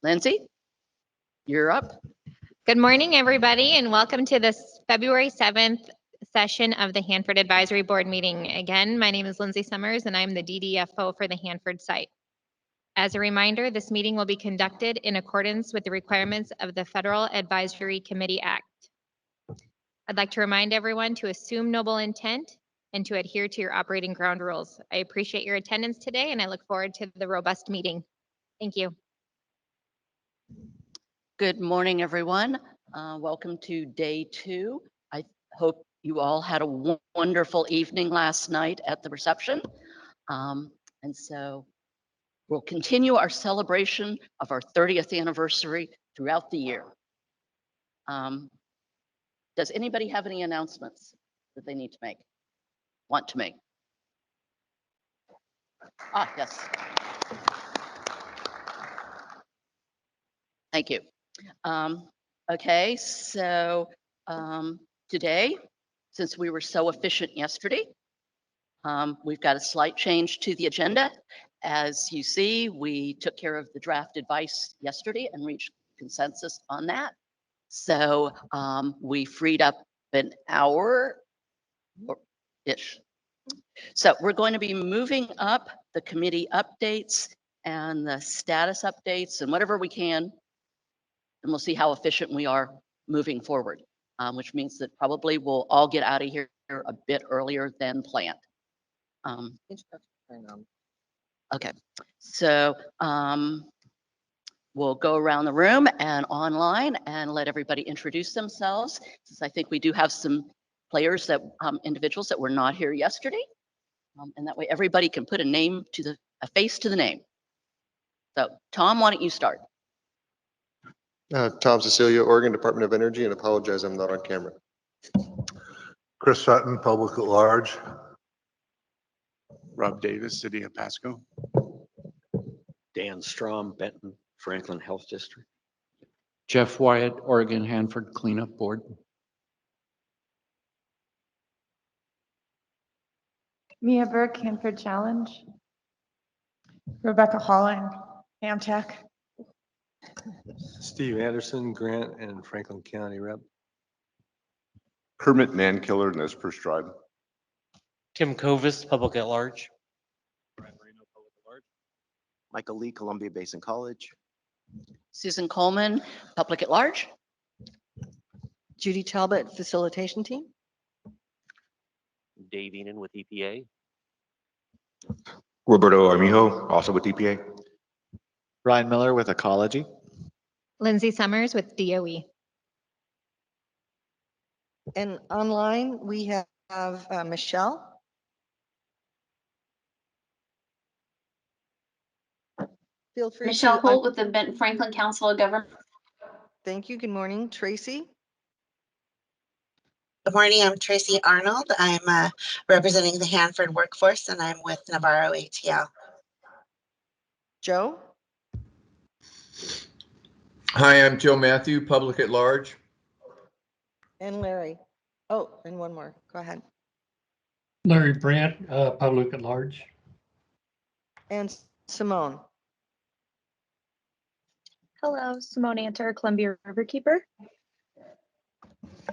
Lindsay, you're up. Good morning, everybody, and welcome to this February 7th session of the Hanford Advisory Board meeting. Again, my name is Lindsay Summers, and I'm the DDFO for the Hanford site. As a reminder, this meeting will be conducted in accordance with the requirements of the Federal Advisory Committee Act. I'd like to remind everyone to assume noble intent and to adhere to your operating ground rules. I appreciate your attendance today, and I look forward to the robust meeting. Thank you. Good morning, everyone. Welcome to day 2. I hope you all had a wonderful evening last night at the reception. And so we'll continue our celebration of our 30th anniversary throughout the year. Does anybody have any announcements that they need to make, want to make? Yes. Thank you. Okay, so today, since we were so efficient yesterday, we've got a slight change to the agenda. As you see, we took care of the draft advice yesterday and reached consensus on that. So we freed up an hour-ish. So we're going to be moving up the committee updates and the status updates and whatever we can. And we'll see how efficient we are moving forward, which means that probably we'll all get out of here a bit earlier than planned. Okay, so we'll go around the room and online and let everybody introduce themselves, since I think we do have some players that individuals that were not here yesterday, and that way everybody can put a face to the name. So Tom, why don't you start? Tom Cecilia, Oregon Department of Energy, and apologize I'm not on camera. Chris Sutton, Public at Large. Rob Davis, City of Pasco. Dan Strom, Benton, Franklin Health District. Jeff Wyatt, Oregon Hanford Cleanup Board. Mia Burke, Hanford Challenge. Rebecca Holling, Hamtech. Steve Anderson, Grant and Franklin County Rep. Kermit Mankiller, Nez Perce Tribe. Tim Covis, Public at Large. Brian Marino, Public at Large. Michael Lee, Columbia Basin College. Susan Coleman, Public at Large. Judy Talbot, Facilitation Team. Dave Enan with EPA. Roberto Armijo, also with EPA. Ryan Miller with Ecology. Lindsay Summers with DOE. And online, we have Michelle. Feel free. Michelle Holt with the Benton Franklin Council of Government. Thank you. Good morning. Tracy. Good morning. I'm Tracy Arnold. I'm representing the Hanford workforce, and I'm with Navarro ATL. Joe. Hi, I'm Joe Matthew, Public at Large. And Larry. Oh, and one more. Go ahead. Larry Brandt, Public at Large. And Simone. Hello, Simone Anter, Columbia Riverkeeper.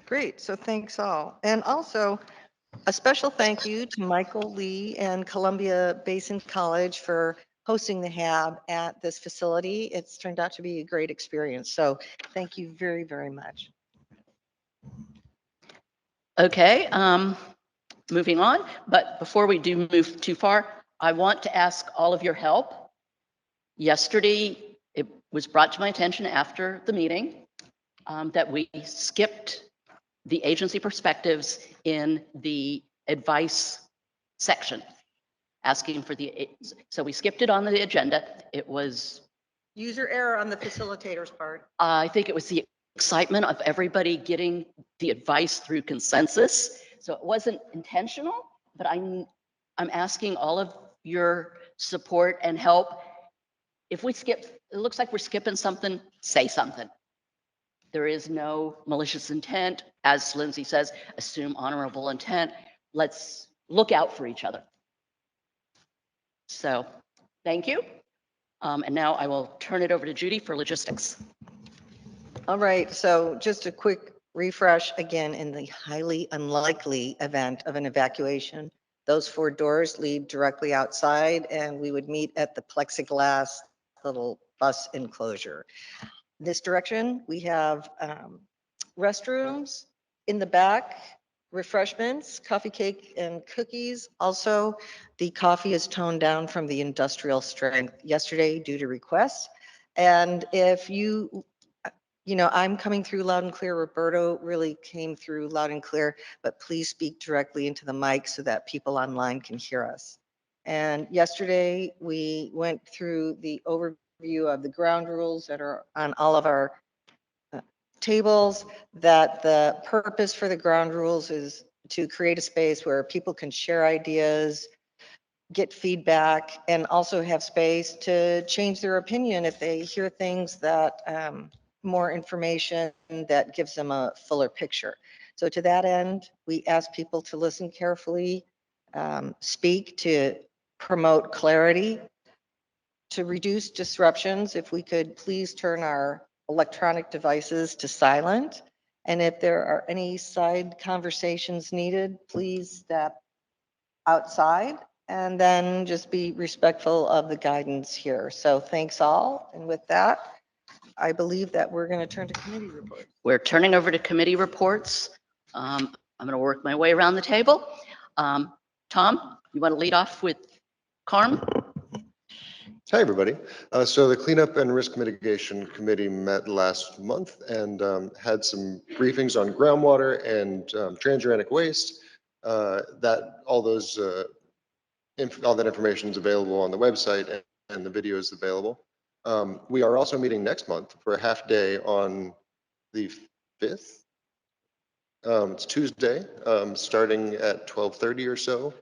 Great, so thanks all. And also a special thank you to Michael Lee and Columbia Basin College for hosting the HAB at this facility. It's turned out to be a great experience. So thank you very, very much. Okay, moving on. But before we do move too far, I want to ask all of your help. Yesterday, it was brought to my attention after the meeting that we skipped the agency perspectives in the advice section, asking for so we skipped it on the agenda. It was user error on the facilitator's part. I think it was the excitement of everybody getting the advice through consensus. So it wasn't intentional, but I'm asking all of your support and help. If we skip, it looks like we're skipping something, say something. There is no malicious intent. As Lindsay says, assume honorable intent. Let's look out for each other. So, thank you. And now I will turn it over to Judy for logistics. All right, so just a quick refresh again, in the highly unlikely event of an evacuation, those 4 doors lead directly outside and we would meet at the plexiglass little bus enclosure. This direction, we have restrooms in the back, refreshments, coffee, cake, and cookies. Also, the coffee is toned down from the industrial strength yesterday due to requests. And if you know, I'm coming through loud and clear. Roberto really came through loud and clear, but please speak directly into the mic so that people online can hear us. And yesterday we went through the overview of the ground rules that are on all of our tables, that the purpose for the ground rules is to create a space where people can share ideas, get feedback, and also have space to change their opinion if they hear things that more information that gives them a fuller picture. So to that end, we ask people to listen carefully, speak to promote clarity, to reduce disruptions. If we could please turn our electronic devices to silent. And if there are any side conversations needed, please step outside and then just be respectful of the guidance here. So thanks all. And with that, I believe that we're going to turn to committee reports. We're turning over to committee reports. I'm going to work my way around the table. Tom, you want to lead off with Carm? Hi, everybody. So the Cleanup and Risk Mitigation Committee met last month and had some briefings on groundwater and transuranic waste. All that information is available on the website and the video is available. We are also meeting next month for a half day on the 5th. It's Tuesday, starting at 12:30 or so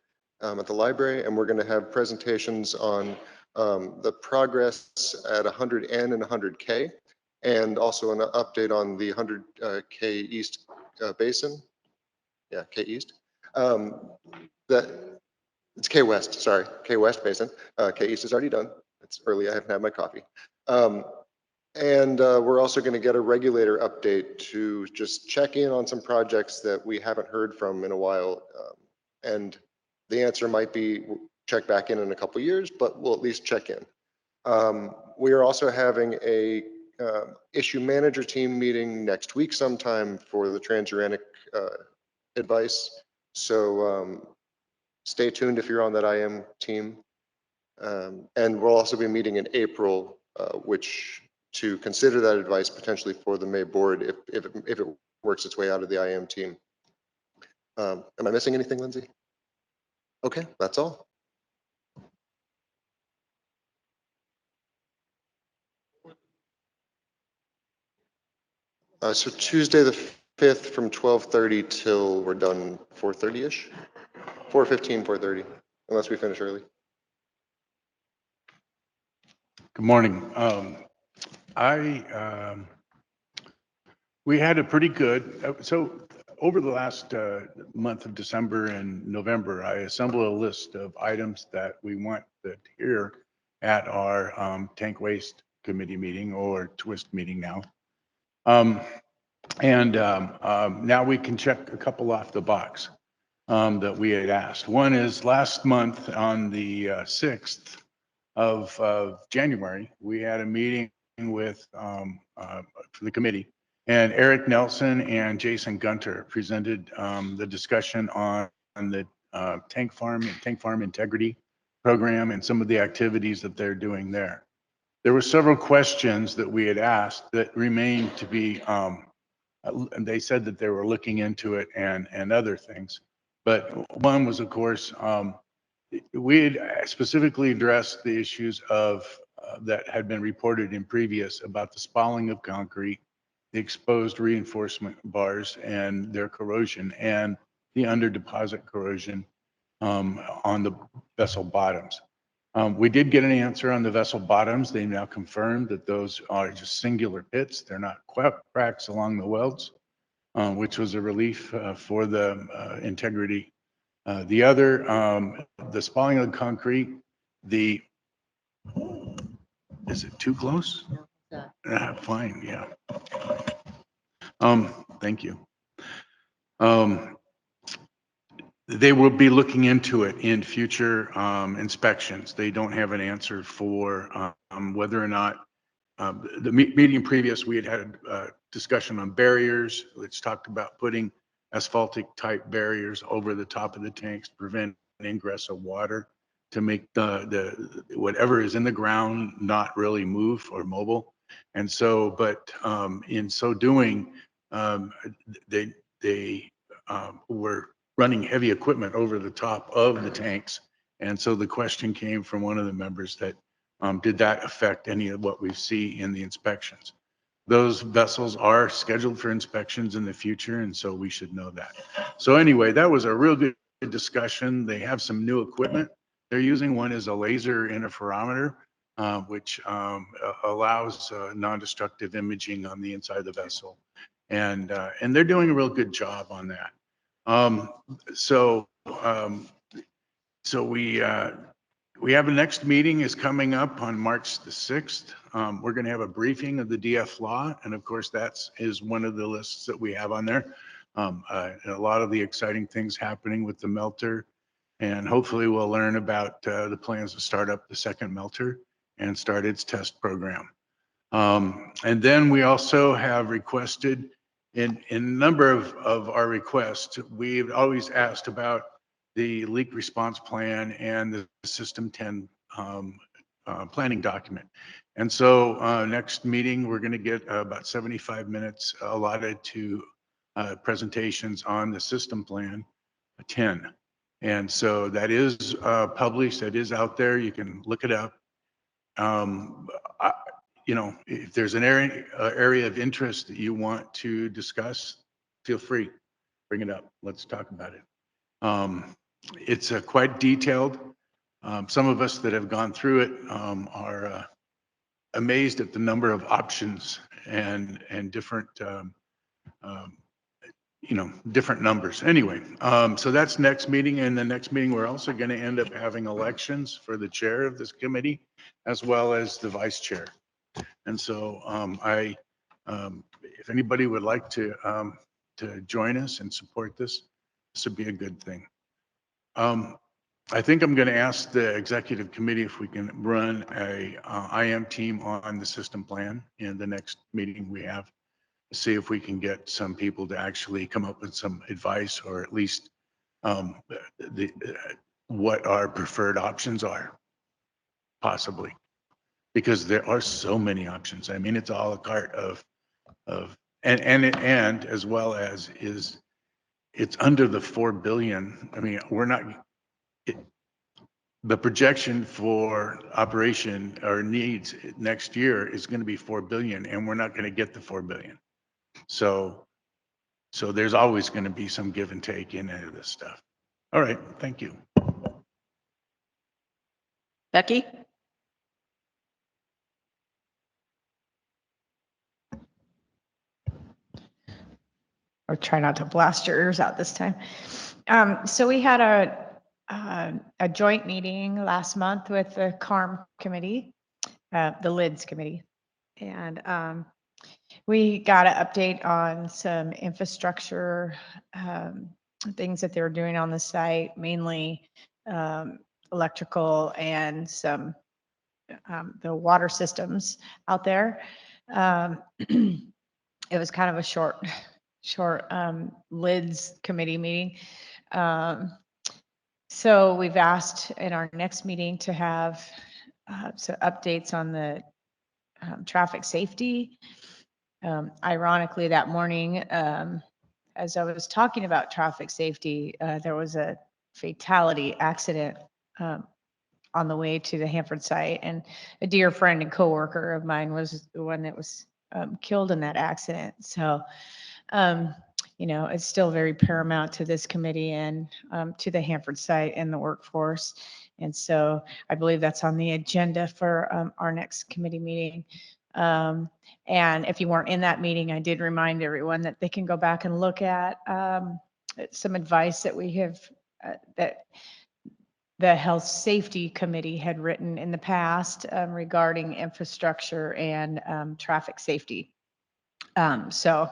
at the library, and we're going to have presentations on the progress at 100N and 100K, and also an update on the 100K East Basin. Yeah, K East. It's K West, sorry, K West Basin. K East is already done. It's early, I haven't had my coffee. And we're also going to get a regulator update to just check in on some projects that we haven't heard from in a while. And the answer might be check back in a couple of years, but we'll at least check in. We are also having a issue manager team meeting next week sometime for the transuranic advice. So stay tuned if you're on that IM team. And we'll also be meeting in April, which to consider that advice potentially for the May board if it works its way out of the IM team. Am I missing anything, Lindsay? Okay, that's all. So Tuesday the 5th from 12:30 till we're done 4:30-ish, 4:15, 4:30, unless we finish early. Good morning. We had a pretty good, so over the last month of December and November, I assembled a list of items that we want to hear at our tank waste committee meeting or twist meeting now. Now we can check a couple off the box that we had asked. One is last month on the 6th of January, we had a meeting with the committee, and Eric Nelson and Jason Gunter presented the discussion on the tank farm integrity program and some of the activities that they're doing there. There were several questions that we had asked that remained to be, and they said that they were looking into it and other things. But one was, of course, we had specifically addressed the issues of that had been reported in previous about the spalling of concrete, the exposed reinforcement bars and their corrosion, and the under deposit corrosion on the vessel bottoms. We did get an answer on the vessel bottoms. They now confirmed that those are just singular pits. They're not cracks along the welds, which was a relief for the integrity. The other, the spalling of the concrete, the Is it too close? Fine, yeah. Thank you. They will be looking into it in future inspections. They don't have an answer for whether or not the meeting previous, we had a discussion on barriers, which talked about putting asphaltic type barriers over the top of the tanks to prevent ingress of water, to make the whatever is in the ground not really move or mobile. And so, but in so doing, they were running heavy equipment over the top of the tanks. And so the question came from one of the members that did that affect any of what we see in the inspections? Those vessels are scheduled for inspections in the future, and so we should know that. So anyway, that was a real good discussion. They have some new equipment they're using. One is a laser interferometer, which allows non-destructive imaging on the inside of the vessel. And they're doing a real good job on that. So we have a next meeting is coming up on March the 6th. We're going to have a briefing of the DF law. And of course, is one of the lists that we have on there. A lot of the exciting things happening with the melter. And hopefully we'll learn about the plans to start up the second melter and start its test program. And then we also have requested in a number of our requests, we've always asked about the leak response plan and the System 10 planning document. And so next meeting, we're going to get about 75 minutes allotted to presentations on the system plan 10. And so that is published, that is out there. You can look it up. You know, if there's an area of interest that you want to discuss, feel free, bring it up. Let's talk about it. It's quite detailed. Some of us that have gone through it are amazed at the number of options and different, you know, different numbers. Anyway, so that's next meeting. And the next meeting, we're also going to end up having elections for the chair of this committee, as well as the vice chair. And so if anybody would like to join us and support this, this would be a good thing. I think I'm going to ask the executive committee if we can run a IM team on the system plan in the next meeting we have, see if we can get some people to actually come up with some advice, or at least what our preferred options are, possibly. Because there are so many options. I mean, it's all a cart and as well as it's under the 4 billion. I mean, the projection for operation or needs next year is going to be 4 billion, and we're not going to get the 4 billion. So there's always going to be some give and take in any of this stuff. All right, thank you. Becky? Or try not to blast your ears out this time. So we had a joint meeting last month with the CARM committee, the LIDS committee. And we got an update on some infrastructure things that they were doing on the site, mainly electrical and some the water systems out there. It was kind of a short LIDS committee meeting. So we've asked in our next meeting to have some updates on the traffic safety. Ironically, that morning, as I was talking about traffic safety, there was a fatality accident on the way to the Hanford site, and a dear friend and coworker of mine was the one that was killed in that accident. So you know, it's still very paramount to this committee and to the Hanford site and the workforce. And so I believe that's on the agenda for our next committee meeting. And if you weren't in that meeting, I did remind everyone that they can go back and look at some advice that we have that the Health Safety Committee had written in the past regarding infrastructure and traffic safety. So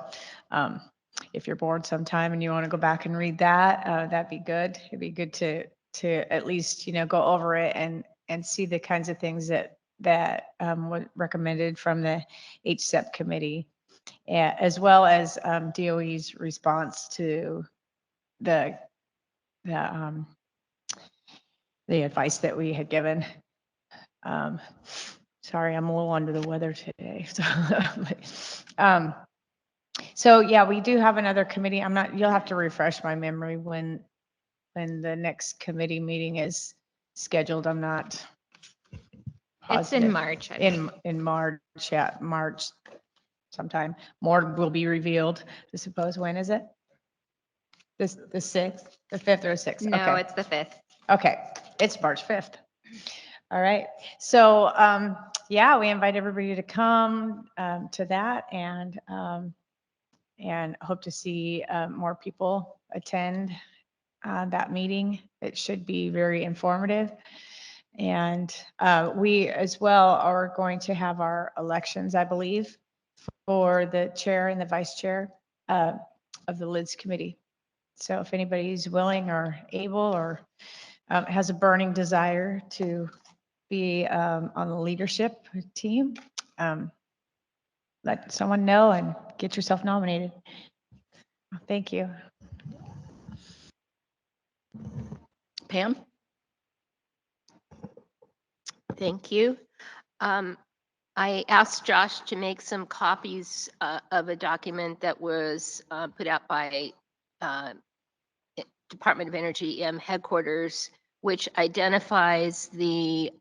if you're bored sometime and you want to go back and read that, that'd be good. It'd be good to at least, go over it and see the kinds of things that were recommended from the HSEP committee, as well as DOE's response to the advice that we had given. Sorry, I'm a little under the weather today. So yeah, we do have another committee. You'll have to refresh my memory when the next committee meeting is scheduled. I'm not It's in positive. March. I think. In March, yeah, March sometime. More will be revealed, I suppose. When is it? The 6th, the 5th or 6th? No, Okay. it's the 5th. Okay, it's March 5th. All right. So yeah, we invite everybody to come to that and hope to see more people attend that meeting. It should be very informative. And we as well are going to have our elections, I believe, for the chair and the vice chair of the LIDS committee. So if anybody's willing or able or has a burning desire to be on the leadership team, let someone know and get yourself nominated. Thank you. Pam? Thank you. I asked Josh to make some copies of a document that was put out by Department of Energy headquarters, which identifies the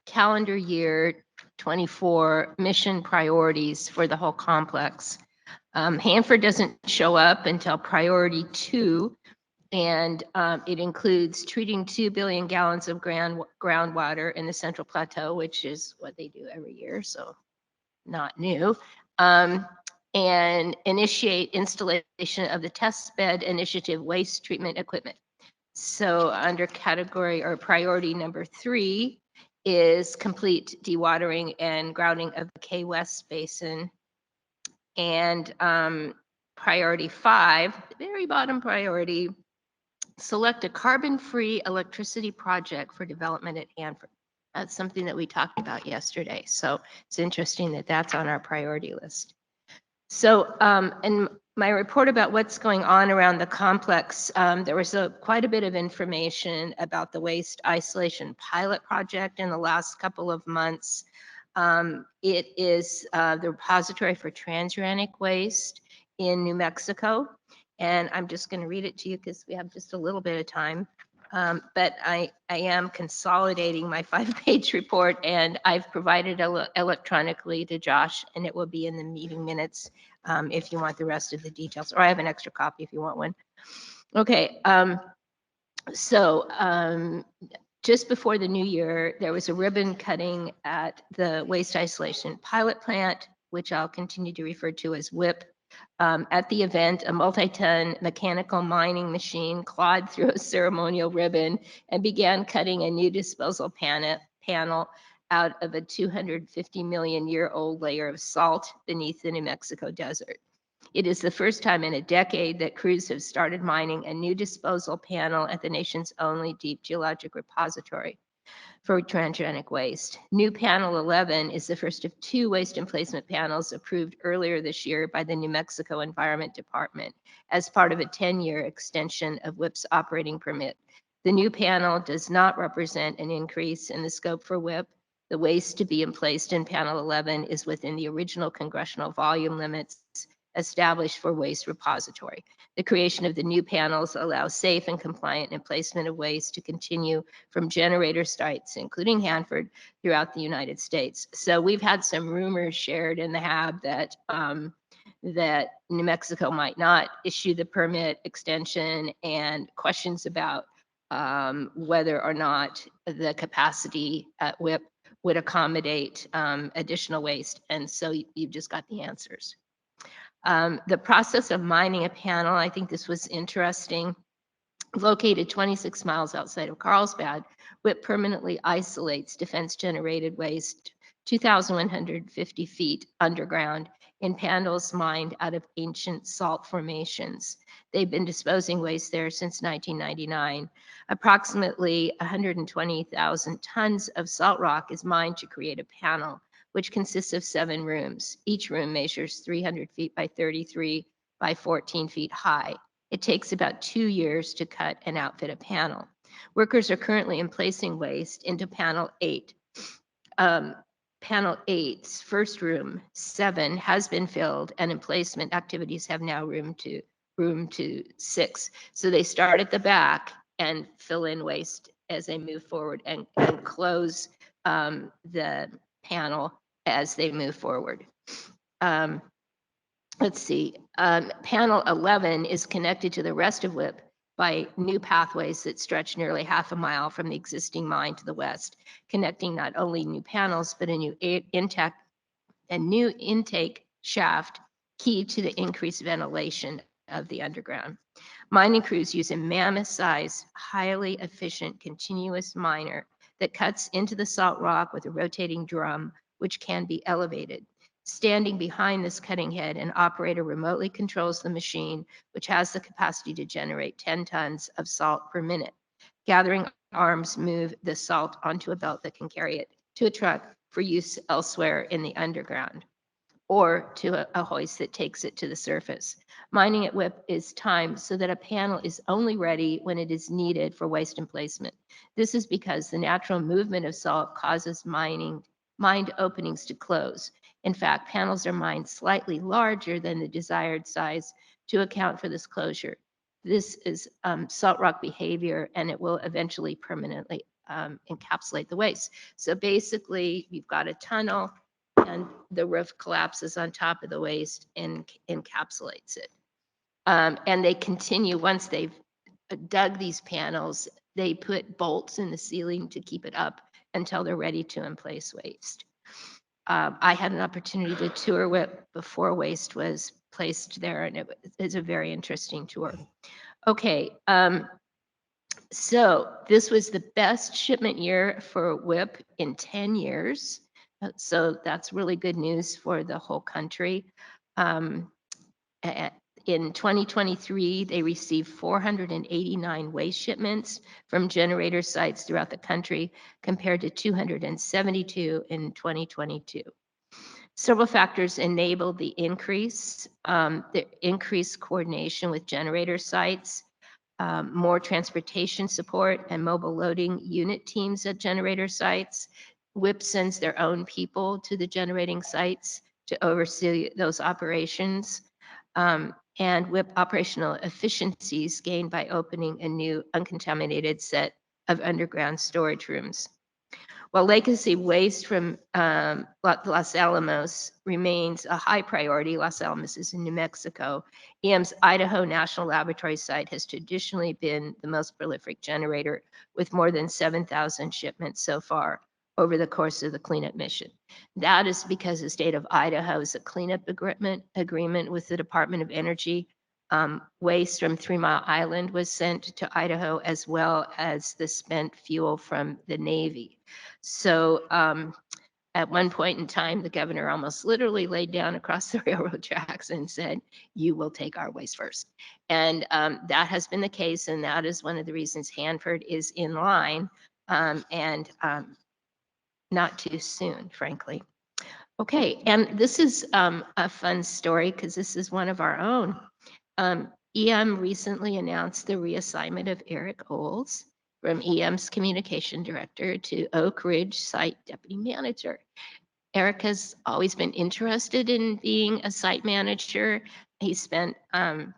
calendar year 24 mission priorities for the whole complex. Hanford doesn't show up until priority 2, and it includes treating 2 billion gallons of groundwater in the Central Plateau, which is what they do every year, so not new. And initiate installation of the test bed initiative waste treatment equipment. So under category or priority number 3 is complete dewatering and grouting of the K West Basin. And priority 5, the very bottom priority, select a carbon-free electricity project for development at Hanford. That's something that we talked about yesterday. So it's interesting that that's on our priority list. So in my report about what's going on around the complex, there was quite a bit of information about the waste isolation pilot project in the last couple of months. It is the repository for transuranic waste in New Mexico. And I'm just going to read it to you because we have just a little bit of time. But I am consolidating my 5-page report, and I've provided it electronically to Josh, and it will be in the meeting minutes if you want the rest of the details, or I have an extra copy if you want one. Okay, so just before the new year, there was a ribbon cutting at the waste isolation pilot plant, which I'll continue to refer to as WIP. At the event, a multi-ton mechanical mining machine clawed through a ceremonial ribbon and began cutting a new disposal panel out of a 250 million year old layer of salt beneath the New Mexico desert. It is the first time in a decade that crews have started mining a new disposal panel at the nation's only deep geologic repository for transuranic waste. New panel 11 is the first of 2 waste emplacement panels approved earlier this year by the New Mexico Environment Department as part of a 10-year extension of WIP's operating permit. The new panel does not represent an increase in the scope for WIP. The waste to be emplaced in panel 11 is within the original congressional volume limits established for waste repository. The creation of the new panels allows safe and compliant emplacement of waste to continue from generator sites, including Hanford, throughout the United States. So we've had some rumors shared in the HAB that that New Mexico might not issue the permit extension, and questions about whether or not the capacity at WIP would accommodate additional waste. And so you've just got the answers. The process of mining a panel, I think this was interesting. Located 26 miles outside of Carlsbad, WIP permanently isolates defense-generated waste 2,150 feet underground in panels mined out of ancient salt formations. They've been disposing waste there since 1999. Approximately 120,000 tons of salt rock is mined to create a panel, which consists of 7 rooms. Each room measures 300 feet by 33 by 14 feet high. It takes about 2 years to cut and outfit a panel. Workers are currently emplacing waste into panel 8. Panel 8's first room, 7, has been filled, and emplacement activities have now room to 6. So they start at the back and fill in waste as they move forward and close the panel as they move forward. Let's see, panel 11 is connected to the rest of WIP by new pathways that stretch nearly half a mile from the existing mine to the west, connecting not only new panels, but a new intake shaft key to the increased ventilation of the underground. Mining crews use a mammoth-sized, highly efficient, continuous miner that cuts into the salt rock with a rotating drum, which can be elevated. Standing behind this cutting head, an operator remotely controls the machine, which has the capacity to generate 10 tons of salt per minute. Gathering arms move the salt onto a belt that can carry it to a truck for use elsewhere in the underground, or to a hoist that takes it to the surface. Mining at WIP is timed so that a panel is only ready when it is needed for waste emplacement. This is because the natural movement of salt causes mined openings to close. In fact, panels are mined slightly larger than the desired size to account for this closure. This is salt rock behavior, and it will eventually permanently encapsulate the waste. So basically, you've got a tunnel, and the roof collapses on top of the waste and encapsulates it. And they continue, once they've dug these panels, they put bolts in the ceiling to keep it up until they're ready to emplace waste. I had an opportunity to tour WIP before waste was placed there, and it is a very interesting tour. Okay, so this was the best shipment year for WIP in 10 years. So that's really good news for the whole country. In 2023, they received 489 waste shipments from generator sites throughout the country, compared to 272 in 2022. Several factors enabled the increased coordination with generator sites, more transportation support and mobile loading unit teams at generator sites. WIP sends their own people to the generating sites to oversee those operations. And WIP operational efficiencies gained by opening a new uncontaminated set of underground storage rooms. While legacy waste from Los Alamos remains a high priority, Los Alamos is in New Mexico, EM's Idaho National Laboratory site has traditionally been the most prolific generator, with more than 7,000 shipments so far over the course of the cleanup mission. That is because the state of Idaho has a cleanup agreement with the Department of Energy. Waste from 3 Mile Island was sent to Idaho, as well as the spent fuel from the Navy. So at one point in time, the governor almost literally laid down across the railroad tracks and said, "You will take our waste first." And that has been the case, and that is one of the reasons Hanford is in line, and not too soon, frankly. Okay, and this is a fun story because this is one of our own. EM recently announced the reassignment of Eric Oles from EM's communication director to Oak Ridge site deputy manager. Eric has always been interested in being a site manager. He spent, well,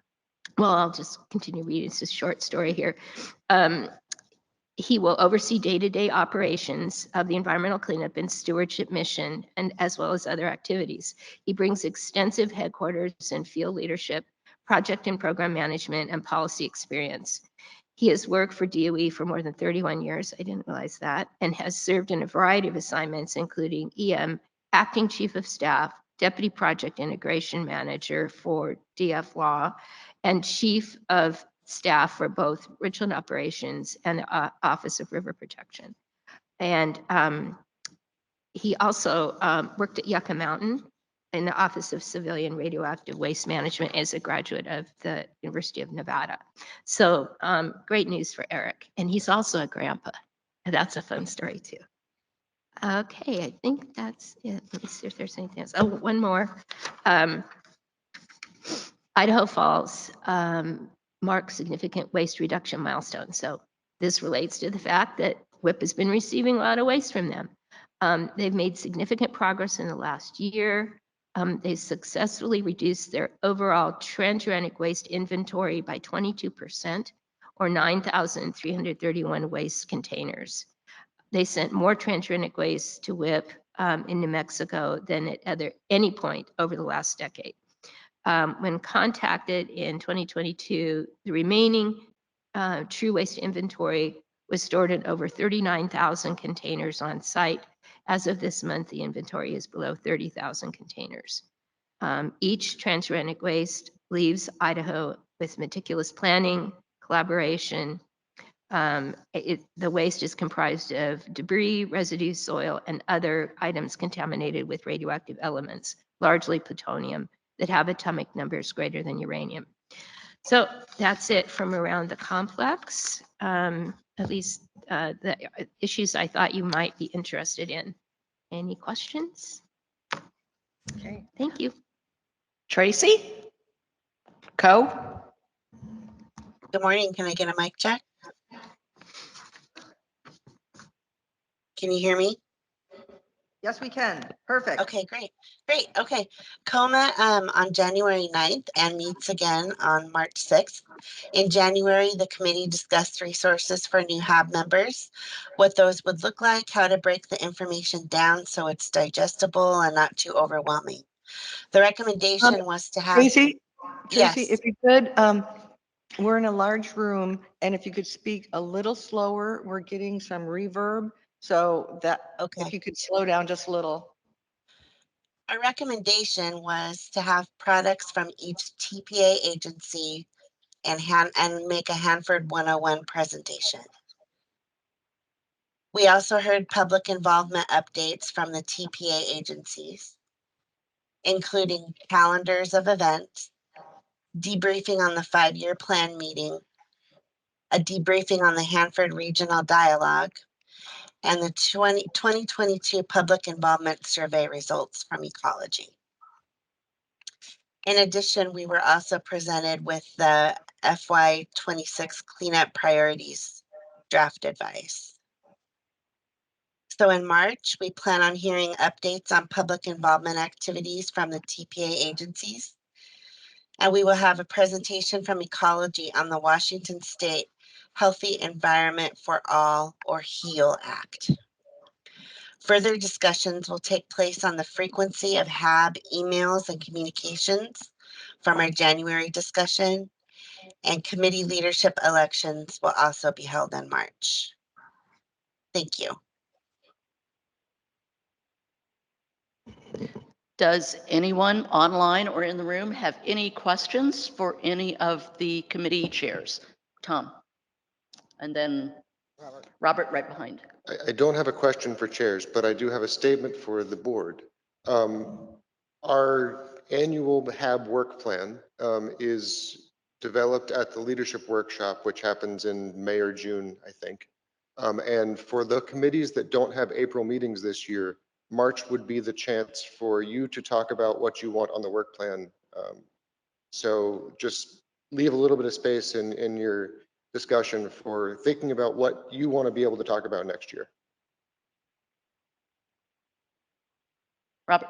I'll just continue reading. It's a short story here. He will oversee day-to-day operations of the environmental cleanup and stewardship mission, and as well as other activities. He brings extensive headquarters and field leadership, project and program management, and policy experience. He has worked for DOE for more than 31 years, I didn't realize that, and has served in a variety of assignments, including EM, acting chief of staff, deputy project integration manager for DF Law, and chief of staff for both Richland Operations and the Office of River Protection. And he also worked at Yucca Mountain in the Office of Civilian Radioactive Waste Management as a graduate of the University of Nevada. So great news for Eric. And he's also a grandpa. And that's a fun story too. Okay, I think that's it. Let me see if there's anything else. Oh, one more. Idaho Falls marks significant waste reduction milestones. So this relates to the fact that WIP has been receiving a lot of waste from them. They've made significant progress in the last year. They successfully reduced their overall transuranic waste inventory by 22%, or 9,331 waste containers. They sent more transuranic waste to WIP in New Mexico than at any point over the last decade. When contacted in 2022, the remaining true waste inventory was stored in over 39,000 containers on site. As of this month, the inventory is below 30,000 containers. Each transuranic waste leaves Idaho with meticulous planning, collaboration. The waste is comprised of debris, residue, soil, and other items contaminated with radioactive elements, largely plutonium, that have atomic numbers greater than uranium. So that's it from around the complex, at least the issues I thought you might be interested in. Any questions? Okay, thank you. Tracy? Co? Good morning. Can I get a mic check? Can you hear me? Yes, we can. Perfect. Okay, great. Great. Okay. COMA on January 9th and meets again on March 6th. In January, the committee discussed resources for new HAB members, what those would look like, how to break the information down so it's digestible and not too overwhelming. The recommendation was to have. Tracy, Yes. if you could, we're in a large room, and if you could speak a little slower, we're getting some reverb. So that, if you could slow down just a little. Our recommendation was to have products from each TPA agency and make a Hanford 101 presentation. We also heard public involvement updates from the TPA agencies, including calendars of events, debriefing on the 5-year plan meeting, a debriefing on the Hanford Regional Dialogue, and the 2022 Public Involvement Survey results from Ecology. In addition, we were also presented with the FY26 Cleanup Priorities draft advice. So in March, we plan on hearing updates on public involvement activities from the TPA agencies. And we will have a presentation from Ecology on the Washington State Healthy Environment for All, or HEAL Act. Further discussions will take place on the frequency of HAB emails and communications from our January discussion, and committee leadership elections will also be held in March. Thank you. Does anyone online or in the room have any questions for any of the committee chairs? Tom, and then Robert right behind. I don't have a question for chairs, but I do have a statement for the board. Our annual HAB work plan is developed at the leadership workshop, which happens in May or June, I think. And for the committees that don't have April meetings this year, March would be the chance for you to talk about what you want on the work plan. So just leave a little bit of space in your discussion for thinking about what you want to be able to talk about next year. Robert.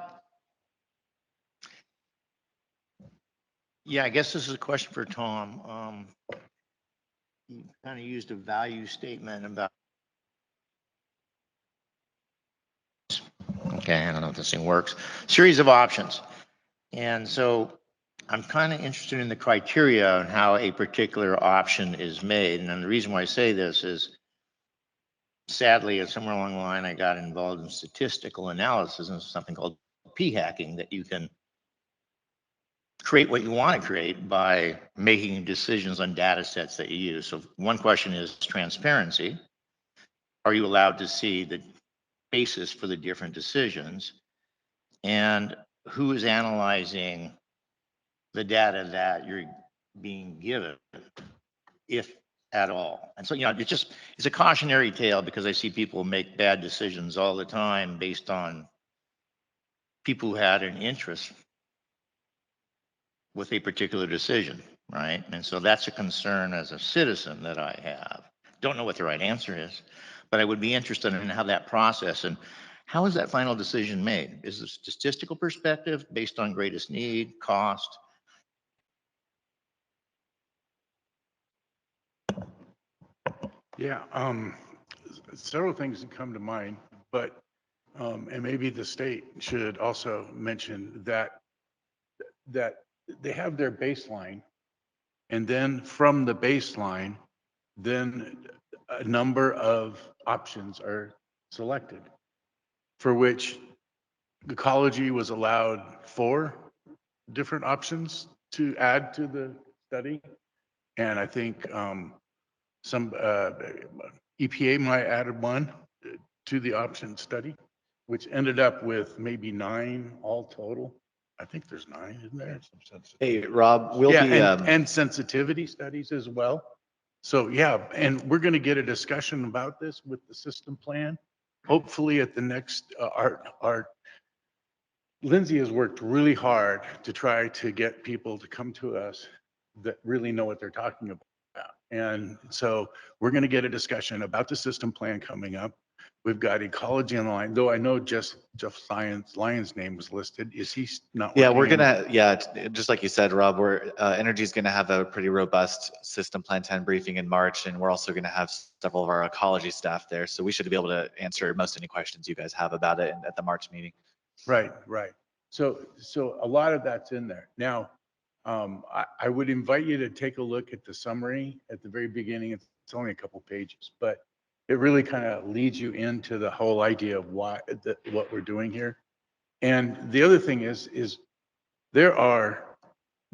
Yeah, I guess this is a question for Tom. You kind of used a value statement about. Okay, I don't know if this thing works. Series of options. And so I'm kind of interested in the criteria on how a particular option is made. And the reason why I say this is, sadly, somewhere along the line, I got involved in statistical analysis and something called p-hacking that you can create what you want to create by making decisions on data sets that you use. So one question is transparency. Are you allowed to see the basis for the different decisions? And who is analyzing the data that you're being given, if at all? And so, it's a cautionary tale, because I see people make bad decisions all the time based on people who had an interest with a particular decision, right? And so that's a concern as a citizen that I have. Don't know what the right answer is, but I would be interested in how that process and how is that final decision made? Is it a statistical perspective based on greatest need, cost? Yeah, several things that come to mind, but, and maybe the state should also mention that they have their baseline, and then from the baseline, then a number of options are selected, for which ecology was allowed 4 different options to add to the study. And I think some EPA might added 1 to the option study, which ended up with maybe 9 all total. I think there's 9, isn't there? Hey, Rob, we'll be and sensitivity studies as well. So yeah, and we're going to get a discussion about this with the system plan. Hopefully at the next, our Lindsay has worked really hard to try to get people to come to us that really know what they're talking about. And so we're going to get a discussion about the system plan coming up. We've got ecology on the line, though I know Jeff Lyon's name was listed. Is he not? Yeah, we're gonna, just like you said, Rob, Energy is gonna have a pretty robust system plan 10 briefing in March, and we're also gonna have several of our ecology staff there. So we should be able to answer most any questions you guys have about it at the March meeting. Right. So a lot of that's in there. Now, I would invite you to take a look at the summary at the very beginning. It's only a couple pages, but it really kind of leads you into the whole idea of what we're doing here. And the other thing is there are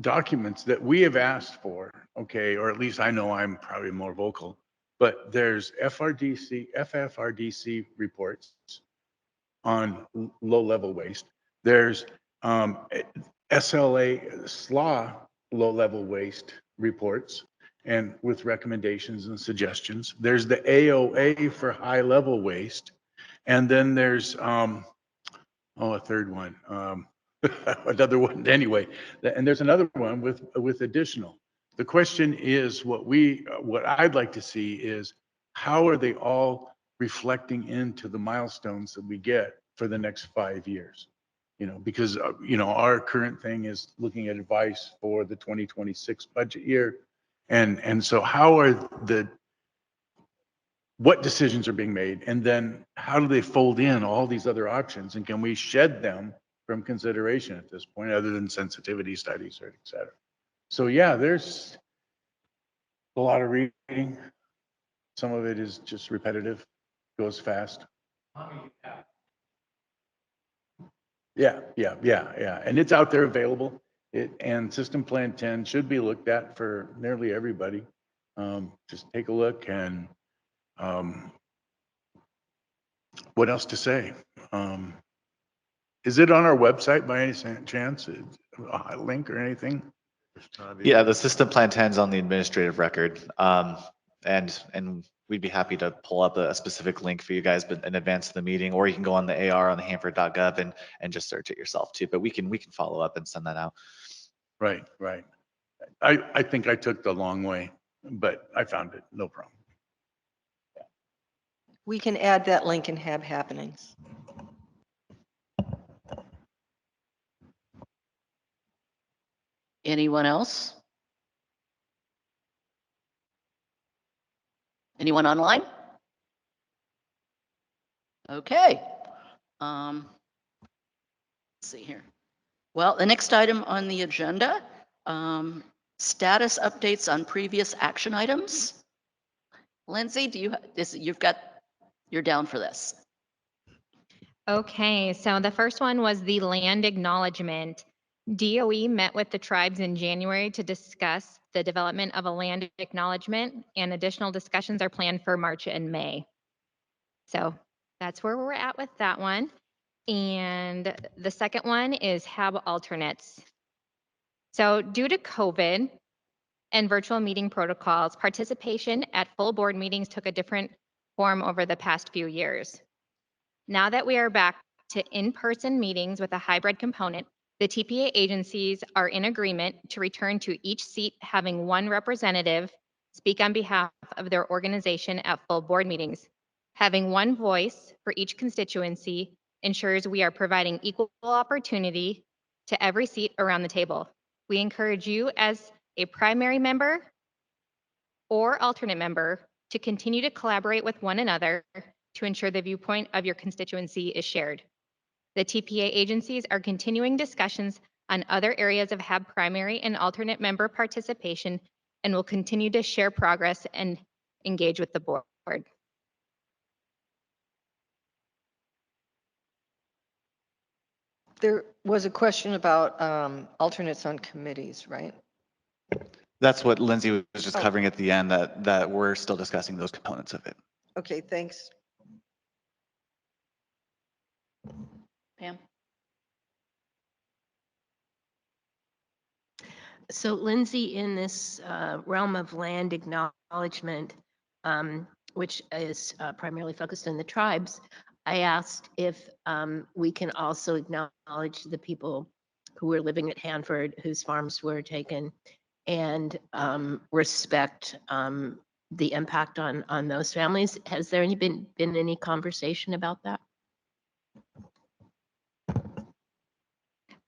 documents that we have asked for, okay, or at least I know I'm probably more vocal, but there's FFRDC reports on low-level waste. There's SLA, SLA low-level waste reports, and with recommendations and suggestions. There's the AOA for high-level waste, and then there's a third one, another one anyway. And there's another one with additional. The question is, what I'd like to see is how are they all reflecting into the milestones that we get for the next 5 years? Because our current thing is looking at advice for the 2026 budget year. And so what decisions are being made? And then how do they fold in all these other options? And can we shed them from consideration at this point, other than sensitivity studies or et cetera? So yeah, there's a lot of reading. Some of it is just repetitive, goes fast. Yeah. And it's out there available. And System Plan 10 should be looked at for nearly everybody. Just take a look and what else to say? Is it on our website by any chance? A link or anything? Yeah, the system plan 10 is on the administrative record. And we'd be happy to pull up a specific link for you guys, but in advance of the meeting, or you can go on the AR on the Hanford.gov and just search it yourself too. But we can follow up and send that out. Right. I think I took the long way, but I found it, no problem. We can add that link in HAB happenings. Anyone else? Anyone online? Okay. Let's see here. Well, the next item on the agenda, status updates on previous action items. Lindsay, you're down for this. Okay, so the first one was the land acknowledgement. DOE met with the tribes in January to discuss the development of a land acknowledgement, and additional discussions are planned for March and May. So that's where we're at with that one. And the second one is HAB alternates. So due to COVID and virtual meeting protocols, participation at full board meetings took a different form over the past few years. Now that we are back to in-person meetings with a hybrid component, the TPA agencies are in agreement to return to each seat having one representative speak on behalf of their organization at full board meetings. Having one voice for each constituency ensures we are providing equal opportunity to every seat around the table. We encourage you as a primary member or alternate member to continue to collaborate with one another to ensure the viewpoint of your constituency is shared. The TPA agencies are continuing discussions on other areas of HAB primary and alternate member participation and will continue to share progress and engage with the board. There was a question about alternates on committees, right? That's what Lindsay was just Oh. covering at the end, that we're still discussing those components of it. Okay, thanks. Pam? So Lindsay, in this realm of land acknowledgement, which is primarily focused on the tribes, I asked if we can also acknowledge the people who were living at Hanford, whose farms were taken, and respect the impact on those families. Has there been any conversation about that?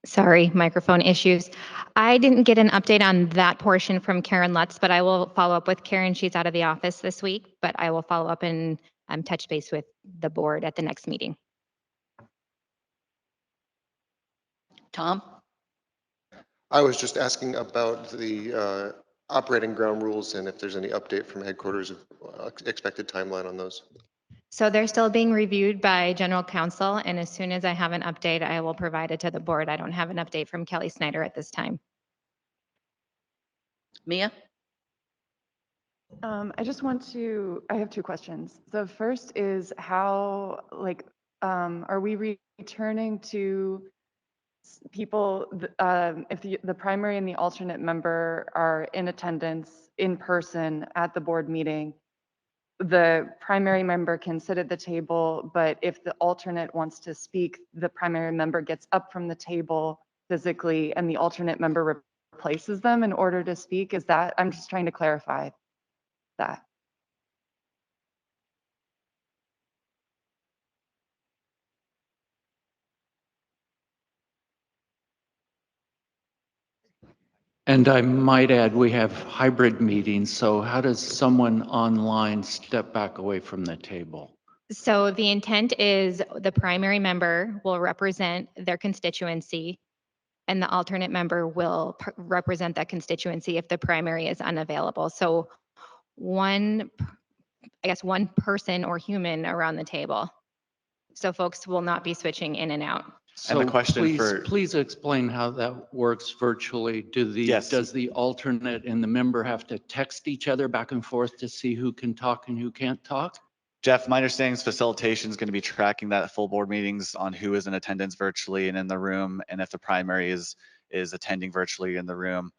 Sorry, microphone issues. I didn't get an update on that portion from Karen Lutz, but I will follow up with Karen. She's out of the office this week, but I will follow up and touch base with the board at the next meeting. Tom? I was just asking about the operating ground rules and if there's any update from headquarters of expected timeline on those. So they're still being reviewed by general counsel, and as soon as I have an update, I will provide it to the board. I don't have an update from Kelly Snyder at this time. Mia? I have two questions. The first is how, are we returning to people, if the primary and the alternate member are in attendance in person at the board meeting, the primary member can sit at the table, but if the alternate wants to speak, the primary member gets up from the table physically and the alternate member replaces them in order to speak. Is that, I'm just trying to clarify that. And I might add, we have hybrid meetings, so how does someone online step back away from the table? So the intent is the primary member will represent their constituency and the alternate member will represent that constituency if the primary is unavailable. So one person or human around the table. So folks will not be switching in and out. So And the question please explain how that works virtually. Does the alternate and the member have to text each other back and forth to see who can talk and who can't talk? Jeff, my understanding is facilitation is going to be tracking that at full board meetings on who is in attendance virtually and in the room. And if the primary is attending virtually in the room,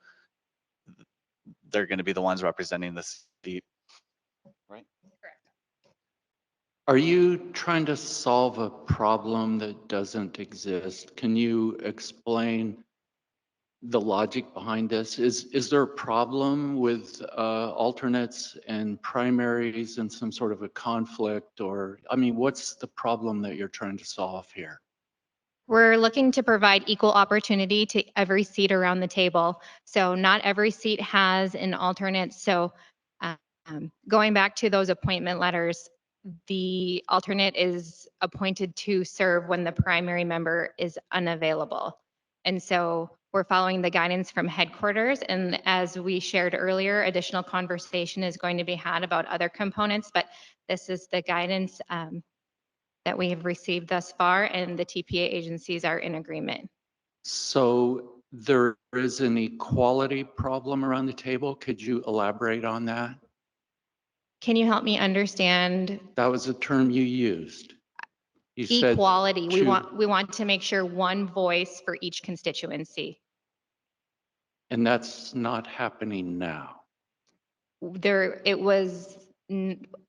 they're going to be the ones representing the seat. Right? Correct. Are you trying to solve a problem that doesn't exist? Can you explain the logic behind this? Is there a problem with alternates and primaries and some sort of a conflict, or, I mean, what's the problem that you're trying to solve here? We're looking to provide equal opportunity to every seat around the table. So not every seat has an alternate. So going back to those appointment letters, the alternate is appointed to serve when the primary member is unavailable. And so we're following the guidance from headquarters. And as we shared earlier, additional conversation is going to be had about other components, but this is the guidance that we have received thus far, and the TPA agencies are in agreement. So there is an equality problem around the table. Could you elaborate on that? Can you help me understand That was a term you used. You said equality? We two- want to make sure one voice for each constituency. And that's not happening now.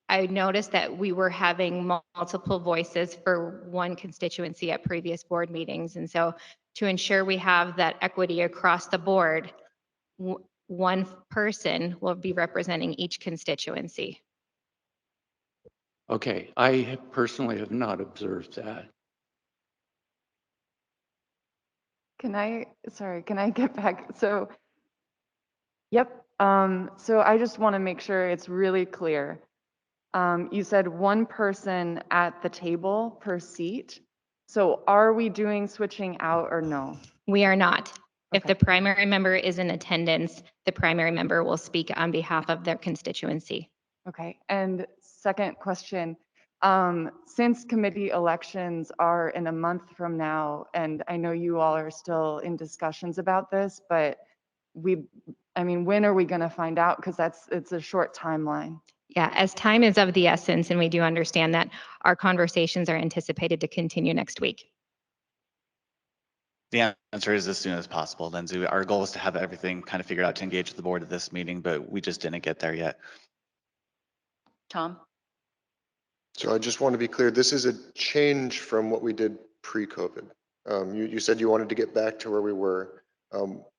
I noticed that we were having multiple voices for one constituency at previous board meetings. And so to ensure we have that equity across the board, one person will be representing each constituency. Okay, I personally have not observed that. Can I get back? So, yep. So I just want to make sure it's really clear. You said one person at the table per seat. So are we doing switching out or no? We are not. If the primary member is in attendance, the primary member will speak on behalf of their constituency. Okay. And second question, since committee elections are in a month from now, and I know you all are still in discussions about this, but when are we going to find out? Because it's a short timeline. Yeah, as time is of the essence, and we do understand that, our conversations are anticipated to continue next week. The answer is as soon as possible, Lindsay. Our goal is to have everything kind of figured out to engage with the board at this meeting, but we just didn't get there yet. Tom? So I just want to be clear, this is a change from what we did pre-COVID. You said you wanted to get back to where we were.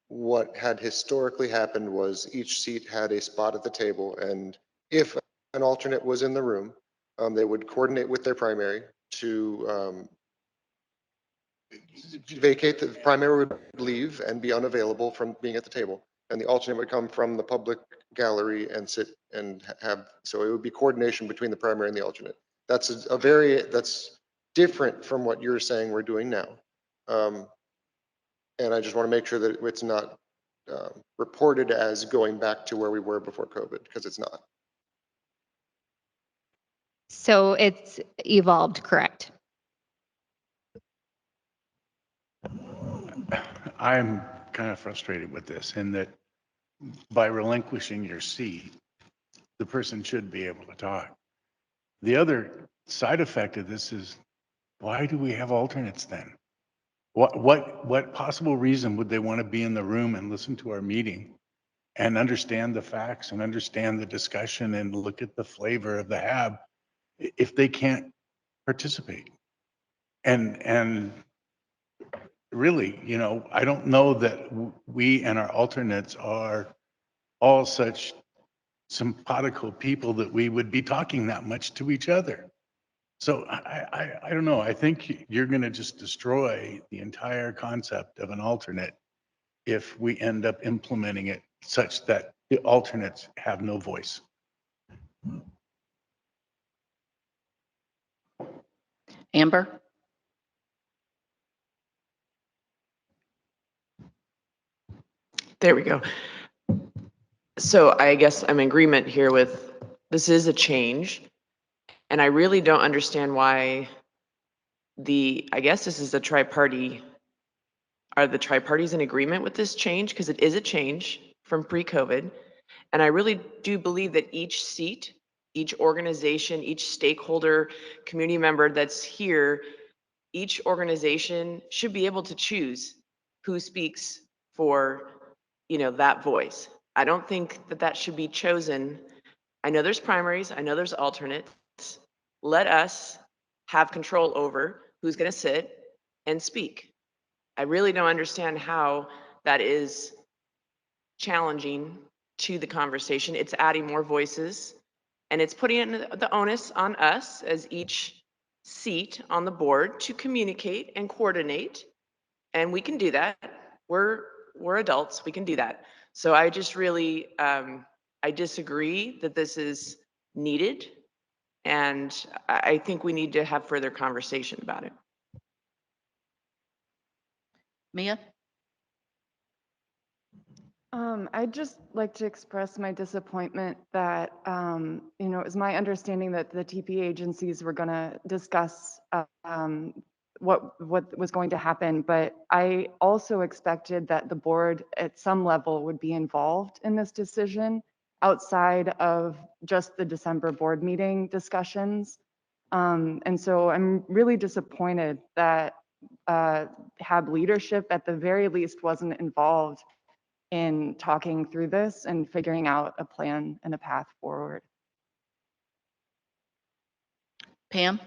What had historically happened was each seat had a spot at the table, and if an alternate was in the room, they would coordinate with their primary to vacate. The primary would leave and be unavailable from being at the table, and the alternate would come from the public gallery and sit and have, so it would be coordination between the primary and the alternate. That's that's different from what you're saying we're doing now. And I just want to make sure that it's not reported as going back to where we were before COVID, because it's not. So it's evolved, correct? I'm kind of frustrated with this in that by relinquishing your seat, the person should be able to talk. The other side effect of this is, why do we have alternates then? What possible reason would they want to be in the room and listen to our meeting and understand the facts and understand the discussion and look at the flavor of the HAB if they can't participate? And really, I don't know that we and our alternates are all such simpatico people that we would be talking that much to each other. So I don't know. I think you're going to just destroy the entire concept of an alternate if we end up implementing it such that the alternates have no voice. Amber? There we go. So I guess I'm in agreement here with, this is a change. And I really don't understand why I guess this is a tri-party. Are the tri-parties in agreement with this change? Because it is a change from pre-COVID. And I really do believe that each seat, each organization, each stakeholder, community member that's here, each organization should be able to choose who speaks for, that voice. I don't think that should be chosen. I know there's primaries, I know there's alternates. Let us have control over who's going to sit and speak. I really don't understand how that is challenging to the conversation. It's adding more voices, and it's putting the onus on us as each seat on the board to communicate and coordinate. And we can do that. We're adults, we can do that. So I just really, I disagree that this is needed. And I think we need to have further conversation about it. Mia? I'd just like to express my disappointment that, it was my understanding that the TP agencies were going to discuss what was going to happen, but I also expected that the board at some level would be involved in this decision outside of just the December board meeting discussions. And so I'm really disappointed that HAB leadership at the very least wasn't involved in talking through this and figuring out a plan and a path forward. Pam?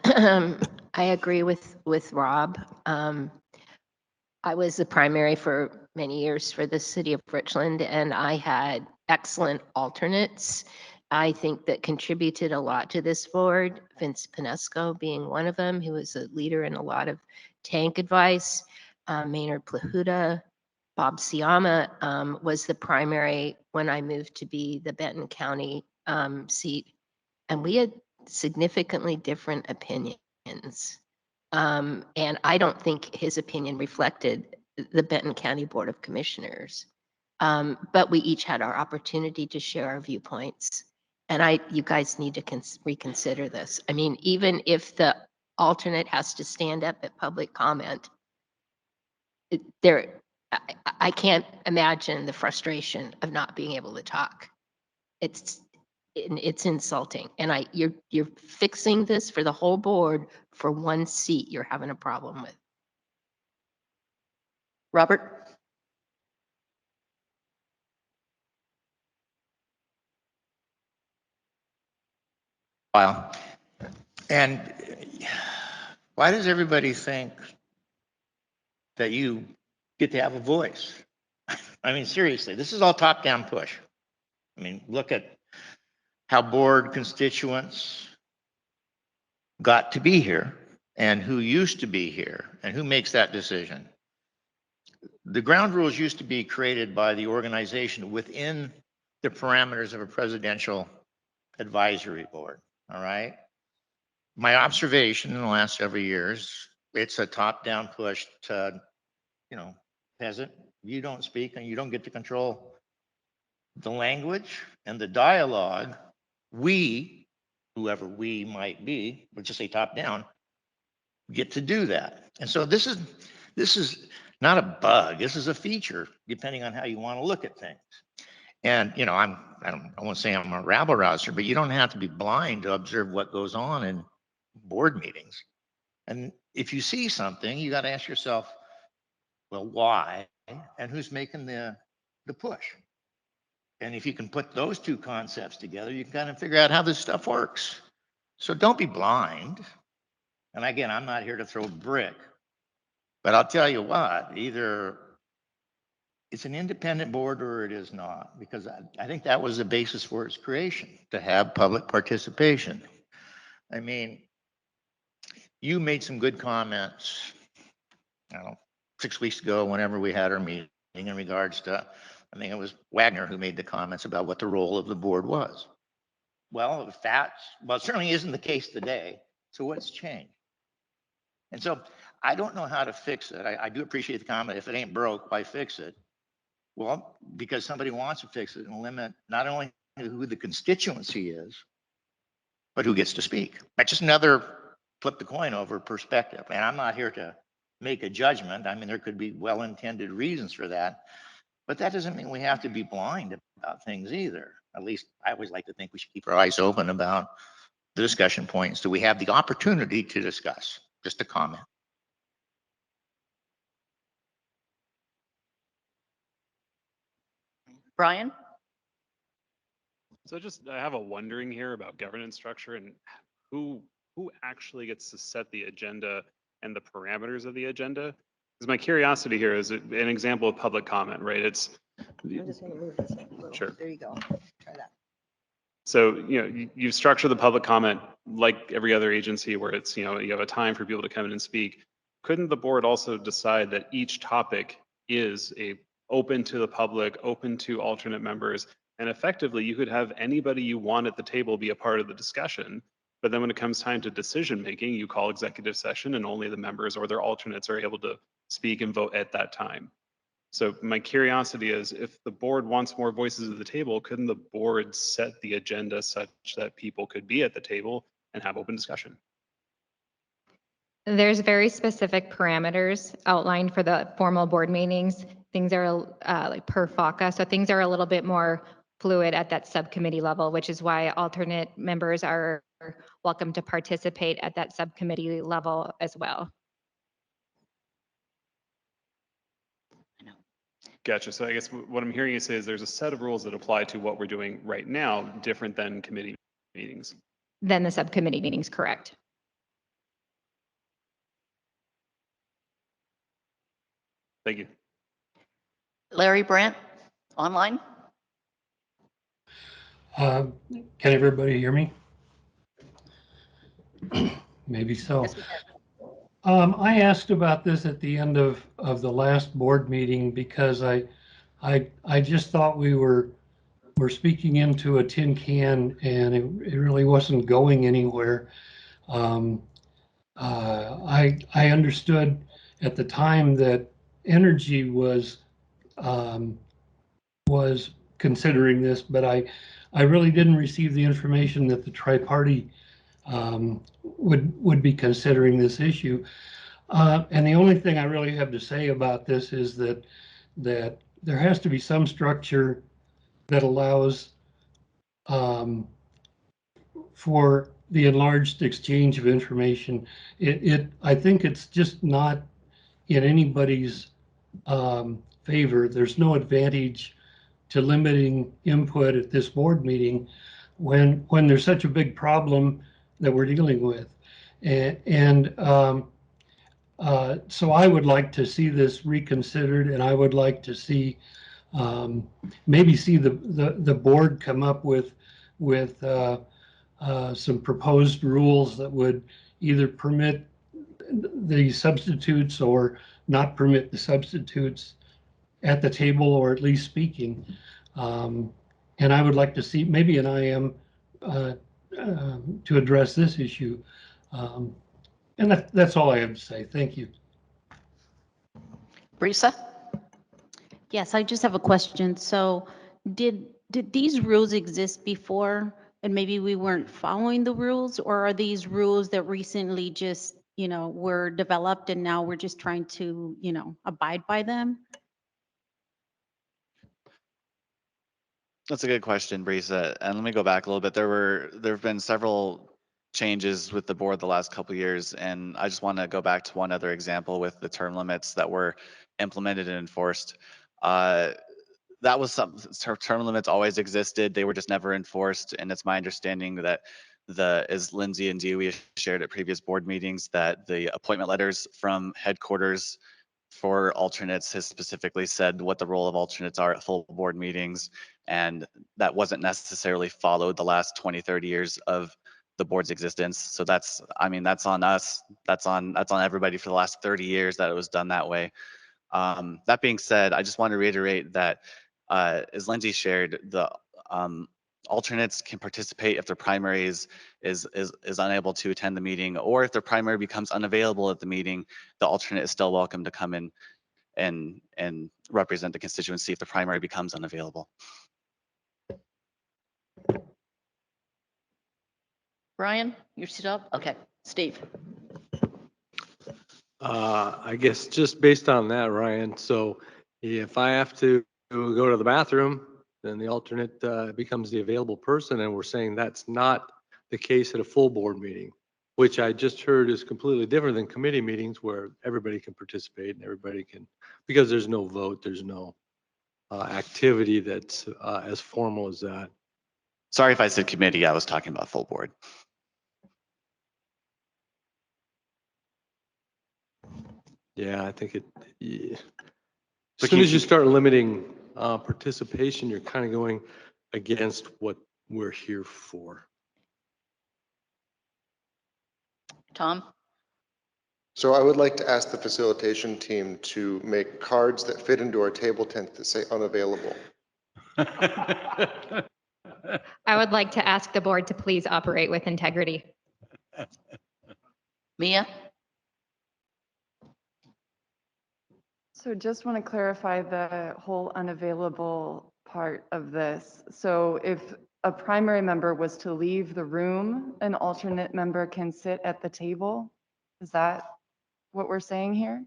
I agree with Rob. I was the primary for many years for the city of Richland, and I had excellent alternates. I think that contributed a lot to this board, Vince Pinesco being one of them, who was a leader in a lot of tank advice. Maynard Plahuta, Bob Siama was the primary when I moved to be the Benton County seat. And we had significantly different opinions. And I don't think his opinion reflected the Benton County Board of Commissioners. But we each had our opportunity to share our viewpoints. And you guys need to reconsider this. I mean, even if the alternate has to stand up at public comment, I can't imagine the frustration of not being able to talk. It's insulting. And you're fixing this for the whole board for one seat you're having a problem with. Robert? Wow. And why does everybody think that you get to have a voice? I mean, seriously, this is all top-down push. I mean, look at how board constituents got to be here and who used to be here and who makes that decision. The ground rules used to be created by the organization within the parameters of a presidential advisory board, all right? My observation in the last several years, it's a top-down push to, peasant, you don't speak and you don't get to control the language and the dialogue. We, whoever we might be, we'll just say top-down, get to do that. And so this is not a bug. This is a feature, depending on how you want to look at things. And I won't say I'm a rabble rouser, but you don't have to be blind to observe what goes on in board meetings. And if you see something, you got to ask yourself, well, why? And who's making the push? And if you can put those two concepts together, you can kind of figure out how this stuff works. So don't be blind. And again, I'm not here to throw brick, but I'll tell you what, either it's an independent board or it is not, because I think that was the basis for its creation, to have public participation. I mean, you made some good comments, 6 weeks ago, whenever we had our meeting, in regards to, I think it was Wagner who made the comments about what the role of the board was. Well, it certainly isn't the case today. So what's changed? And so I don't know how to fix it. I do appreciate the comment. If it ain't broke, why fix it? Well, because somebody wants to fix it and limit not only who the constituency is, but who gets to speak. That's just another flip the coin over perspective. And I'm not here to make a judgment. I mean, there could be well-intended reasons for that, but that doesn't mean we have to be blind about things either. At least I always like to think we should keep our eyes open about the discussion points that we have the opportunity to discuss. Just a comment. Brian? So I have a wondering here about governance structure and who actually gets to set the agenda and the parameters of the agenda. Because my curiosity here is an example of public comment, right? I'm just going to move this a little. Sure. There you go. Try that. So, you structure the public comment like every other agency where it's, you have a time for people to come in and speak. Couldn't the board also decide that each topic is open to the public, open to alternate members, and effectively you could have anybody you want at the table be a part of the discussion, but then when it comes time to decision making, you call executive session and only the members or their alternates are able to speak and vote at that time. So my curiosity is, if the board wants more voices at the table, couldn't the board set the agenda such that people could be at the table and have open discussion? There's very specific parameters outlined for the formal board meetings. Things are like per FACA, so things are a little bit more fluid at that subcommittee level, which is why alternate members are welcome to participate at that subcommittee level as well. Gotcha. So I guess what I'm hearing you say is there's a set of rules that apply to what we're doing right now, different than committee meetings. Then the subcommittee meetings, correct. Thank you. Larry Brandt, online? Can everybody hear me? Maybe so. Yes, we can. I asked about this at the end of the last board meeting because I just thought we're speaking into a tin can and it really wasn't going anywhere. I understood at the time that Energy was considering this, but I really didn't receive the information that the tri-party would be considering this issue. And the only thing I really have to say about this is that there has to be some structure that allows for the enlarged exchange of information. I think it's just not in anybody's favor. There's no advantage to limiting input at this board meeting when there's such a big problem that we're dealing with. So I would like to see this reconsidered, and I would like to see maybe see the board come up with some proposed rules that would either permit the substitutes or not permit the substitutes at the table, or at least speaking. And I would like to see maybe an IM to address this issue. And that's all I have to say. Thank you. Brisa? Yes, I just have a question. So did these rules exist before and maybe we weren't following the rules, or are these rules that recently just, were developed and now we're just trying to, abide by them? That's a good question, Brisa. And let me go back a little bit. There have been several changes with the board the last couple of years, and I just want to go back to one other example with the term limits that were implemented and enforced. That was some term limits always existed. They were just never enforced, and it's my understanding that as Lindsay and Dee, we shared at previous board meetings, that the appointment letters from headquarters for alternates has specifically said what the role of alternates are at full board meetings, and that wasn't necessarily followed the last 20, 30 years of the board's existence. So that's on us. That's on everybody for the last 30 years that it was done that way. That being said, I just want to reiterate that as Lindsay shared, the alternates can participate if their primary is unable to attend the meeting, or if their primary becomes unavailable at the meeting, the alternate is still welcome to come in and represent the constituency if the primary becomes unavailable. Brian, you're still up? Okay. Steve? I guess just based on that, Ryan, so if I have to go to the bathroom, then the alternate becomes the available person, and we're saying that's not the case at a full board meeting, which I just heard is completely different than committee meetings where everybody can participate and everybody can, because there's no vote, there's no activity that's as formal as that. Sorry if I said committee, I was talking about full board. Yeah, I think as soon as you start limiting participation, you're kind of going against what we're here for. Tom? So I would like to ask the facilitation team to make cards that fit into our table tent that say unavailable. I would like to ask the board to please operate with integrity. Mia? So just want to clarify the whole unavailable part of this. So if a primary member was to leave the room, an alternate member can sit at the table? Is that what we're saying here?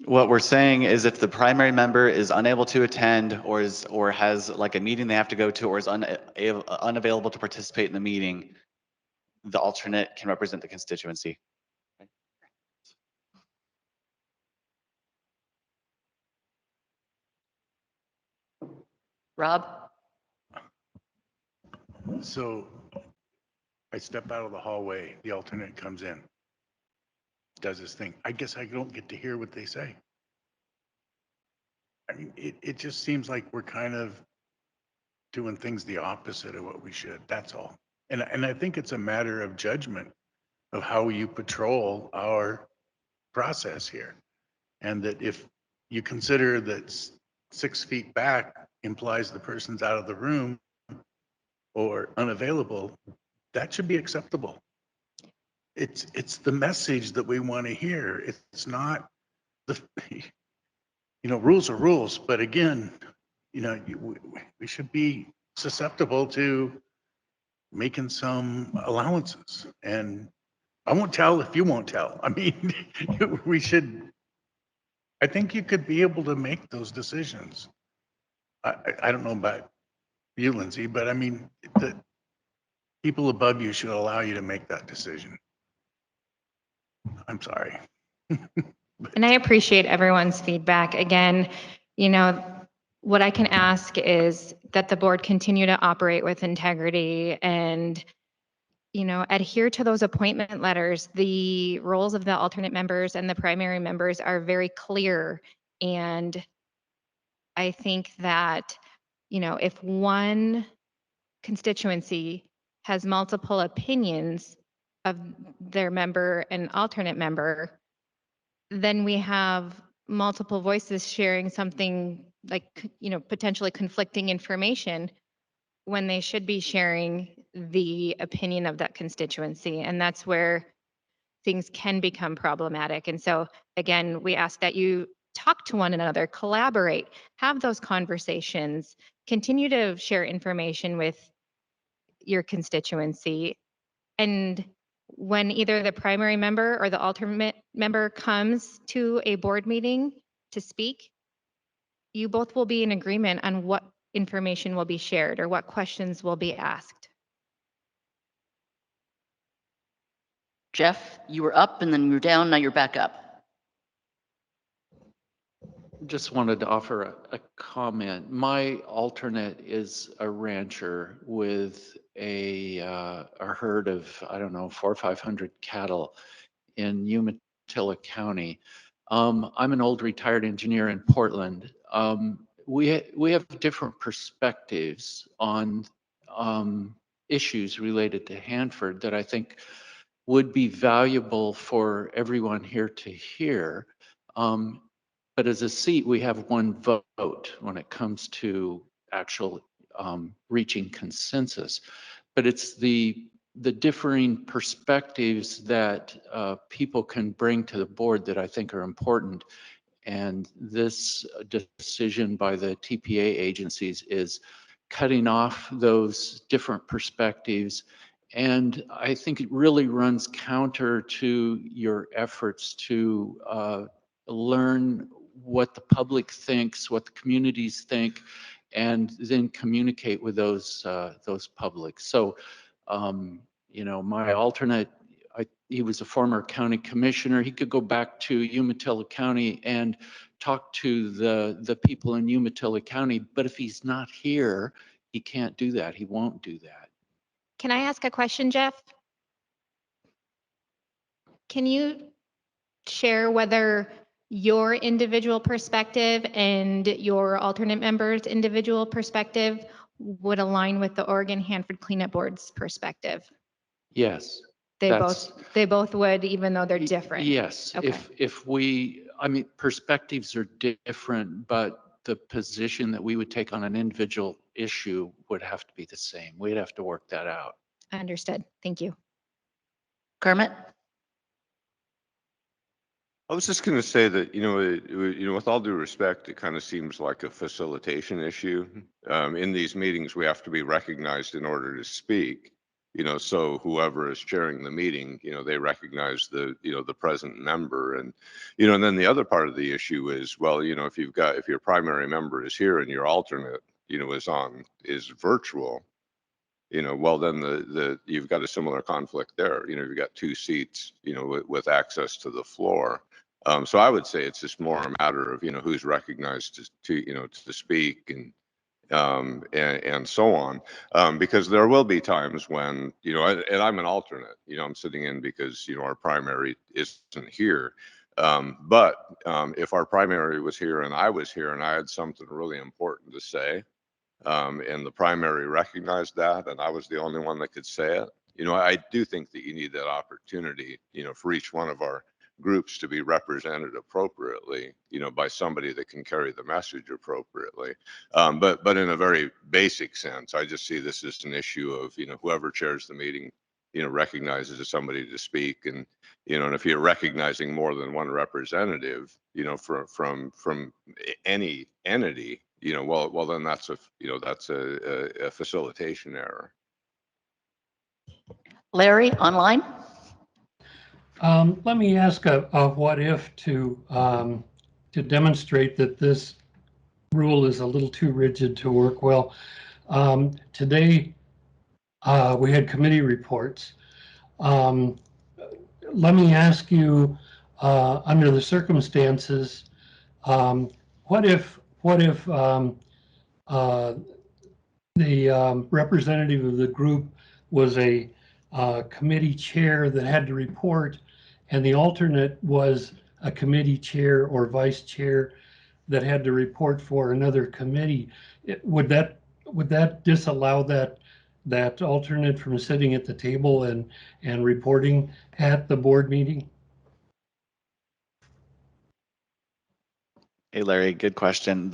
What we're saying is if the primary member is unable to attend or has like a meeting they have to go to or is unavailable to participate in the meeting, the alternate can represent the constituency. Rob? So I step out of the hallway, the alternate comes in, does his thing. I guess I don't get to hear what they say. I mean, it just seems like we're kind of doing things the opposite of what we should. That's all. And I think it's a matter of judgment of how you patrol our process here. And that if you consider that 6 feet back implies the person's out of the room or unavailable, that should be acceptable. It's the message that we want to hear. It's not the, rules are rules, but again, we should be susceptible to making some allowances. And I won't tell if you won't tell. I mean, I think you could be able to make those decisions. I don't know about you, Lindsay, but I mean, the people above you should allow you to make that decision. I'm sorry. And I appreciate everyone's feedback. Again, what I can ask is that the board continue to operate with integrity and, adhere to those appointment letters. The roles of the alternate members and the primary members are very clear. And I think that, if one constituency has multiple opinions of their member and alternate member, then we have multiple voices sharing something like, potentially conflicting information when they should be sharing the opinion of that constituency. And that's where things can become problematic. And so again, we ask that you talk to one another, collaborate, have those conversations, continue to share information with your constituency. And when either the primary member or the alternate member comes to a board meeting to speak, you both will be in agreement on what information will be shared or what questions will be asked. Jeff, you were up and then you were down, now you're back up. Just wanted to offer a comment. My alternate is a rancher with a herd of, I don't know, 400 or 500 cattle in Umatilla County. I'm an old retired engineer in Portland. We have different perspectives on issues related to Hanford that I think would be valuable for everyone here to hear. But as a seat, we have one vote when it comes to actual reaching consensus. But it's the differing perspectives that people can bring to the board that I think are important. And this decision by the TPA agencies is cutting off those different perspectives. And I think it really runs counter to your efforts to learn what the public thinks, what the communities think, and then communicate with those publics. So, my alternate, he was a former county commissioner. He could go back to Umatilla County and talk to the people in Umatilla County. But if he's not here, he can't do that. He won't do that. Can I ask a question, Jeff? Can you share whether your individual perspective and your alternate member's individual perspective would align with the Oregon Hanford Cleanup Board's perspective? Yes. They both would, even though they're different. Yes. Okay. Perspectives are different, but the position that we would take on an individual issue would have to be the same. We'd have to work that out. Understood. Thank you. Kermit? I was just going to say that, with all due respect, it kind of seems like a facilitation issue. In these meetings, we have to be recognized in order to speak. so whoever is chairing the meeting, they recognize the, the present member. And, and then the other part of the issue is, well, if your primary member is here and your alternate, is virtual, well, then you've got a similar conflict there. You've got two seats, with access to the floor. So I would say it's just more a matter of, who's recognized to speak and so on, because there will be times when, and I'm an alternate, I'm sitting in because, our primary isn't here. But if our primary was here and I was here and I had something really important to say, and the primary recognized that, and I was the only one that could say it, I do think that you need that opportunity, for each one of our groups to be represented appropriately, by somebody that can carry the message appropriately. But in a very basic sense, I just see this as an issue of, whoever chairs the meeting, recognizes somebody to speak. And, and if you're recognizing more than one representative, from any entity, well, then that's a facilitation error. Larry, online? Let me ask a what if to demonstrate that this rule is a little too rigid to work well. Today, we had committee reports. Let me ask you, under the circumstances, what if the representative of the group was a committee chair that had to report, and the alternate was a committee chair or vice chair that had to report for another committee? Would that disallow that alternate from sitting at the table and reporting at the board meeting? Hey, Larry, good question.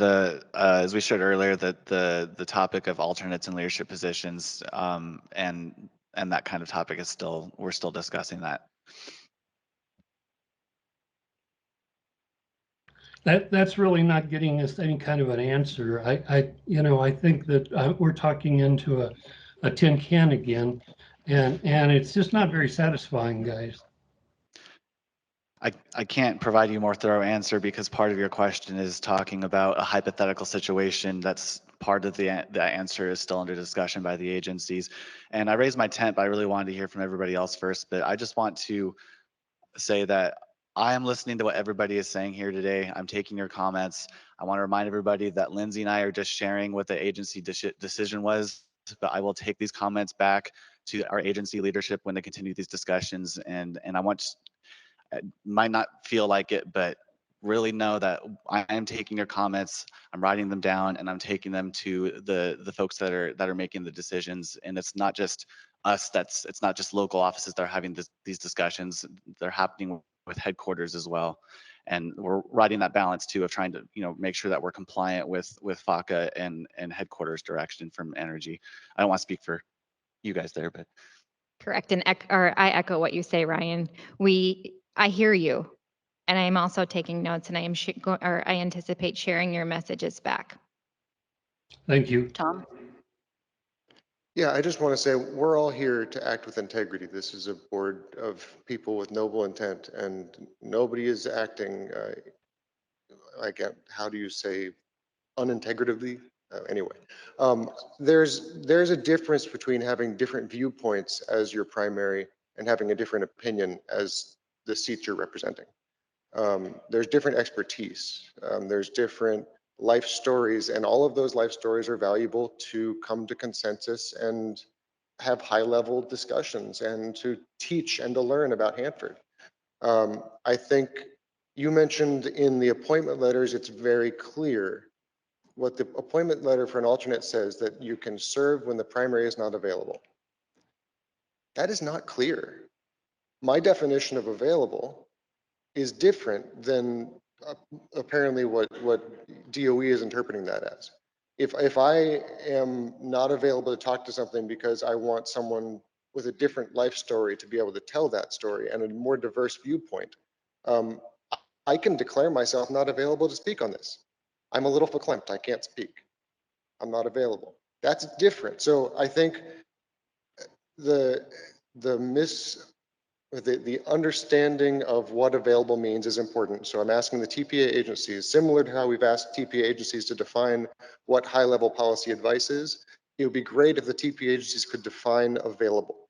As we shared earlier, that the topic of alternates in leadership positions, and that kind of topic is we're still discussing that. That's really not getting us any kind of an answer. I think that we're talking into a tin can again, and it's just not very satisfying, guys. I can't provide you a more thorough answer because part of your question is talking about a hypothetical situation. That's part of the answer is still under discussion by the agencies. And I raised my tent, but I really wanted to hear from everybody else first. But I just want to say that I am listening to what everybody is saying here today. I'm taking your comments. I want to remind everybody that Lindsay and I are just sharing what the agency decision was, but I will take these comments back to our agency leadership when they continue these discussions. And I want, might not feel like it, but really know that I am taking your comments, I'm writing them down, and I'm taking them to the folks that are making the decisions. And it's not just us, it's not just local offices that are having these discussions. They're happening with headquarters as well. And we're writing that balance too of trying to, make sure that we're compliant with FACA and headquarters direction from energy. I don't want to speak for you guys there, but. Correct. And I echo what you say, Ryan. I hear you, and I am also taking notes, and I anticipate sharing your messages back. Thank you. Tom? Yeah, I just want to say we're all here to act with integrity. This is a board of people with noble intent, and nobody is acting like, how do you say, unintegratively? Anyway, there's a difference between having different viewpoints as your primary and having a different opinion as the seats you're representing. There's different expertise. There's different life stories, and all of those life stories are valuable to come to consensus and have high-level discussions and to teach and to learn about Hanford. I think you mentioned in the appointment letters, it's very clear what the appointment letter for an alternate says, that you can serve when the primary is not available. That is not clear. My definition of available is different than apparently what DOE is interpreting that as. If I am not available to talk to something because I want someone with a different life story to be able to tell that story and a more diverse viewpoint, I can declare myself not available to speak on this. I'm a little verklempt, I can't speak. I'm not available. That's different. So I think the understanding of what available means is important. So I'm asking the TPA agencies, similar to how we've asked TPA agencies to define what high-level policy advice is. It would be great if the TPA agencies could define available.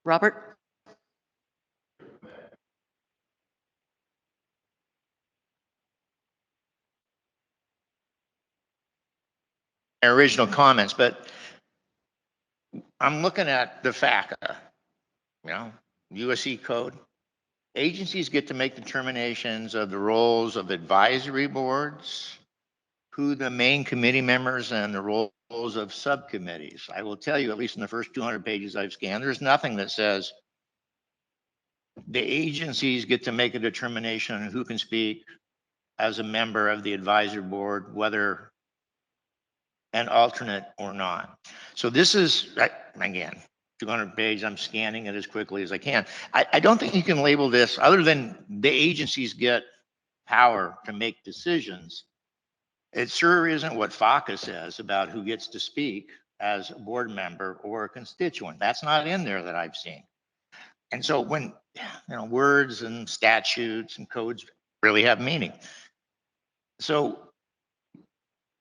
Robert? Original comments, but I'm looking at the FACA, USC code. Agencies get to make determinations of the roles of advisory boards, who the main committee members, and the roles of subcommittees. I will tell you, at least in the first 200 pages I've scanned, there's nothing that says the agencies get to make a determination on who can speak as a member of the advisory board, whether an alternate or not. So this is, again, 200 pages, I'm scanning it as quickly as I can. I don't think you can label this, other than the agencies get power to make decisions. It sure isn't what FACA says about who gets to speak as a board member or a constituent. That's not in there that I've seen. And so when words and statutes and codes really have meaning. So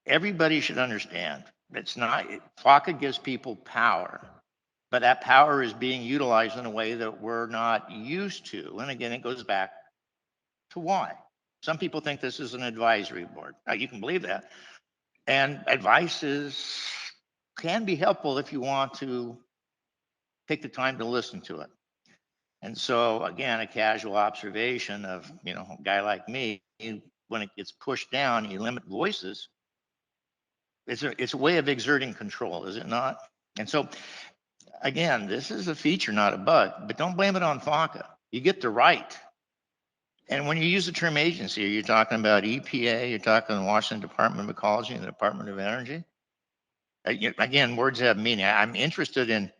everybody should understand it's not, FACA gives people power, but that power is being utilized in a way that we're not used to. And again, it goes back to why. Some people think this is an advisory board. Now, you can believe that. And advice can be helpful if you want to take the time to listen to it. And so again, a casual observation of, a guy like me, when it gets pushed down, you limit voices. It's a way of exerting control, is it not? And so again, this is a feature, not a bug, but don't blame it on FACA. You get the right. And when you use the term agency, you're talking about EPA, you're talking the Washington Department of Ecology and the Department of Energy. Again, words have meaning. I'm interested in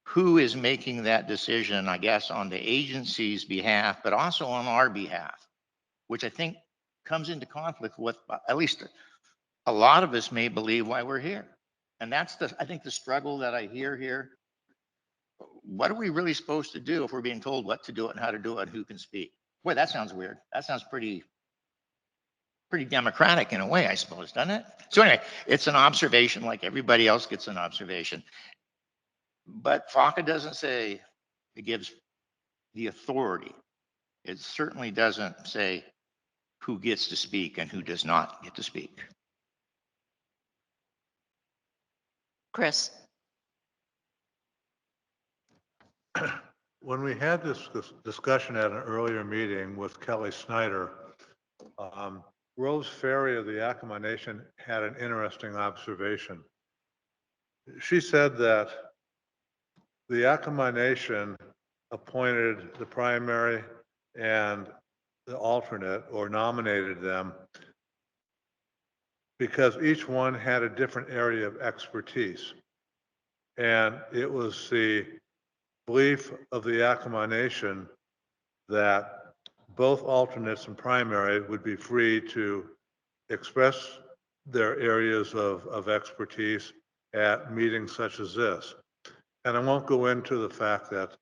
who is making that decision, I guess, on the agency's behalf, but also on our behalf, which I think comes into conflict with at least a lot of us may believe why we're here. And that's I think the struggle that I hear here. What are we really supposed to do if we're being told what to do and how to do it, who can speak? Boy, that sounds weird. That sounds pretty democratic in a way, I suppose, doesn't it? So anyway, it's an observation like everybody else gets an observation. But FACA doesn't say it gives the authority. It certainly doesn't say who gets to speak and who does not get to speak. Chris? When we had this discussion at an earlier meeting with Kelly Snyder, Rose Ferry of the Yakima Nation had an interesting observation. She said that the Yakima Nation appointed the primary and the alternate, or nominated them, because each one had a different area of expertise. And it was the belief of the Yakima Nation that both alternates and primary would be free to express their areas of expertise at meetings such as this. And I won't go into the fact that,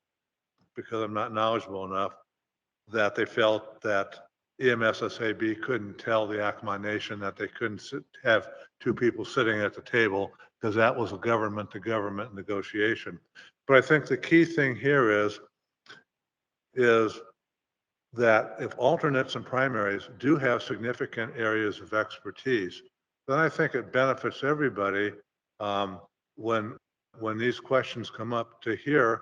because I'm not knowledgeable enough, that they felt that EMSSAB couldn't tell the Yakima Nation that they couldn't have two people sitting at the table, because that was a government-to-government negotiation. But I think the key thing here is that if alternates and primaries do have significant areas of expertise, then I think it benefits everybody when these questions come up to hear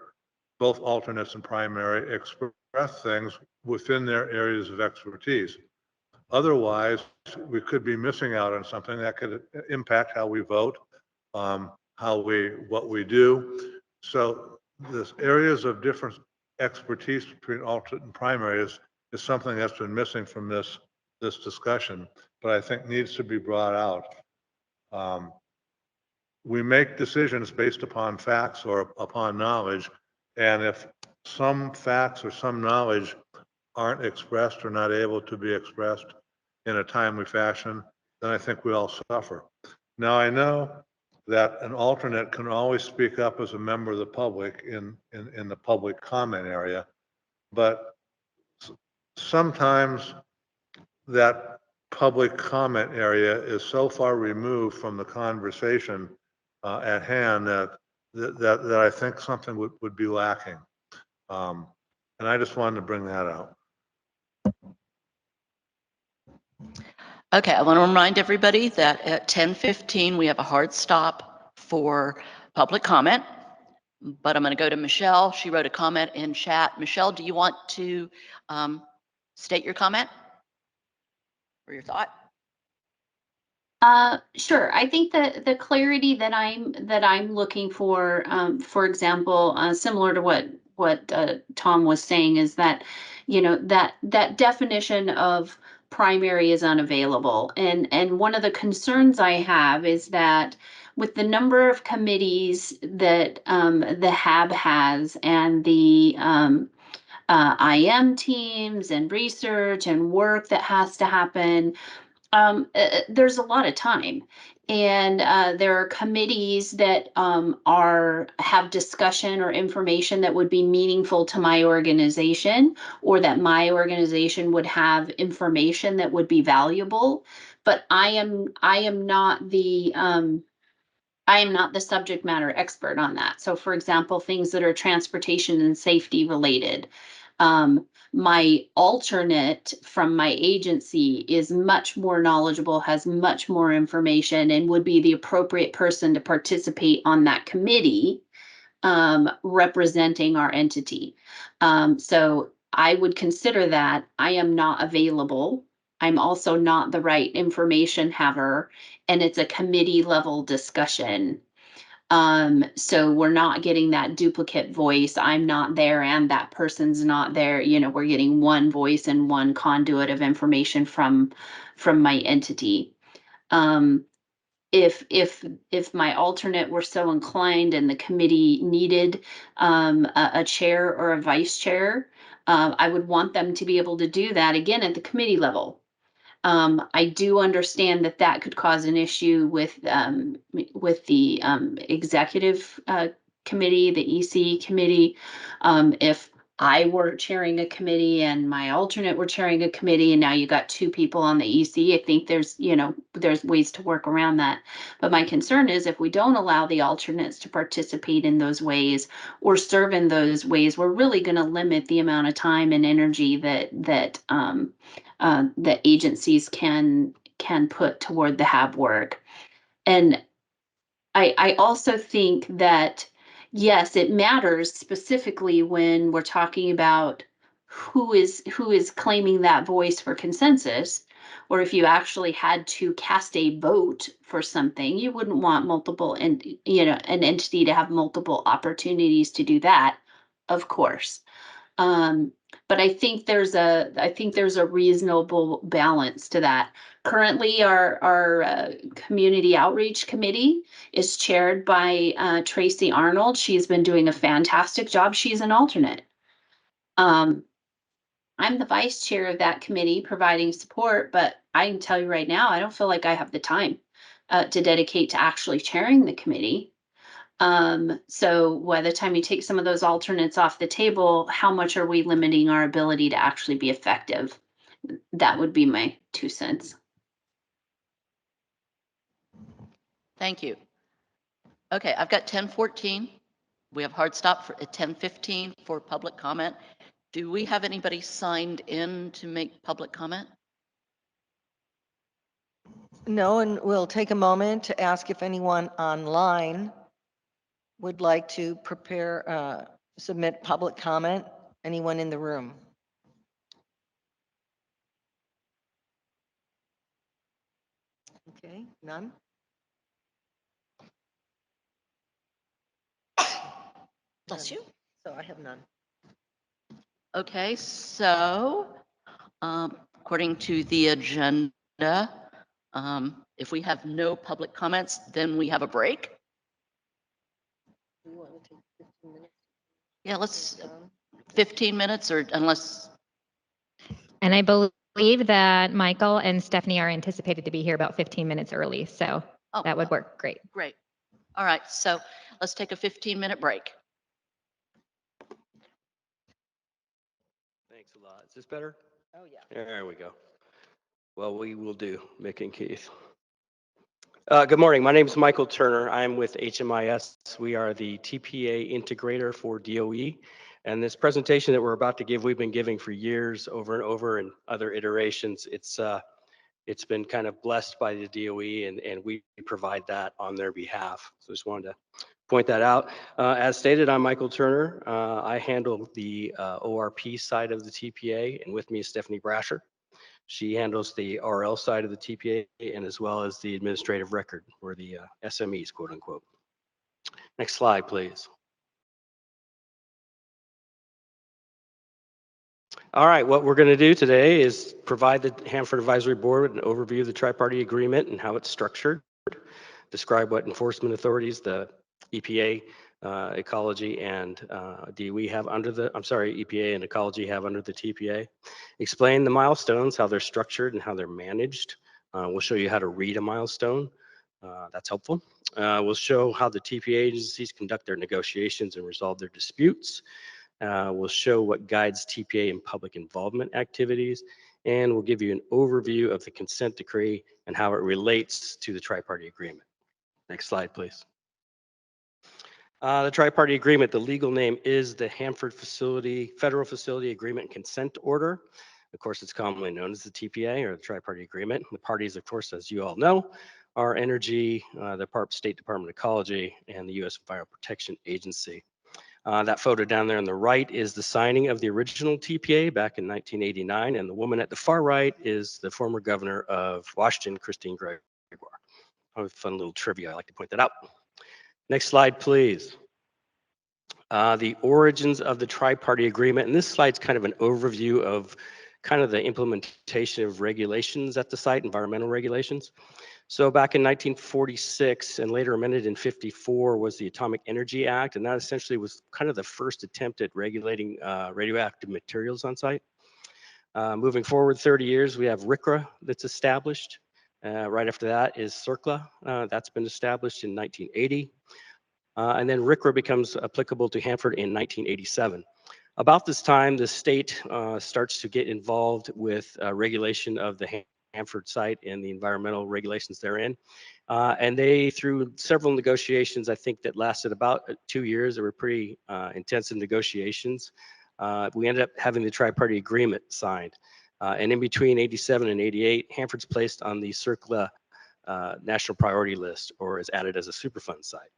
both alternates and primary express things within their areas of expertise. Otherwise, we could be missing out on something that could impact how we vote, what we do. So this areas of different expertise between alternate and primary is something that's been missing from this discussion, but I think needs to be brought out. We make decisions based upon facts or upon knowledge, and if some facts or some knowledge aren't expressed or not able to be expressed in a timely fashion, then I think we all suffer. Now, I know that an alternate can always speak up as a member of the public in the public comment area. But sometimes that public comment area is so far removed from the conversation at hand that I think something would be lacking. And I just wanted to bring that out. Okay, I want to remind everybody that at 10:15, we have a hard stop for public comment, but I'm going to go to Michelle. She wrote a comment in chat. Michelle, do you want to state your comment or your thought? Sure. I think that the clarity that I'm looking for example, similar to what Tom was saying, is that, you know, that definition of primary is unavailable. And one of the concerns I have is that with the number of committees that the HAB has, and the IM teams and research and work that has to happen, there's a lot of time. And there are committees that have discussion or information that would be meaningful to my organization, or that my organization would have information that would be valuable. But I am not the subject matter expert on that. So for example, things that are transportation and safety related, my alternate from my agency is much more knowledgeable, has much more information, and would be the appropriate person to participate on that committee, representing our entity. So I would consider that. I am not available. I'm also not the right information haver, and it's a committee level discussion. So we're not getting that duplicate voice. I'm not there and that person's not there. You know, we're getting one voice and one conduit of information from my entity. If my alternate were so inclined and the committee needed a chair or a vice chair, I would want them to be able to do that again at the committee level. I do understand that that could cause an issue with the executive committee, the EC committee. If I were chairing a committee and my alternate were chairing a committee, and now you got two people on the EC, I think there's ways to work around that. But my concern is, if we don't allow the alternates to participate in those ways or serve in those ways, we're really going to limit the amount of time and energy that agencies can put toward the HAB work. And I also think that, yes, it matters specifically when we're talking about who is claiming that voice for consensus, or if you actually had to cast a vote for something, you wouldn't want multiple, and an entity to have multiple opportunities to do that, of course. But I think there's a reasonable balance to that. Currently, our community outreach committee is chaired by Tracy Arnold. She's been doing a fantastic job. She's an alternate. I'm the vice chair of that committee, providing support, but I can tell you right now, I don't feel like I have the time to dedicate to actually chairing the committee. So by the time you take some of those alternates off the table, how much are we limiting our ability to actually be effective? That would be my 2 cents. Thank you. Okay, I've got 10:14. We have hard stop at 10:15 for public comment. Do we have anybody signed in to make public comment? No, and we'll take a moment to ask if anyone online would like to submit public comment. Anyone in the room? Okay, none? Bless you. So I have none. Okay, so according to the agenda, if we have no public comments, then we have a break. Do you want to take 15 minutes? Yeah, let's 15 minutes, or unless. And I believe that Michael and Stephanie are anticipated to be here about 15 minutes early, so that would work great. Great. All right, so let's take a 15-minute break. Thanks a lot. Is this better? Oh, yeah. There we go. Well, we will do, Mick and Keith. Good morning. My name is Michael Turner. I'm with HMIS. We are the TPA integrator for DOE. And this presentation that we're about to give, we've been giving for years over and over in other iterations. It's been kind of blessed by the DOE and we provide that on their behalf. So just wanted to point that out. As stated, I'm Michael Turner. I handle the ORP side of the TPA, and with me is Stephanie Brasher. She handles the RL side of the TPA and as well as the administrative record, or the SMEs, quote unquote. Next slide, please. All right, what we're going to do today is provide the Hanford Advisory Board an overview of the tri-party agreement and how it's structured, describe what enforcement authorities the EPA, ecology, and DOE have under the, EPA and ecology have under the TPA, explain the milestones, how they're structured and how they're managed. We'll show you how to read a milestone. That's helpful. We'll show how the TPA agencies conduct their negotiations and resolve their disputes. We'll show what guides TPA in public involvement activities, and we'll give you an overview of the consent decree and how it relates to the tri-party agreement. Next slide, please. The tri-party agreement, the legal name is the Hanford Federal Facility Agreement Consent Order. Of course, it's commonly known as the TPA, or the tri-party agreement. The parties, of course, as you all know, are Energy, the State Department of Ecology, and the U.S. Environmental Protection Agency. That photo down there on the right is the signing of the original TPA back in 1989, and the woman at the far right is the former governor of Washington, Christine Gregoire. A fun little trivia, I like to point that out. Next slide, please. The origins of the tri-party agreement, and this slide's kind of an overview of kind of the implementation of regulations at the site, environmental regulations. So back in 1946 and later amended in 54 was the Atomic Energy Act, and that essentially was kind of the first attempt at regulating radioactive materials on site. Moving forward 30 years, we have RCRA that's established. Right after that is CERCLA, that's been established in 1980. And then RCRA becomes applicable to Hanford in 1987. About this time, the state starts to get involved with regulation of the Hanford site and the environmental regulations therein. And they, through several negotiations, I think that lasted about 2 years, there were pretty intensive negotiations. We ended up having the tri-party agreement signed. And in between 87 and 88, Hanford's placed on the CERCLA National Priority List, or is added as a Superfund site.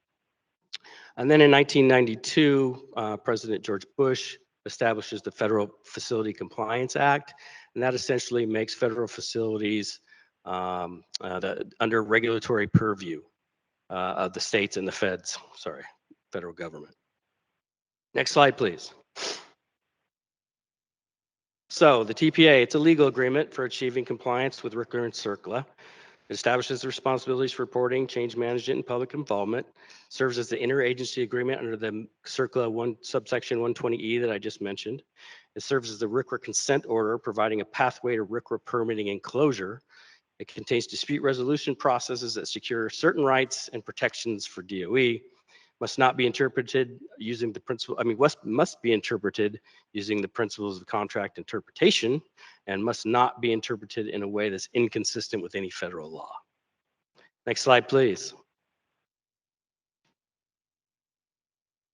And then in 1992, President George Bush establishes the Federal Facility Compliance Act, and that essentially makes federal facilities under regulatory purview of the states and the federal government. Next slide, please. So the TPA, it's a legal agreement for achieving compliance with RCRA and CERCLA. It establishes the responsibilities for reporting, change management, and public involvement, serves as the interagency agreement under the CERCLA subsection 120E that I just mentioned. It serves as the RCRA consent order, providing a pathway to RCRA permitting and closure. It contains dispute resolution processes that secure certain rights and protections for DOE. Must not be interpreted using the principle, must be interpreted using the principles of contract interpretation, and must not be interpreted in a way that's inconsistent with any federal law. Next slide, please.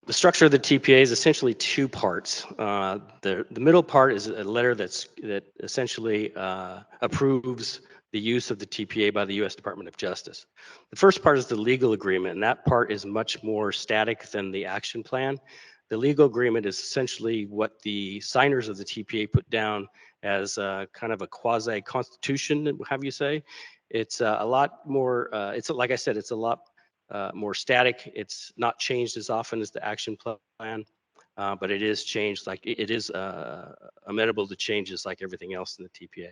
The structure of the TPA is essentially two parts. The middle part is a letter that essentially approves the use of the TPA by the U.S. Department of Justice. The first part is the legal agreement, and that part is much more static than the action plan. The legal agreement is essentially what the signers of the TPA put down as kind of a quasi-constitution, have you say. It's a lot more, like I said, it's a lot more static. It's not changed as often as the action plan, but it is changed, like it is amenable to changes like everything else in the TPA.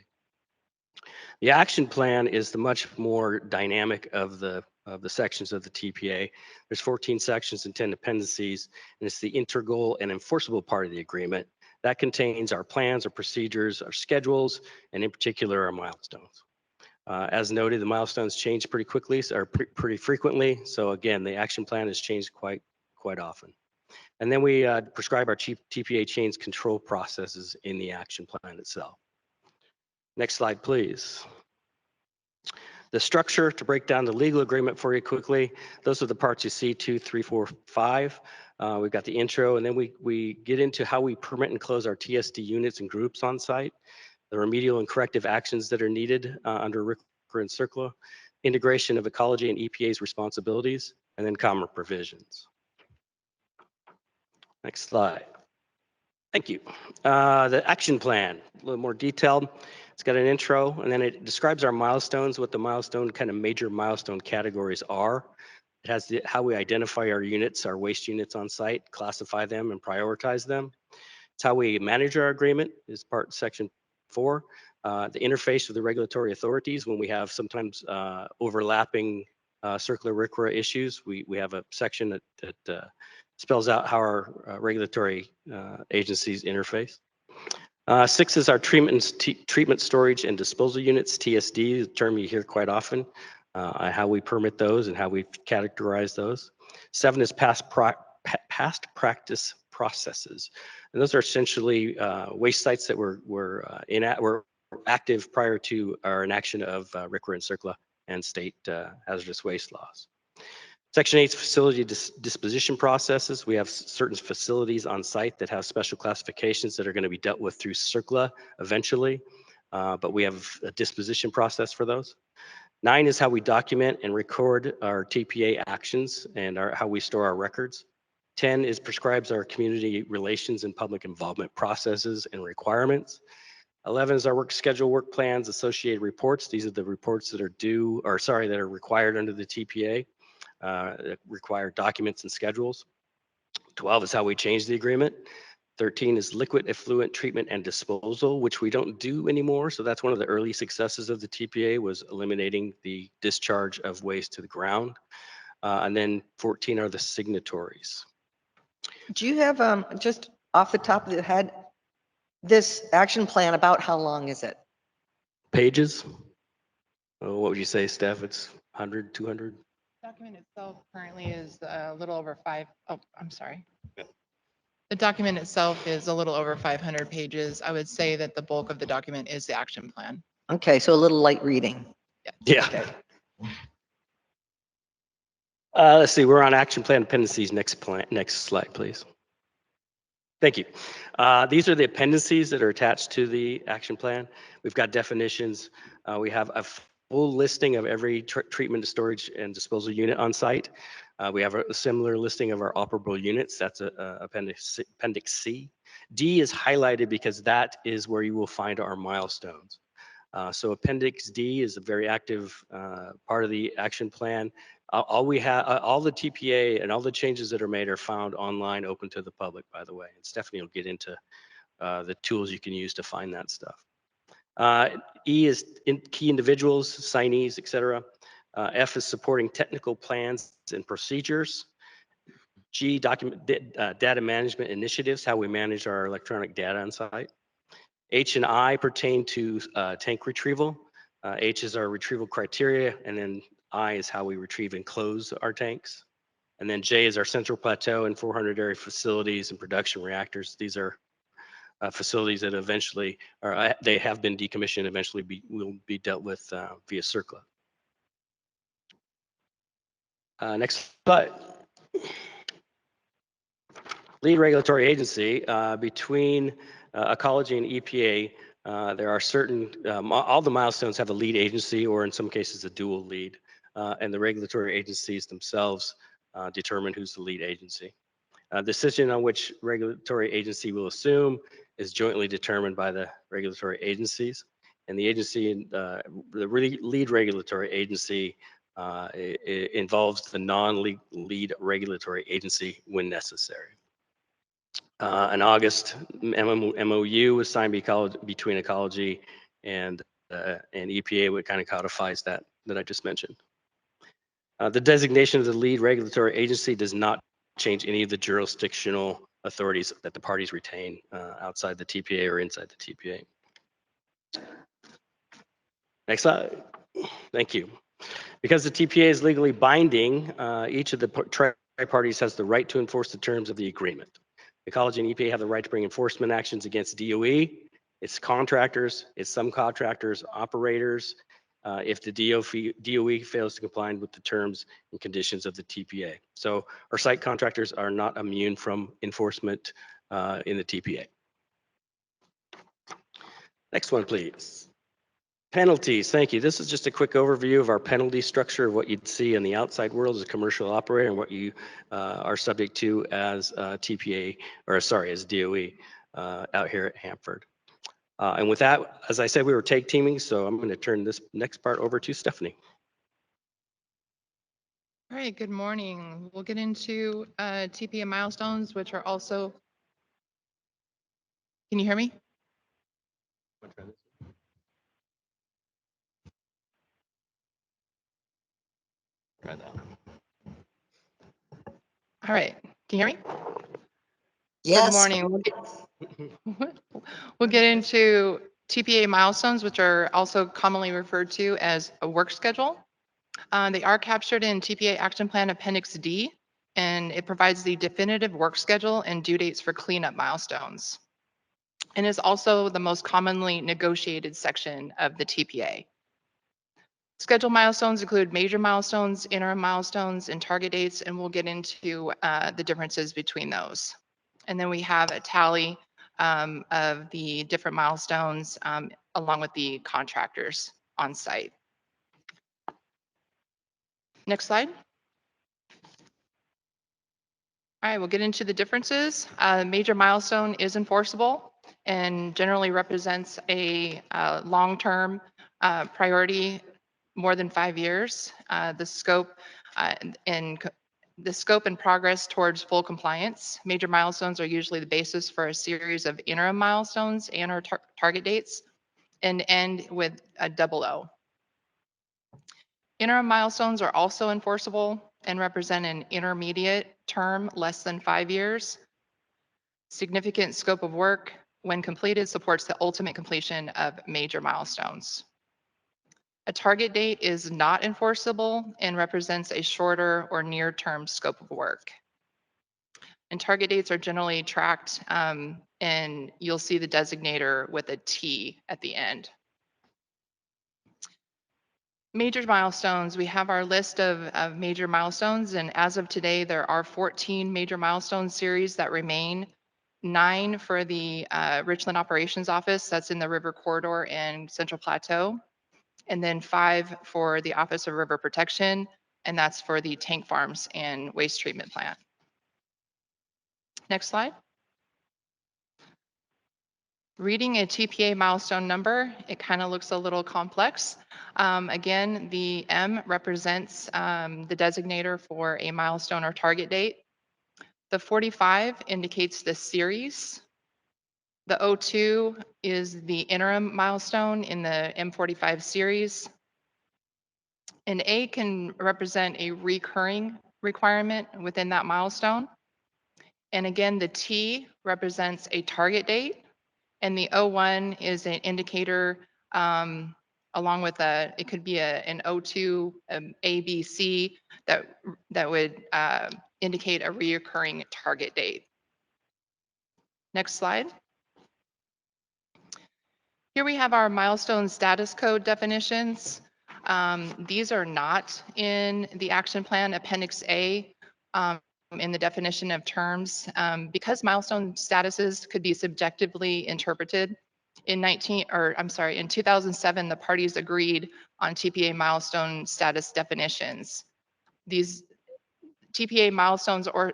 The action plan is the much more dynamic of the sections of the TPA. There's 14 sections and 10 dependencies, and it's the integral and enforceable part of the agreement. That contains our plans, our procedures, our schedules, and in particular, our milestones. As noted, the milestones change pretty quickly, or pretty frequently. So again, the action plan has changed quite often. And then we prescribe our TPA change control processes in the action plan itself. Next slide, please. The structure, to break down the legal agreement for you quickly, those are the parts you see, 2, 3, 4, 5. We've got the intro, and then we get into how we permit and close our TSD units and groups on site, the remedial and corrective actions that are needed under RCRA and CERCLA, integration of ecology and EPA's responsibilities, and then common provisions. Next slide. Thank you. The action plan, a little more detailed. It's got an intro, and then it describes our milestones, what the milestone, kind of major milestone categories are. It has how we identify our units, our waste units on site, classify them and prioritize them. It's how we manage our agreement is part section 4. The interface with the regulatory authorities when we have sometimes overlapping CERCLA RCRA issues. We have a section that spells out how our regulatory agencies interface. 6 is our treatment, storage, and disposal units, TSD, a term you hear quite often, how we permit those and how we categorize those. 7 is past practice processes. And those are essentially waste sites that were active prior to our enaction of RCRA and CERCLA and state hazardous waste laws. Section 8 is facility disposition processes. We have certain facilities on site that have special classifications that are going to be dealt with through CERCLA eventually, but we have a disposition process for those. 9 is how we document and record our TPA actions and how we store our records. 10 is prescribes our community relations and public involvement processes and requirements. 11 is our work schedule, work plans, associated reports. These are the reports that are that are required under the TPA. That require documents and schedules. 12 is how we change the agreement. 13 is liquid effluent treatment and disposal, which we don't do anymore. So that's one of the early successes of the TPA was eliminating the discharge of waste to the ground. And then 14 are the signatories. Do you have, just off the top of the head, this action plan, about how long is it? Pages? Oh, what would you say, Steph? It's 100, 200? Document itself currently is a little over I'm sorry. The document itself is a little over 500 pages. I would say that the bulk of the document is the action plan. Okay, so a little light reading. Yeah. Okay. Let's see, we're on action plan appendices. Next slide, please. Thank you. These are the appendices that are attached to the action plan. We've got definitions. We have a full listing of every treatment, storage, and disposal unit on site. We have a similar listing of our operable units. That's appendix C. D is highlighted because that is where you will find our milestones. So appendix D is a very active part of the action plan. All the TPA and all the changes that are made are found online, open to the public, by the way. And Stephanie will get into the tools you can use to find that stuff. E is key individuals, signees, etc. F is supporting technical plans and procedures. G, data management initiatives, how we manage our electronic data on site. H and I pertain to tank retrieval. H is our retrieval criteria, and then I is how we retrieve and close our tanks. And then J is our central plateau and 400 area facilities and production reactors. These are facilities that eventually, they have been decommissioned, eventually will be dealt with via CERCLA. Next slide. Lead regulatory agency, between ecology and EPA, there are certain, all the milestones have a lead agency or in some cases a dual lead, and the regulatory agencies themselves determine who's the lead agency. Decision on which regulatory agency will assume is jointly determined by the regulatory agencies, and the agency, the lead regulatory agency involves the non-lead regulatory agency when necessary. In August, MOU was signed between ecology and EPA, which kind of codifies that I just mentioned. The designation of the lead regulatory agency does not change any of the jurisdictional authorities that the parties retain outside the TPA or inside the TPA. Next slide. Thank you. Because the TPA is legally binding, each of the tri-parties has the right to enforce the terms of the agreement. The college and EPA have the right to bring enforcement actions against DOE, its contractors, its subcontractors, operators, if the DOE fails to comply with the terms and conditions of the TPA. So our site contractors are not immune from enforcement in the TPA. Next one, please. Penalties, thank you. This is just a quick overview of our penalty structure of what you'd see in the outside world as a commercial operator and what you are subject to as TPA, or sorry, as DOE out here at Hanford. And with that, as I said, we were tag teaming, so I'm going to turn this next part over to Stephanie. All right, good morning. We'll get into TPA milestones, which are also, can you hear me? Try that. All right, can you hear me? Yes. Good morning. We'll get into TPA milestones, which are also commonly referred to as a work schedule. They are captured in TPA Action Plan Appendix D, and it provides the definitive work schedule and due dates for cleanup milestones, and is also the most commonly negotiated section of the TPA. Schedule milestones include major milestones, interim milestones, and target dates, and we'll get into the differences between those. And then we have a tally of the different milestones along with the contractors on site. Next slide. All right, we'll get into the differences. Major milestone is enforceable and generally represents a long-term priority, more than 5 years. The scope and progress towards full compliance. Major milestones are usually the basis for a series of interim milestones and or target dates, and end with a O. Interim milestones are also enforceable and represent an intermediate term less than 5 years. Significant scope of work, when completed, supports the ultimate completion of major milestones. A target date is not enforceable and represents a shorter or near-term scope of work. And target dates are generally tracked, and you'll see the designator with a T at the end. Major milestones, we have our list of major milestones, and as of today, there are 14 major milestone series that remain, 9 for the Richland Operations Office, that's in the River Corridor and Central Plateau, and then 5 for the Office of River Protection, and that's for the tank farms and waste treatment plant. Next slide. Reading a TPA milestone number, it kind of looks a little complex. Again, the M represents the designator for a milestone or target date. The 45 indicates the series. The O2 is the interim milestone in the M45 series. And A can represent a recurring requirement within that milestone. And again, the T represents a target date. And the O1 is an indicator along with it could be an O2, A, B, C that would indicate a reoccurring target date. Next slide. Here we have our milestone status code definitions. These are not in the action plan Appendix A in the definition of terms because milestone statuses could be subjectively interpreted. In 2007, the parties agreed on TPA milestone status definitions. These TPA milestones or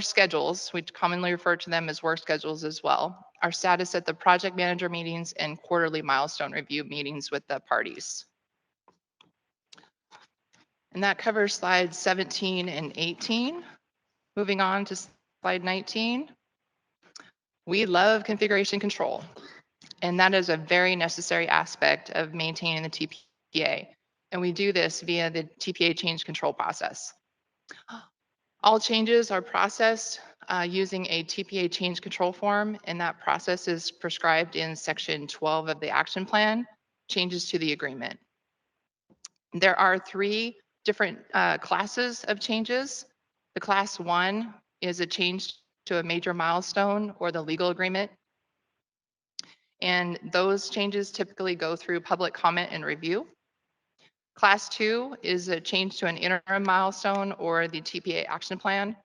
schedules, we commonly refer to them as work schedules as well, are status at the project manager meetings and quarterly milestone review meetings with the parties. And that covers slides 17 and 18. Moving on to slide 19. We love configuration control, and that is a very necessary aspect of maintaining the TPA. And we do this via the TPA change control process. All changes are processed using a TPA change control form, and that process is prescribed in section 12 of the action plan, changes to the agreement. There are 3 different classes of changes. The class 1 is a change to a major milestone or the legal agreement. And those changes typically go through public comment and review. Class 2 is a change to an interim milestone or the TPA action plan.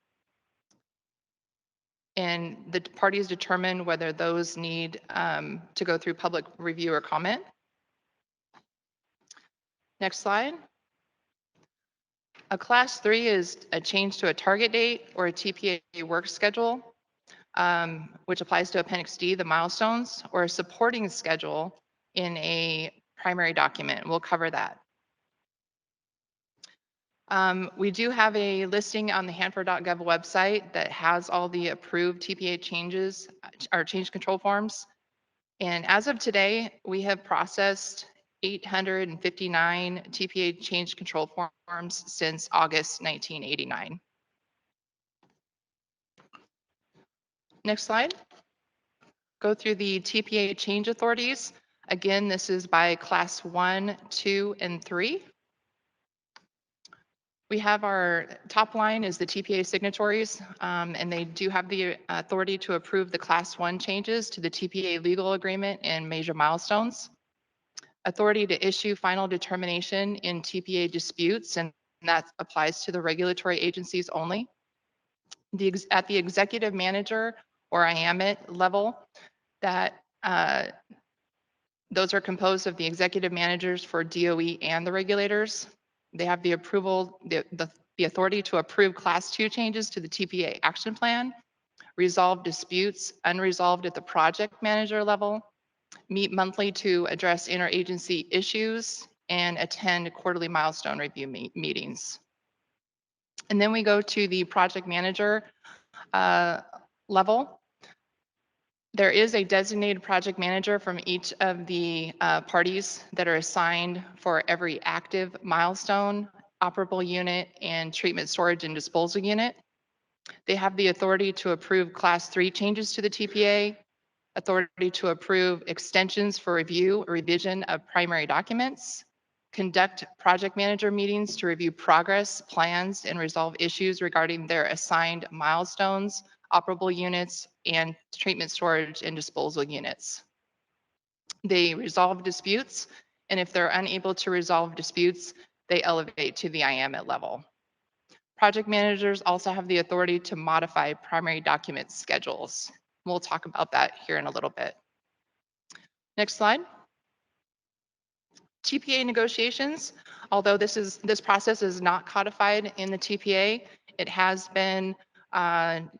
And the parties determine whether those need to go through public review or comment. Next slide. A class 3 is a change to a target date or a TPA work schedule, which applies to Appendix D, the milestones, or a supporting schedule in a primary document. We'll cover that. We do have a listing on the Hanford.gov website that has all the approved TPA changes or change control forms. And as of today, we have processed 859 TPA change control forms since August 1989. Next slide. Go through the TPA change authorities. Again, this is by class 1, 2, and 3. We have our top line is the TPA signatories, and they do have the authority to approve the class 1 changes to the TPA legal agreement and major milestones. Authority to issue final determination in TPA disputes, and that applies to the regulatory agencies only. At the executive manager or IAMIT level, that those are composed of the executive managers for DOE and the regulators. They have the approval, the authority to approve class 2 changes to the TPA action plan, resolve disputes unresolved at the project manager level, meet monthly to address interagency issues, and attend quarterly milestone review meetings. And then we go to the project manager level. There is a designated project manager from each of the parties that are assigned for every active milestone, operable unit, and treatment, storage, and disposal unit. They have the authority to approve class 3 changes to the TPA, authority to approve extensions for review or revision of primary documents, conduct project manager meetings to review progress, plans, and resolve issues regarding their assigned milestones, operable units, and treatment, storage, and disposal units. They resolve disputes, and if they're unable to resolve disputes, they elevate to the IAMIT level. Project managers also have the authority to modify primary document schedules. We'll talk about that here in a little bit. Next slide. TPA negotiations, although this process is not codified in the TPA, it has been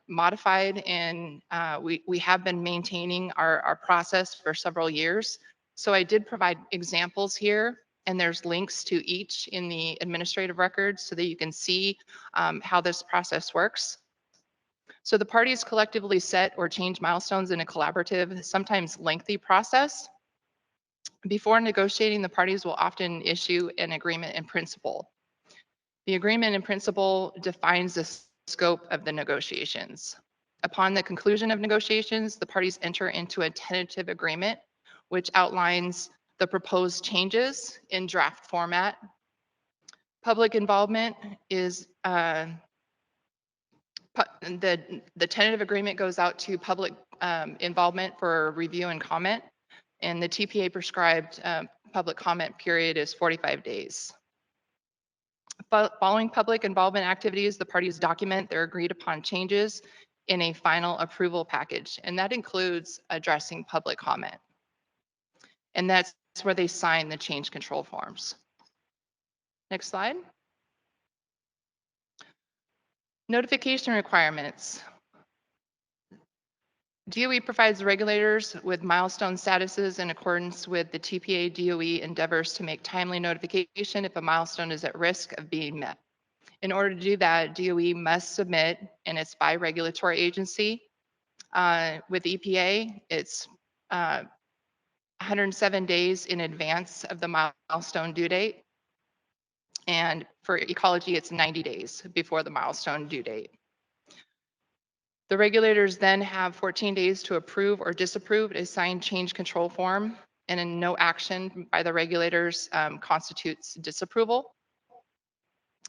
modified, and we have been maintaining our process for several years. So I did provide examples here, and there's links to each in the administrative records so that you can see how this process works. So the parties collectively set or change milestones in a collaborative, sometimes lengthy process. Before negotiating, the parties will often issue an agreement in principle. The agreement in principle defines the scope of the negotiations. Upon the conclusion of negotiations, the parties enter into a tentative agreement, which outlines the proposed changes in draft format. Public involvement is the tentative agreement goes out to public involvement for review and comment, and the TPA prescribed public comment period is 45 days. Following public involvement activities, the parties document their agreed upon changes in a final approval package, and that includes addressing public comment. And that's where they sign the change control forms. Next slide. Notification requirements. DOE provides regulators with milestone statuses in accordance with the TPA DOE endeavors to make timely notification if a milestone is at risk of being met. In order to do that, DOE must submit, and it's by regulatory agency. With EPA, it's 107 days in advance of the milestone due date. And for ecology, it's 90 days before the milestone due date. The regulators then have 14 days to approve or disapprove a signed change control form. and in no action by the regulators constitutes disapproval.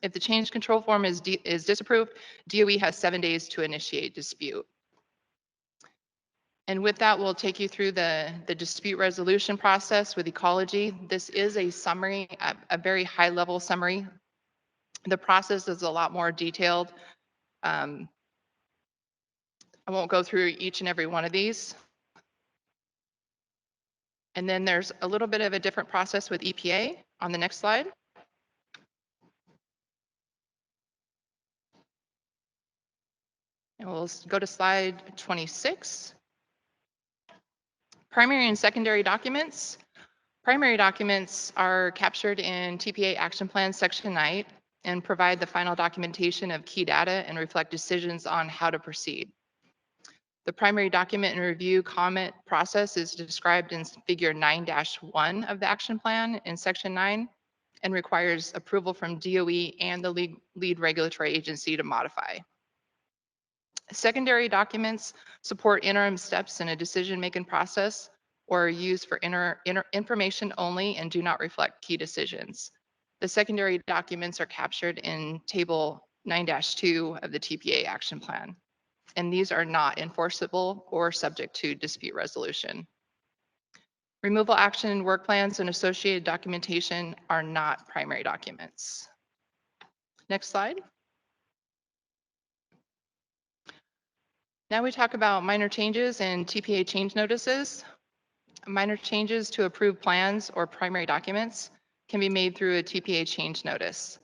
If the change control form is disapproved, DOE has 7 days to initiate dispute. And with that, we'll take you through the dispute resolution process with ecology. This is a summary, a very high level summary. The process is a lot more detailed. I won't go through each and every one of these. And then there's a little bit of a different process with EPA on the next slide. And we'll go to slide 26. Primary and secondary documents. Primary documents are captured in TPA Action Plan Section 9 and provide the final documentation of key data and reflect decisions on how to proceed. The primary document and review comment process is described in figure 9-1 of the action plan in Section 9 and requires approval from DOE and the lead regulatory agency to modify. Secondary documents support interim steps in a decision-making process or are used for information only and do not reflect key decisions. The secondary documents are captured in table 9-2 of the TPA action plan, and these are not enforceable or subject to dispute resolution. Removal action, work plans, and associated documentation are not primary documents. Next slide. Now we talk about minor changes and TPA change notices. Minor changes to approved plans or primary documents can be made through a TPA change notice.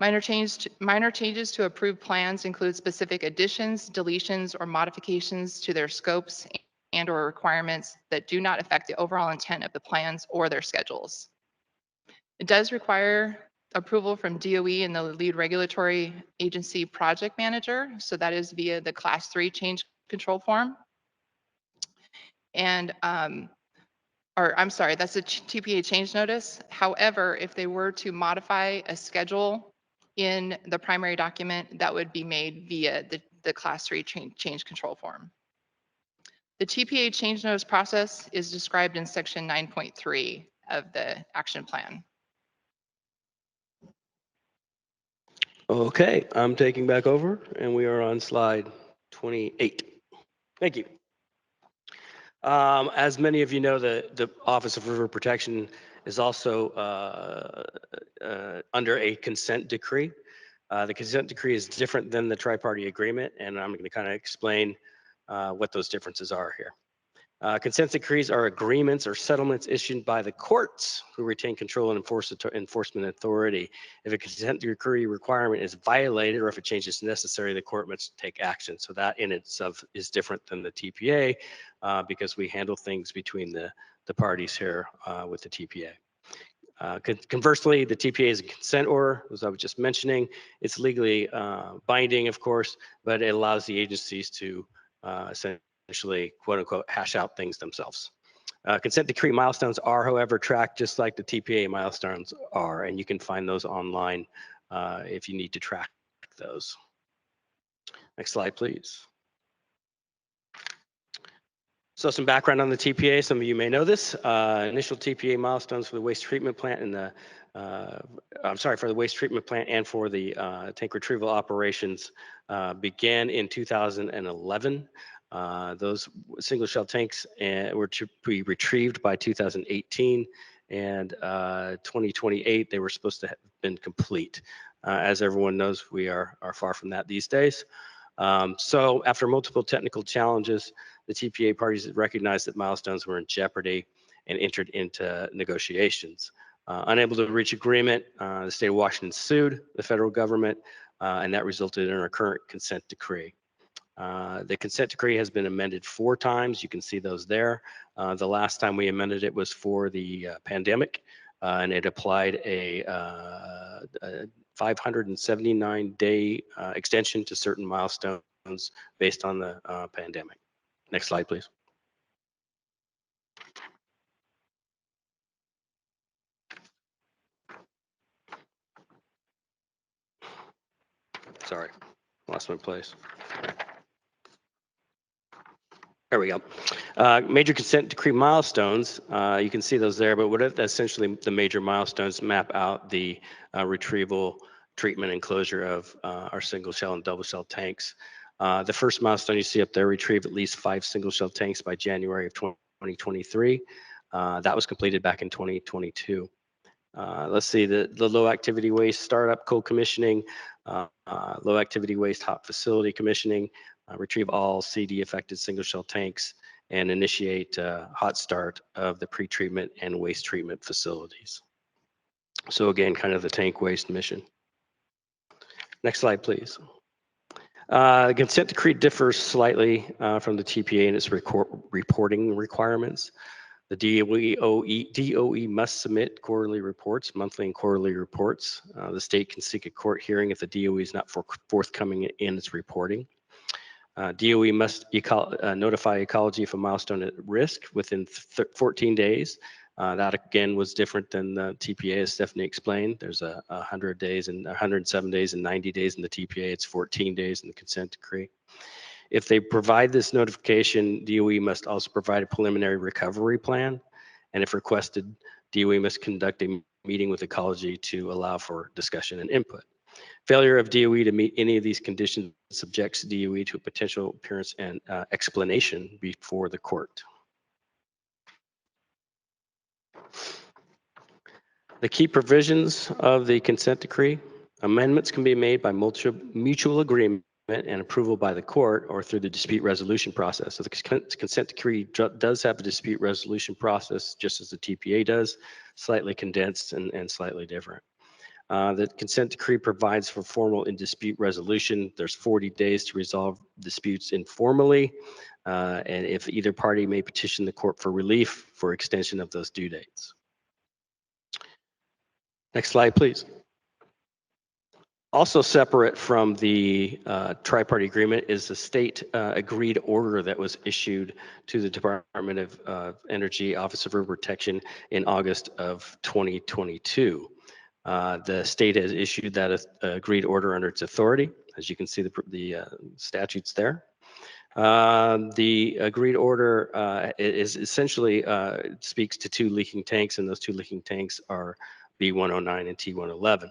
Minor changes to approved plans include specific additions, deletions, or modifications to their scopes and/or requirements that do not affect the overall intent of the plans or their schedules. It does require approval from DOE and the lead regulatory agency project manager. So that is via the Class 3 change control form. And, I'm sorry, that's a TPA change notice. However, if they were to modify a schedule in the primary document, that would be made via the Class 3 change control form. The TPA change notice process is described in section 9.3 of the action plan. Okay, I'm taking back over and we are on slide 28. Thank you. As many of you know, the Office of River Protection is also under a consent decree. The consent decree is different than the tri-party agreement, and I'm going to kind of explain what those differences are here. Consent decrees are agreements or settlements issued by the courts who retain control and enforcement authority. If a consent decree requirement is violated or if a change is necessary, the court must take action. So that in itself is different than the TPA because we handle things between the parties here with the TPA. Conversely, the TPA is a consent order, as I was just mentioning. It's legally binding, of course, but it allows the agencies to essentially, quote unquote, hash out things themselves. Consent decree milestones are, however, tracked just like the TPA milestones are, and you can find those online if you need to track those. Next slide, please. So some background on the TPA, some of you may know this. Initial TPA milestones for the waste treatment plant and the, for the waste treatment plant and for the tank retrieval operations began in 2011. Those single shell tanks were to be retrieved by 2018, and 2028 they were supposed to have been complete. As everyone knows, we are far from that these days. So after multiple technical challenges, the TPA parties recognized that milestones were in jeopardy and entered into negotiations. Unable to reach agreement, the state of Washington sued the federal government, and that resulted in our current consent decree. The consent decree has been amended 4 times. You can see those there. The last time we amended it was for the pandemic, and it applied a 579-day extension to certain milestones based on the pandemic. Next slide, please. Sorry, lost my place. There we go. Major consent decree milestones, you can see those there, but what essentially the major milestones map out the retrieval, treatment, and closure of our single shell and double shell tanks. The first milestone you see up there, retrieve at least 5 single shell tanks by January of 2023. That was completed back in 2022. Let's see, the low activity waste startup cold commissioning, low activity waste hot facility commissioning, retrieve all CD affected single shell tanks, and initiate hot start of the pretreatment and waste treatment facilities. So again, kind of the tank waste mission. Next slide, please. The consent decree differs slightly from the TPA in its reporting requirements. The DOE must submit quarterly reports, monthly and quarterly reports. The state can seek a court hearing if the DOE is not forthcoming in its reporting. DOE must notify ecology if a milestone at risk within 14 days. That again was different than the TPA, as Stephanie explained. There's 100 days and 107 days and 90 days in the TPA. It's 14 days in the consent decree. If they provide this notification, DOE must also provide a preliminary recovery plan. And if requested, DOE must conduct a meeting with ecology to allow for discussion and input. Failure of DOE to meet any of these conditions subjects DOE to a potential appearance and explanation before the court. The key provisions of the consent decree: amendments can be made by mutual agreement and approval by the court or through the dispute resolution process. So the consent decree does have a dispute resolution process, just as the TPA does, slightly condensed and slightly different. The consent decree provides for formal and dispute resolution. There's 40 days to resolve disputes informally, and if either party may petition the court for relief for extension of those due dates. Next slide, please. Also separate from the tri-party agreement is the state agreed order that was issued to the Department of Energy Office of River Protection in August of 2022. The state has issued that agreed order under its authority. As you can see, the statutes there. The agreed order is essentially speaks to 2 leaking tanks, and those 2 leaking tanks are B109 and T111.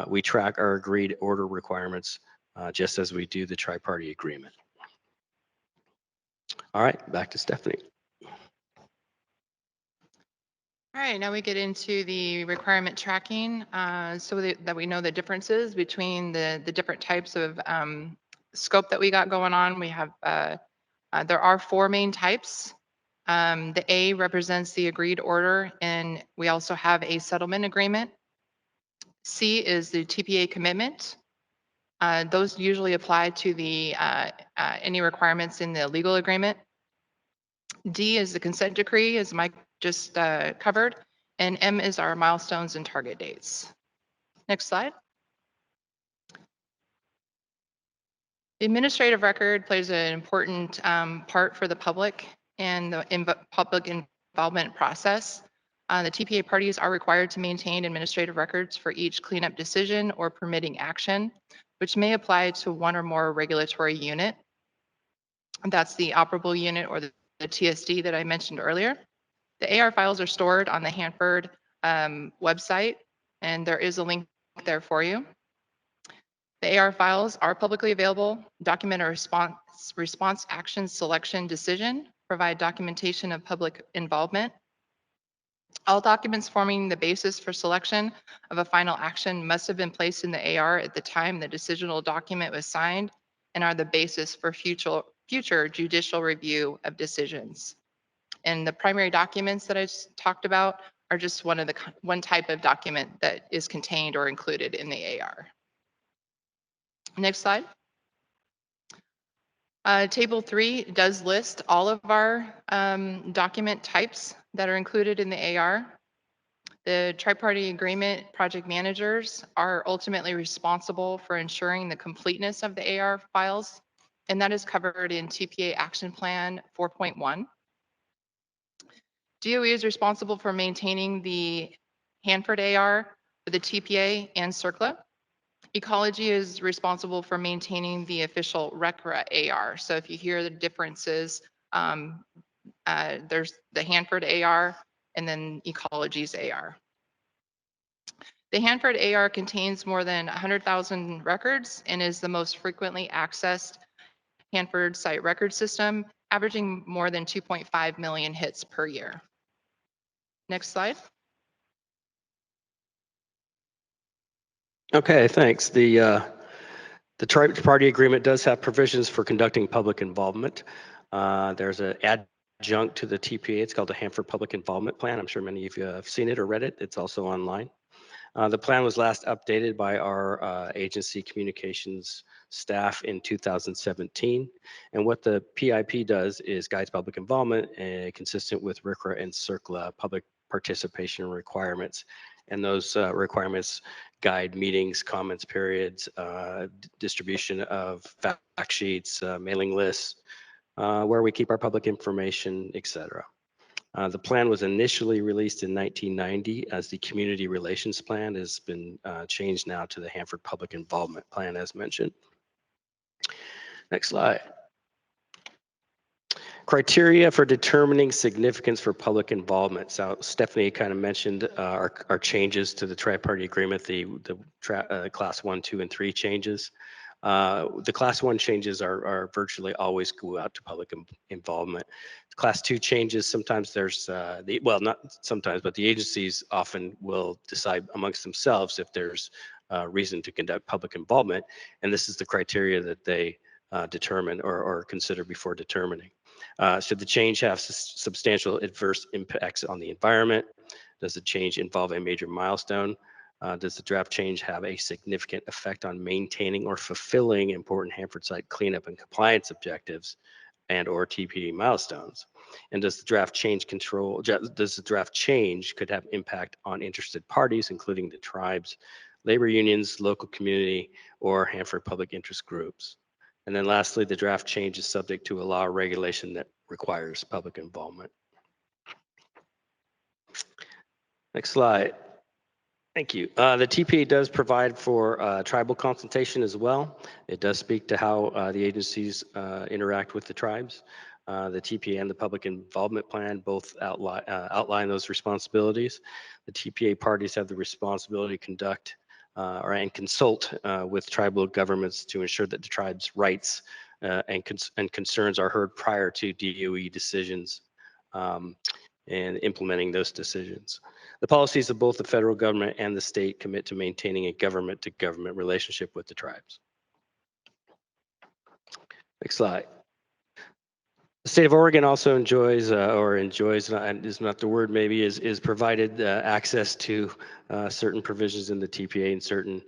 We track our agreed order requirements just as we do the tri-party agreement. All right, back to Stephanie. All right, now we get into the requirement tracking so that we know the differences between the different types of scope that we got going on. We have, there are 4 main types. The A represents the agreed order, and we also have a settlement agreement. C is the TPA commitment. Those usually apply to the any requirements in the legal agreement. D is the consent decree, as Mike just covered, and M is our milestones and target dates. Next slide. The administrative record plays an important part for the public and the public involvement process. The TPA parties are required to maintain administrative records for each cleanup decision or permitting action, which may apply to 1 or more regulatory unit. That's the operable unit or the TSD that I mentioned earlier. The AR files are stored on the Hanford website, and there is a link there for you. The AR files are publicly available, document a response action selection decision, provide documentation of public involvement. All documents forming the basis for selection of a final action must have been placed in the AR at the time the decisional document was signed and are the basis for future judicial review of decisions. And the primary documents that I just talked about are just one type of document that is contained or included in the AR. Next slide. Table 3 does list all of our document types that are included in the AR. The tri-party agreement project managers are ultimately responsible for ensuring the completeness of the AR files, and that is covered in TPA Action Plan 4.1. DOE is responsible for maintaining the Hanford AR for the TPA and CERCLA. Ecology is responsible for maintaining the official RCRA AR. So if you hear the differences, There's the Hanford AR and then Ecology's AR. The Hanford AR contains more than 100,000 records and is the most frequently accessed Hanford site record system, averaging more than 2.5 million hits per year. Next slide. Okay, thanks. The tri-party agreement does have provisions for conducting public involvement. There's an adjunct to the TPA. It's called the Hanford Public Involvement Plan. I'm sure many of you have seen it or read it. It's also online. The plan was last updated by our agency communications staff in 2017. And what the PIP does is guides public involvement consistent with RCRA and CERCLA public participation requirements. And those requirements guide meetings, comments periods, distribution of fact sheets, mailing lists, where we keep our public information, etc. The plan was initially released in 1990 as the Community Relations Plan. Has been changed now to the Hanford Public Involvement Plan, as mentioned. Next slide. Criteria for determining significance for public involvement. So Stephanie kind of mentioned our changes to the tri-party agreement, the class 1, 2, and 3 changes. The class 1 changes are virtually always go out to public involvement. Class 2 changes, sometimes there's, well, not sometimes, but the agencies often will decide amongst themselves if there's reason to conduct public involvement. And this is the criteria that they determine or consider before determining. Should the change have substantial adverse impacts on the environment? Does the change involve a major milestone? Does the draft change have a significant effect on maintaining or fulfilling important Hanford site cleanup and compliance objectives and or TPA milestones? And does the draft change could have impact on interested parties, including the tribes, labor unions, local community, or Hanford public interest groups? And then lastly, the draft change is subject to a law or regulation that requires public involvement. Next slide. Thank you. The TPA does provide for tribal consultation as well. It does speak to how the agencies interact with the tribes. The TPA and the Public Involvement Plan both outline those responsibilities. The TPA parties have the responsibility to conduct and consult with tribal governments to ensure that the tribe's rights and concerns are heard prior to DOE decisions and implementing those decisions. The policies of both the federal government and the state commit to maintaining a government-to-government relationship with the tribes. Next slide. The state of Oregon also enjoys is not the word maybe, is provided access to certain provisions in the TPA and certain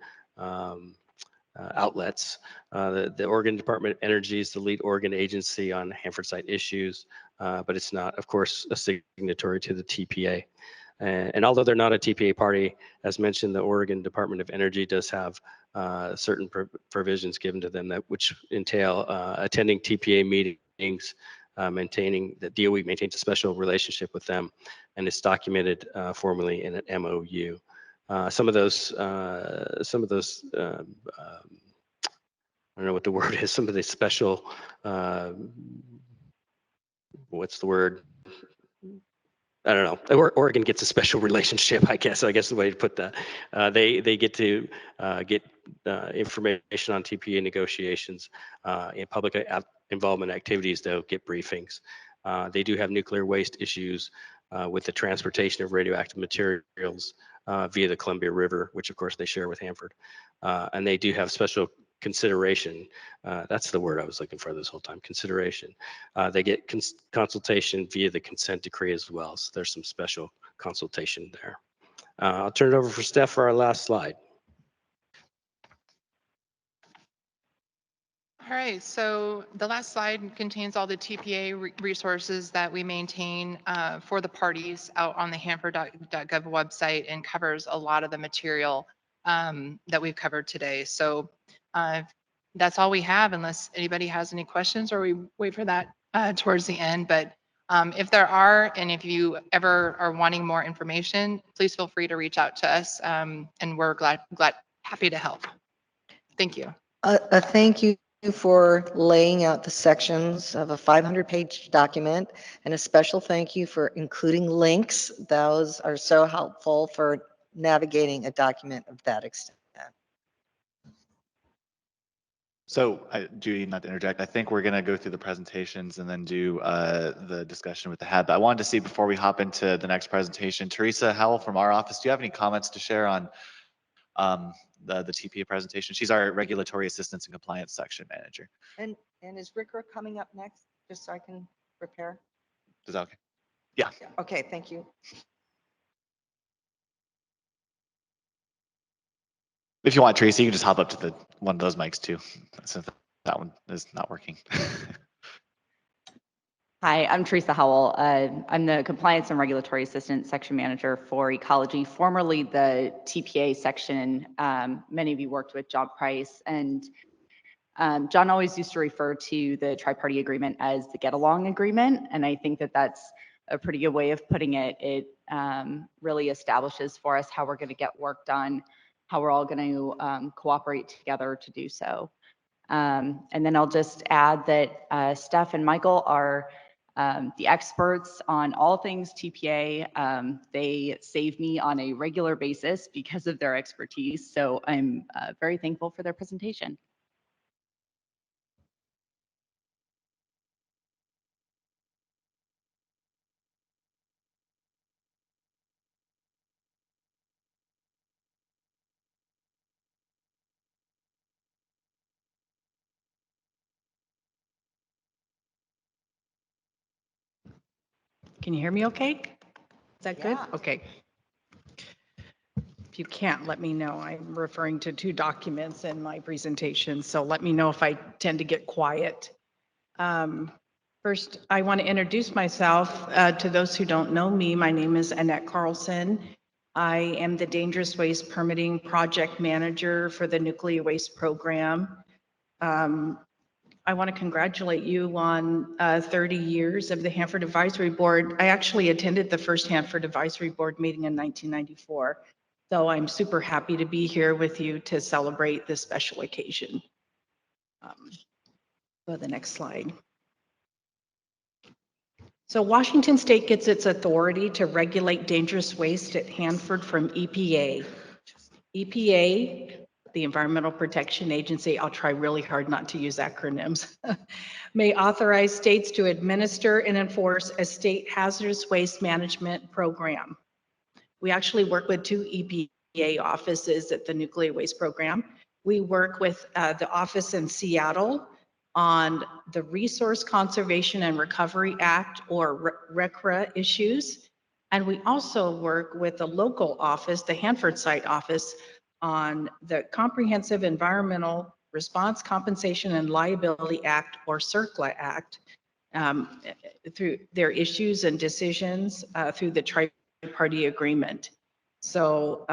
outlets. The Oregon Department of Energy is the lead Oregon agency on Hanford site issues, but it's not, of course, a signatory to the TPA. And although they're not a TPA party, as mentioned, the Oregon Department of Energy does have certain provisions given to them which entail attending TPA meetings, maintaining that DOE maintains a special relationship with them, and it's documented formally in an MOU. Some of those, I don't know what the word is, some of the special, what's the word? I don't know. Oregon gets a special relationship, I guess. I guess the way to put that. They get to get information on TPA negotiations and public involvement activities. They'll get briefings. They do have nuclear waste issues with the transportation of radioactive materials via the Columbia River, which of course they share with Hanford. And they do have special consideration. That's the word I was looking for this whole time, consideration. They get consultation via the consent decree as well. So there's some special consultation there. I'll turn it over for Steph for our last slide. All right, so the last slide contains all the TPA resources that we maintain for the parties out on the hanford.gov website and covers a lot of the material that we've covered today. So that's all we have, unless anybody has any questions, or we wait for that towards the end. But if there are, and if you ever are wanting more information, please feel free to reach out to us, and we're happy to help. Thank you. Thank you you for laying out the sections of a 500-page document, and a special thank you for including links. Those are so helpful for navigating a document of that extent. So, Judy, not to interject, I think we're going to go through the presentations and then do the discussion with the HAB. But I wanted to see before we hop into the next presentation, Teresa Howell from our office, do you have any comments to share on the TPA presentation? She's our Regulatory Assistance and Compliance Section Manager. And is RCRA coming up next, just so I can prepare? Is that okay? Yeah. Okay, thank you. If you want, Teresa, you can just hop up to the one of those mics too, since that one is not working. Hi, I'm Teresa Howell. I'm the Compliance and Regulatory Assistant Section Manager for Ecology, formerly the TPA section. Many of you worked with John Price, and John always used to refer to the tri-party agreement as the get-along agreement, and I think that that's a pretty good way of putting it. It really establishes for us how we're going to get work done, how we're all going to cooperate together to do so. And then I'll just add that Steph and Michael are the experts on all things TPA. They save me on a regular basis because of their expertise. So I'm very thankful for their presentation. Can you hear me okay? Is that good? Okay. If you can't, let me know. I'm referring to 2 documents in my presentation, so let me know if I tend to get quiet. First, I want to introduce myself to those who don't know me. My name is Annette Carlson. I am the Dangerous Waste Permitting Project Manager for the Nuclear Waste Program. I want to congratulate you on 30 years of the Hanford Advisory Board. I actually attended the first Hanford Advisory Board meeting in 1994. So I'm super happy to be here with you to celebrate this special occasion. Go to the next slide. So Washington State gets its authority to regulate dangerous waste at Hanford from EPA. EPA, the Environmental Protection Agency, I'll try really hard not to use acronyms, may authorize states to administer and enforce a state hazardous waste management program. We actually work with 2 EPA offices at the Nuclear Waste Program. We work with the office in Seattle on the Resource Conservation and Recovery Act, or RCRA issues. And we also work with the local office, the Hanford site office, on the Comprehensive Environmental Response Compensation and Liability Act, or CERCLA Act, through their issues and decisions through the tri-party agreement. So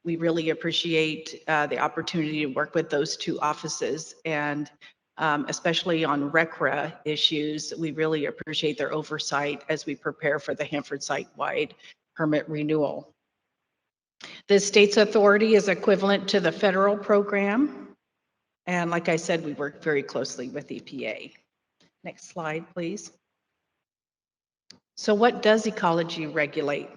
we really appreciate the opportunity to work with those 2 offices, and especially on RCRA issues, we really appreciate their oversight as we prepare for the Hanford site-wide permit renewal. The state's authority is equivalent to the federal program. And like I said, we work very closely with EPA. Next slide, please. So what does ecology regulate?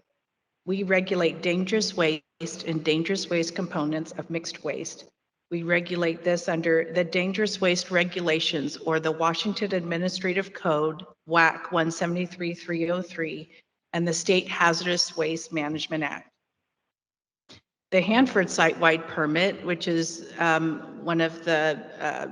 We regulate dangerous waste and dangerous waste components of mixed waste. We regulate this under the Dangerous Waste Regulations, or the Washington Administrative Code, WAC 173-303, and the State Hazardous Waste Management Act. The Hanford site-wide permit, which is one of the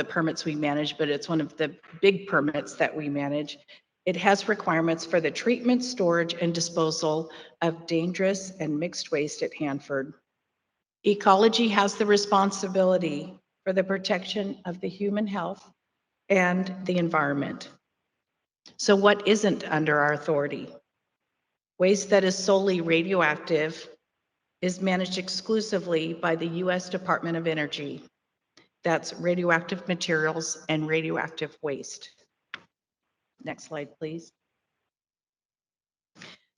permits we manage, but it's one of the big permits that we manage. It has requirements for the treatment, storage, and disposal of dangerous and mixed waste at Hanford. Ecology has the responsibility for the protection of the human health and the environment. So what isn't under our authority? Waste that is solely radioactive is managed exclusively by the U.S. Department of Energy. That's radioactive materials and radioactive waste. Next slide, please.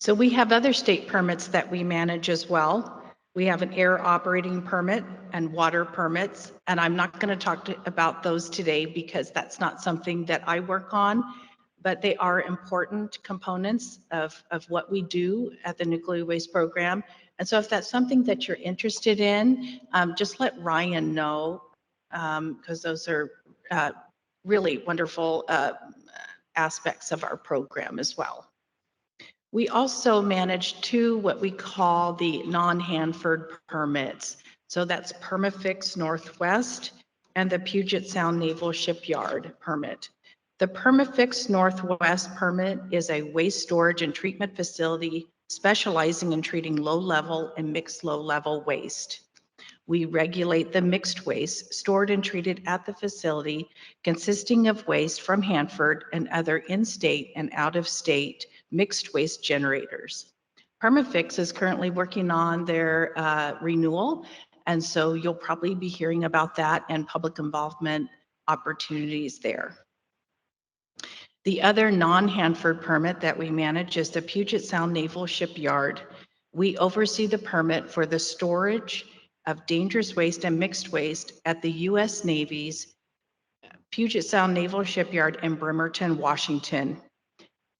So we have other state permits that we manage as well. We have an air operating permit and water permits, and I'm not going to talk about those today because that's not something that I work on, but they are important components of what we do at the Nuclear Waste Program. And so if that's something that you're interested in, just let Ryan know, because those are really wonderful aspects of our program as well. We also manage two what we call the non-Hanford permits. So that's Perma-Fix Northwest and the Puget Sound Naval Shipyard permit. The Perma-Fix Northwest permit is a waste storage and treatment facility specializing in treating low-level and mixed low-level waste. We regulate the mixed waste stored and treated at the facility, consisting of waste from Hanford and other in-state and out-of-state mixed waste generators. Perma-Fix is currently working on their renewal, and so you'll probably be hearing about that and public involvement opportunities there. The other non-Hanford permit that we manage is the Puget Sound Naval Shipyard. We oversee the permit for the storage of dangerous waste and mixed waste at the U.S. Navy's Puget Sound Naval Shipyard in Bremerton, Washington.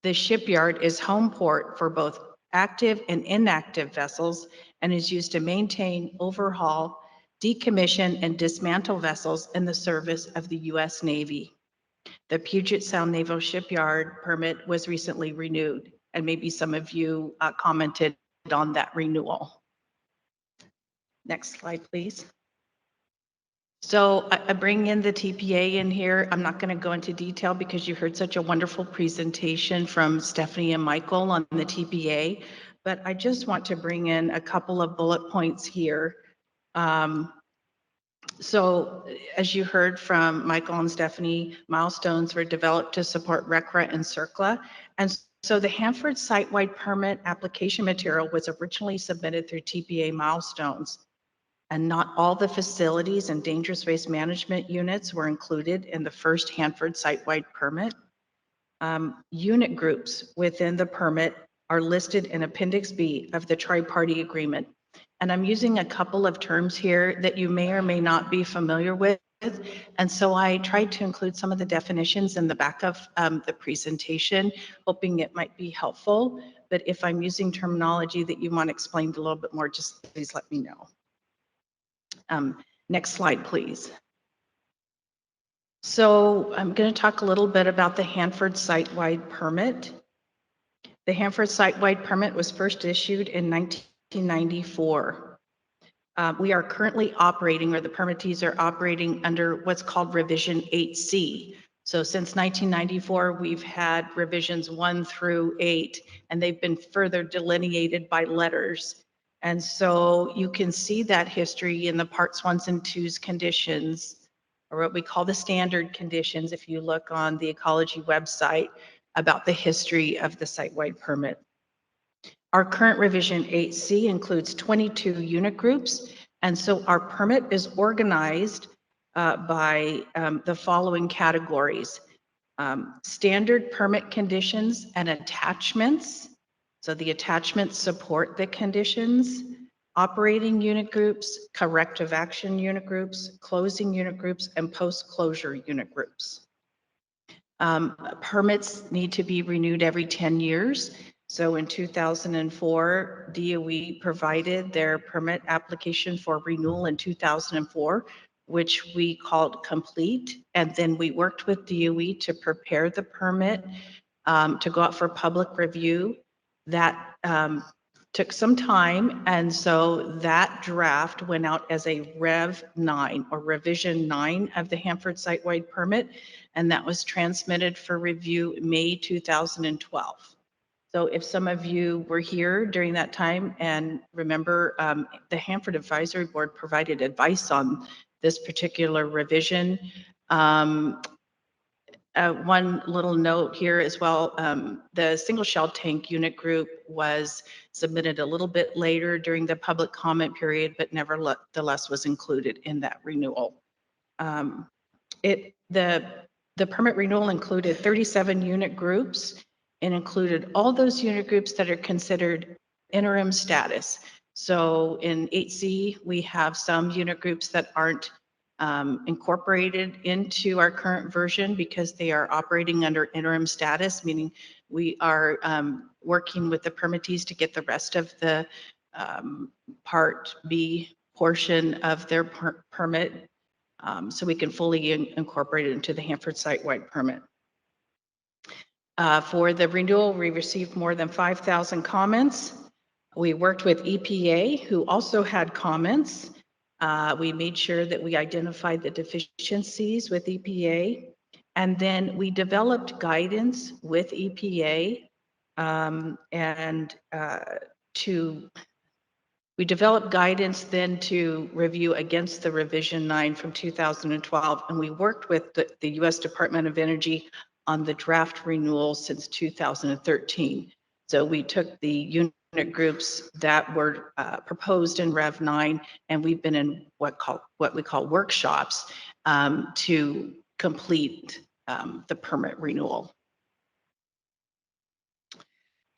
The shipyard is home port for both active and inactive vessels and is used to maintain, overhaul, decommission, and dismantle vessels in the service of the U.S. Navy. The Puget Sound Naval Shipyard permit was recently renewed, and maybe some of you commented on that renewal. Next slide, please. So I bring in the TPA in here. I'm not going to go into detail because you heard such a wonderful presentation from Stephanie and Michael on the TPA, but I just want to bring in a couple of bullet points here. So as you heard from Michael and Stephanie, milestones were developed to support RCRA and CERCLA. And so the Hanford site-wide permit application material was originally submitted through TPA milestones. And not all the facilities and dangerous waste management units were included in the first Hanford site-wide permit. Unit groups within the permit are listed in Appendix B of the tri-party agreement. And I'm using a couple of terms here that you may or may not be familiar with. And so I tried to include some of the definitions in the back of the presentation, hoping it might be helpful. But if I'm using terminology that you want explained a little bit more, just please let me know. Next slide, please. So I'm going to talk a little bit about the Hanford site-wide permit. The Hanford site-wide permit was first issued in 1994. We are currently operating, or the permittees are operating under what's called Revision 8C. So since 1994, we've had revisions 1 through 8, and they've been further delineated by letters. And so you can see that history in the parts 1s and 2s conditions, or what we call the standard conditions, if you look on the ecology website about the history of the site-wide permit. Our current revision 8C includes 22 unit groups. And so our permit is organized by the following categories: standard permit conditions and attachments. So the attachments support the conditions, operating unit groups, corrective action unit groups, closing unit groups, and post-closure unit groups. Permits need to be renewed every 10 years. So in 2004, DOE provided their permit application for renewal in 2004, which we called complete. And then we worked with DOE to prepare the permit to go out for public review. That took some time, and so that draft went out as a Rev 9 or Revision 9 of the Hanford site-wide permit, and that was transmitted for review May 2012. So if some of you were here during that time and remember, the Hanford Advisory Board provided advice on this particular revision. One little note here as well, the single shell tank unit group was submitted a little bit later during the public comment period, but nevertheless was included in that renewal. The permit renewal included 37 unit groups and included all those unit groups that are considered interim status. So in 8C, we have some unit groups that aren't incorporated into our current version because they are operating under interim status, meaning we are working with the permittees to get the rest of the Part B portion of their permit so we can fully incorporate it into the Hanford site-wide permit. For the renewal, we received more than 5,000 comments. We worked with EPA, who also had comments. We made sure that we identified the deficiencies with EPA, and then we developed guidance with EPA we developed guidance then to review against the revision 9 from 2012, and we worked with the U.S. Department of Energy on the draft renewal since 2013. So we took the unit groups that were proposed in Rev 9, and we've been in what we call workshops to complete the permit renewal.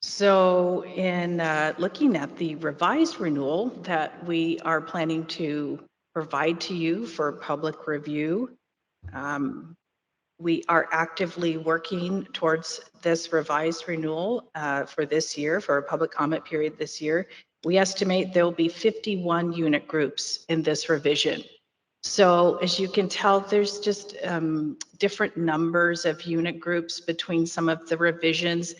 So in looking at the revised renewal that we are planning to provide to you for public review, we are actively working towards this revised renewal for this year, for a public comment period this year. We estimate there will be 51 unit groups in this revision. So as you can tell, there's just different numbers of unit groups between some of the revisions.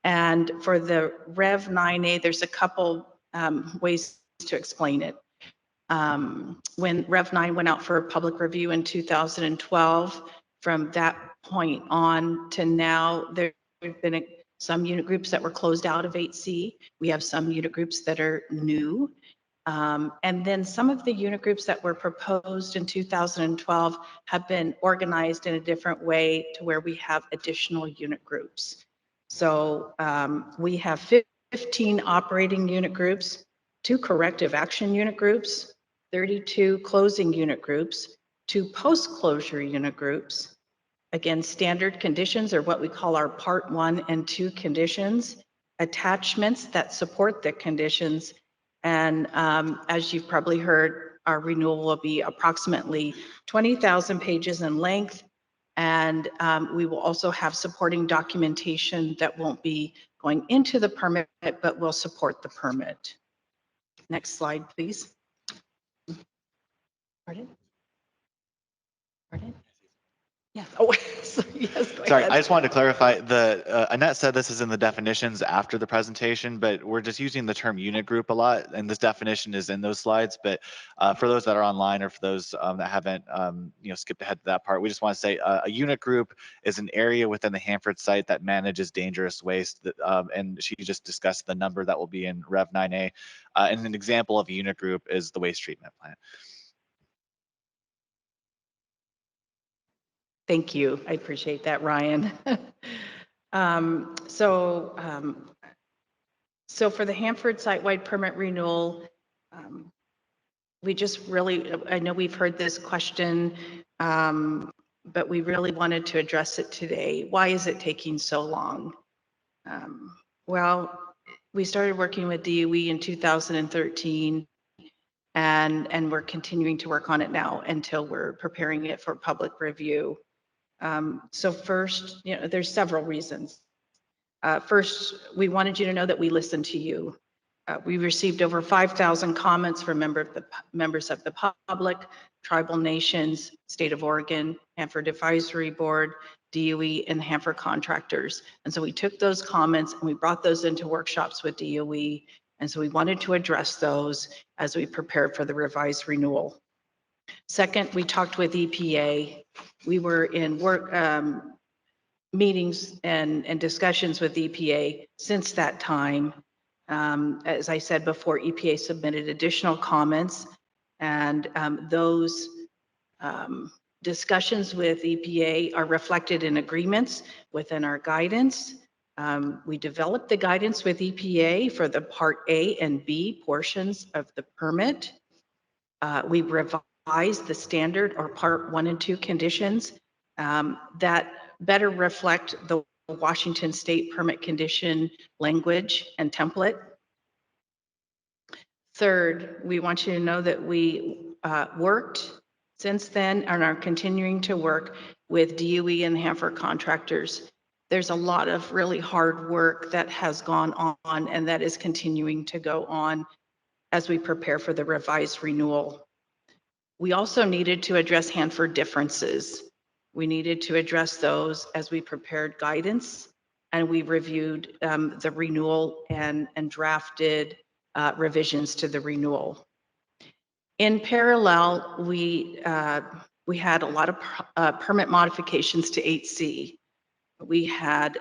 And for the Rev 9A, there's a couple ways to explain it. When Rev 9 went out for public review in 2012, from that point on to now, there have been some unit groups that were closed out of 8C. We have some unit groups that are new. And then some of the unit groups that were proposed in 2012 have been organized in a different way to where we have additional unit groups. So we have 15 operating unit groups, 2 corrective action unit groups, 32 closing unit groups, 2 post-closure unit groups. Again, standard conditions are what we call our Part 1 and 2 conditions, attachments that support the conditions. And as you've probably heard, our renewal will be approximately 20,000 pages in length. And we will also have supporting documentation that won't be going into the permit, but will support the permit. Next slide, please. Pardon? Pardon? Yeah. Oh, so yes, go Sorry, ahead. I just wanted to clarify. Annette said this is in the definitions after the presentation, but we're just using the term unit group a lot, and this definition is in those slides. But for those that are online or for those that haven't, skipped ahead to that part, we just want to say a unit group is an area within the Hanford site that manages dangerous waste. And she just discussed the number that will be in Rev 9A. And an example of a unit group is the waste treatment plant. Thank you. I appreciate that, Ryan. So for the Hanford site-wide permit renewal, we just really, I know we've heard this question, but we really wanted to address it today. Why is it taking so long? Well, we started working with DOE in 2013, and we're continuing to work on it now until we're preparing it for public review. So first, there's several reasons. First, we wanted you to know that we listened to you. We received over 5,000 comments from members of the public, tribal nations, State of Oregon, Hanford Advisory Board, DOE, and Hanford contractors. And so we took those comments and we brought those into workshops with DOE. And so we wanted to address those as we prepared for the revised renewal. Second, we talked with EPA. We were in work meetings and discussions with EPA since that time. As I said before, EPA submitted additional comments, and those discussions with EPA are reflected in agreements within our guidance. We developed the guidance with EPA for the Part A and B portions of the permit. We revised the standard or Part 1 and 2 conditions that better reflect the Washington State permit condition language and template. Third, we want you to know that we worked since then and are continuing to work with DOE and Hanford contractors. There's a lot of really hard work that has gone on and that is continuing to go on as we prepare for the revised renewal. We also needed to address Hanford differences. We needed to address those as we prepared guidance and we reviewed the renewal and drafted revisions to the renewal. In parallel, we had a lot of permit modifications to 8C. We had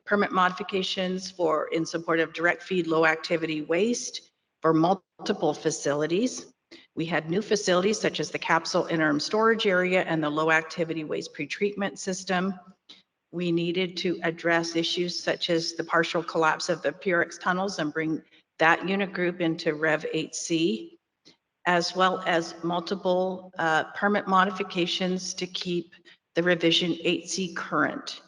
permit modifications in support of direct feed low activity waste for multiple facilities. We had new facilities such as the capsule interim storage area and the low activity waste pretreatment system. We needed to address issues such as the partial collapse of the PRX tunnels and bring that unit group into Rev 8C, as well as multiple permit modifications to keep the revision 8C current.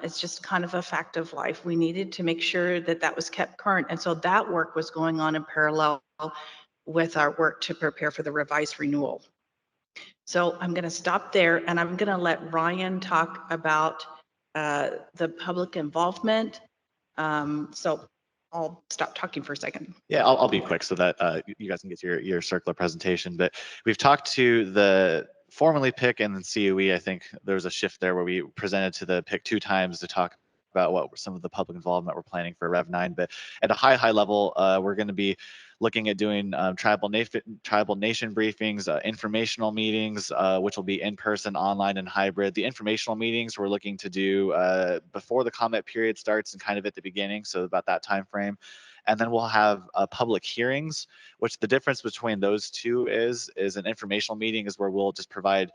It's just kind of a fact of life. We needed to make sure that that was kept current. And so that work was going on in parallel with our work to prepare for the revised renewal. So I'm going to stop there and I'm going to let Ryan talk about the public involvement. So I'll stop talking for a second. Yeah, I'll be quick so that you guys can get to your CERCLA presentation. But we've talked to the formerly PIC and then COE. I think there was a shift there where we presented to the PIC 2 times to talk about what some of the public involvement we're planning for Rev 9. But at a high level, we're going to be looking at doing tribal nation briefings, informational meetings, which will be in person, online, and hybrid. The informational meetings we're looking to do before the comment period starts and kind of at the beginning, so about that time frame. And then we'll have public hearings, which the difference between those two is an informational meeting is where we'll just provide,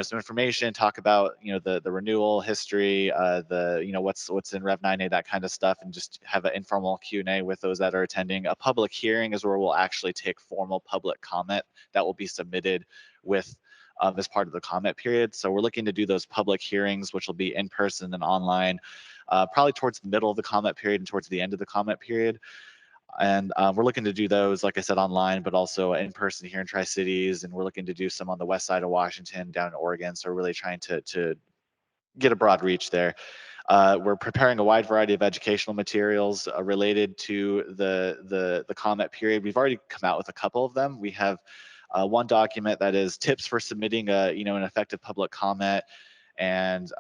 some information, talk about, the renewal history, what's in Rev 9A, that kind of stuff, and just have an informal Q&A with those that are attending. A public hearing is where we'll actually take formal public comment that will be submitted with as part of the comment period. So we're looking to do those public hearings, which will be in person and online, probably towards the middle of the comment period and towards the end of the comment period. And we're looking to do those, like I said, online, but also in person here in Tri-Cities. And we're looking to do some on the west side of Washington, down in Oregon. So we're really trying to get a broad reach there. We're preparing a wide variety of educational materials related to the comment period. We've already come out with a couple of them. We have one document that is tips for submitting an effective public comment. And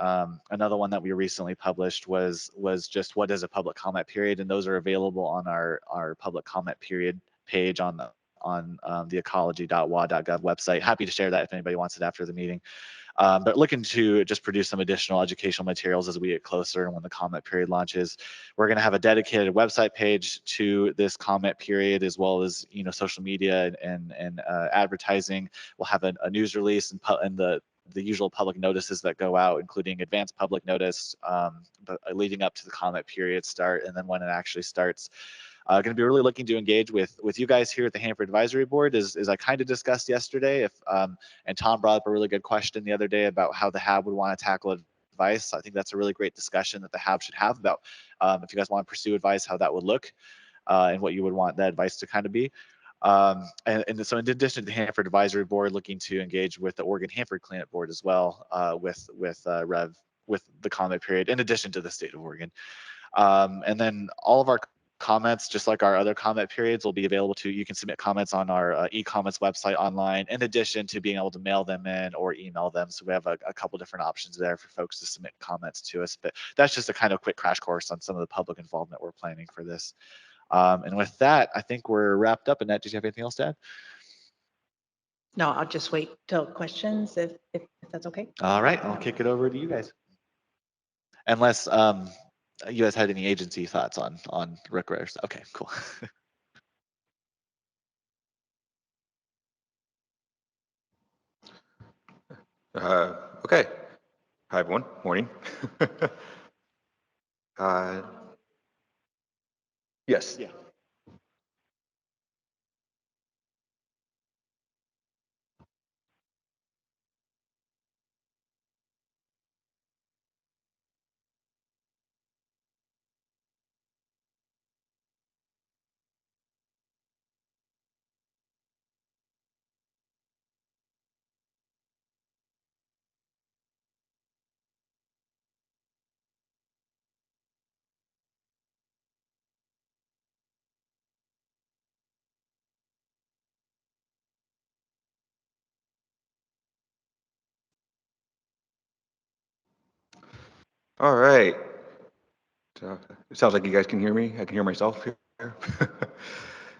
another one that we recently published was just what is a public comment period, and those are available on our public comment period page on the ecology.wa.gov website. Happy to share that if anybody wants it after the meeting. But looking to just produce some additional educational materials as we get closer and when the comment period launches. We're going to have a dedicated website page to this comment period, as well as social media and advertising. We'll have a news release and the usual public notices that go out, including advanced public notice, but leading up to the comment period start, and then when it actually starts. Going to be really looking to engage with you guys here at the Hanford Advisory Board, as I kind of discussed yesterday. And Tom brought up a really good question the other day about how the HAB would want to tackle advice. I think that's a really great discussion that the HAB should have about if you guys want to pursue advice, how that would look, and what you would want that advice to kind of be. And so in addition to the Hanford Advisory Board, looking to engage with the Oregon Hanford Cleanup Board as well, with the comment period, in addition to the state of Oregon. And then all of our comments, just like our other comment periods, will be available you can submit comments on our e-comments website online, in addition to being able to mail them in or email them. So we have a couple different options there for folks to submit comments to us. But that's just a kind of quick crash course on some of the public involvement we're planning for this. And with that, I think we're wrapped up. Annette, did you have anything else to add? No, I'll just wait till questions if that's okay. All right, I'll kick it over to you guys. Unless you guys had any agency thoughts on Rick Ritters. Okay, cool. Okay. Hi, everyone. Morning. Yes. Yeah. All right. So it sounds like you guys can hear me. I can hear myself here.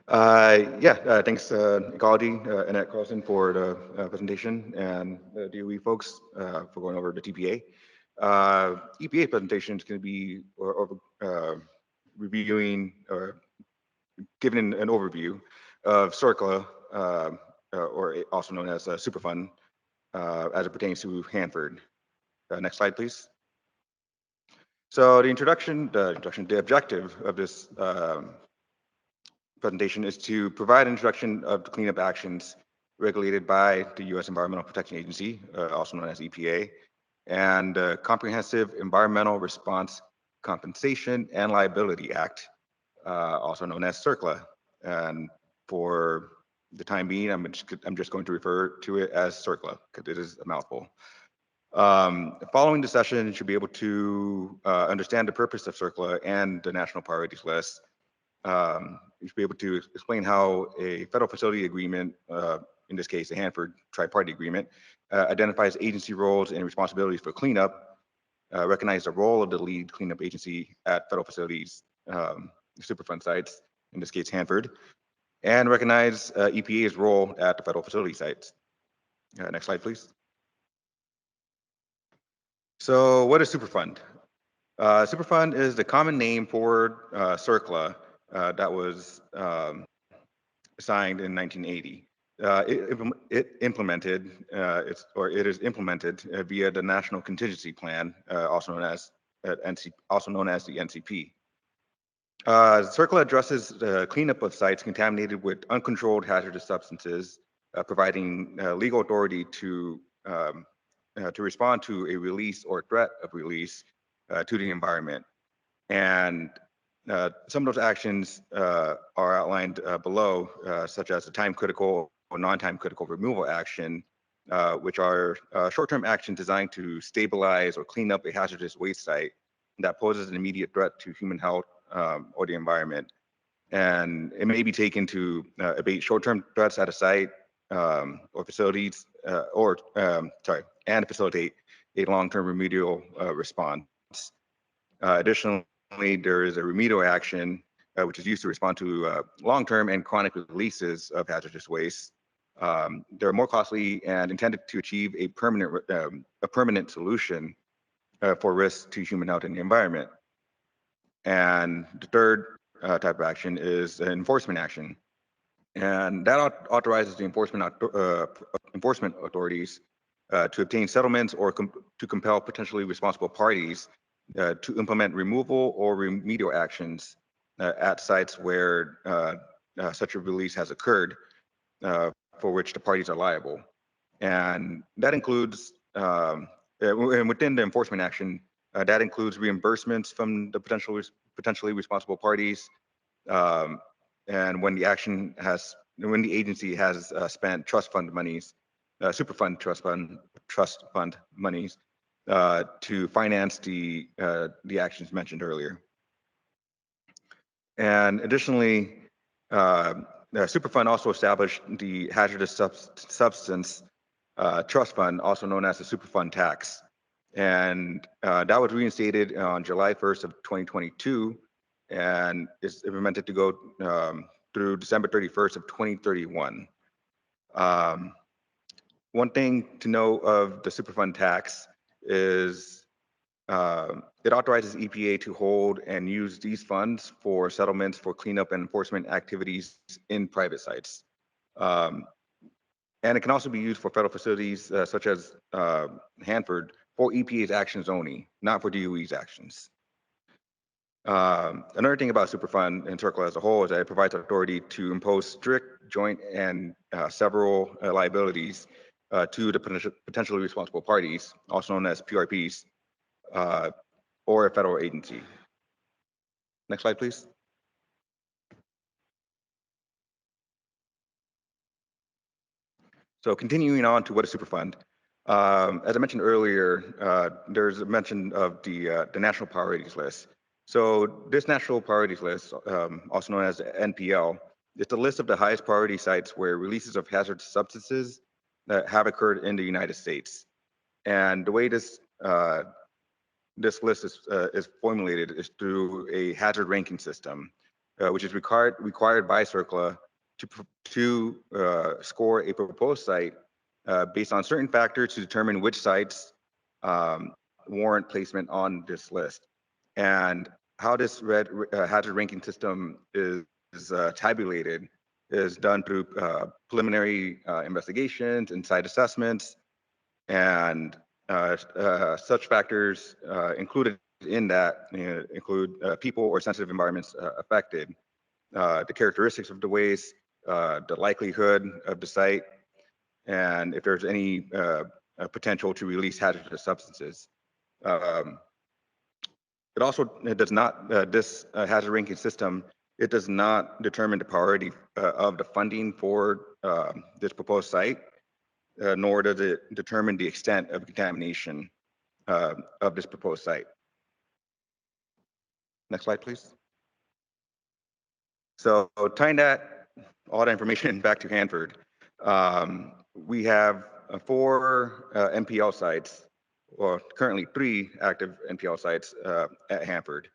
Thanks Ecology, Annette Carlson for the presentation, and DOE folks for going over the TPA. EPA presentation is going to be reviewing or giving an overview of CERCLA, or also known as Superfund, as it pertains to Hanford. Next slide, please. So the objective of this presentation is to provide an introduction of the cleanup actions regulated by the U.S. Environmental Protection Agency, also known as EPA, and the Comprehensive Environmental Response Compensation and Liability Act, also known as CERCLA. And for the time being, I'm just going to refer to it as CERCLA because it is a mouthful. Following the session, you should be able to understand the purpose of CERCLA and the National Priorities List. You should be able to explain how a federal facility agreement, in this case, the Hanford Tri-Party Agreement, identifies agency roles and responsibilities for cleanup, recognize the role of the lead cleanup agency at federal facilities, Superfund sites, in this case, Hanford, and recognize EPA's role at the federal facility sites. Next slide, please. So what is Superfund? Superfund is the common name for CERCLA that was signed in 1980. It is implemented via the National Contingency Plan, also known as the NCP. CERCLA addresses the cleanup of sites contaminated with uncontrolled hazardous substances, providing legal authority to respond to a release or threat of release to the environment. And some of those actions are outlined below, such as the time-critical or non-time-critical removal action, which are short-term actions designed to stabilize or clean up a hazardous waste site that poses an immediate threat to human health or the environment. And it may be taken to abate short-term threats at a site or facilities, and facilitate a long-term remedial response. Additionally, there is a remedial action which is used to respond to long-term and chronic releases of hazardous waste. They're more costly and intended to achieve a permanent solution for risks to human health and the environment. And the third type of action is an enforcement action. And that authorizes the enforcement authorities to obtain settlements or to compel potentially responsible parties to implement removal or remedial actions at sites where such a release has occurred, for which the parties are liable. And that includes, and within the enforcement action, that includes reimbursements from the potentially responsible parties, and when the agency has spent trust fund monies, Superfund trust fund monies to finance the actions mentioned earlier. And additionally, Superfund also established the Hazardous Substance Trust Fund, also known as the Superfund tax. And that was reinstated on July 1st of 2022 and is implemented to go through December 31st of 2031. One thing to know of the Superfund tax is it authorizes EPA to hold and use these funds for settlements for cleanup and enforcement activities in private sites. And it can also be used for federal facilities such as Hanford for EPA's actions only, not for DOE's actions. Another thing about Superfund and CERCLA as a whole is that it provides authority to impose strict, joint, and several liabilities to the potentially responsible parties, also known as PRPs, or a federal agency. Next slide, please. So continuing on to what is Superfund. As I mentioned earlier, there's a mention of the National Priorities List. So this National Priorities List, also known as the NPL, is the list of the highest priority sites where releases of hazardous substances that have occurred in the United States. And the way this this list is formulated is through a hazard ranking system, which is required by CERCLA to score a proposed site based on certain factors to determine which sites warrant placement on this list. And how this hazard ranking system is tabulated is done through preliminary investigations and site assessments, and such factors included in that include people or sensitive environments affected, the characteristics of the waste, the likelihood of the site, and if there's any potential to release hazardous substances. It also does not, this hazard ranking system, it does not determine the priority of the funding for this proposed site, nor does it determine the extent of contamination of this proposed site. Next slide, please. So tying all that information back to Hanford, we have 4 NPL sites, or currently 3 active NPL sites at Hanford.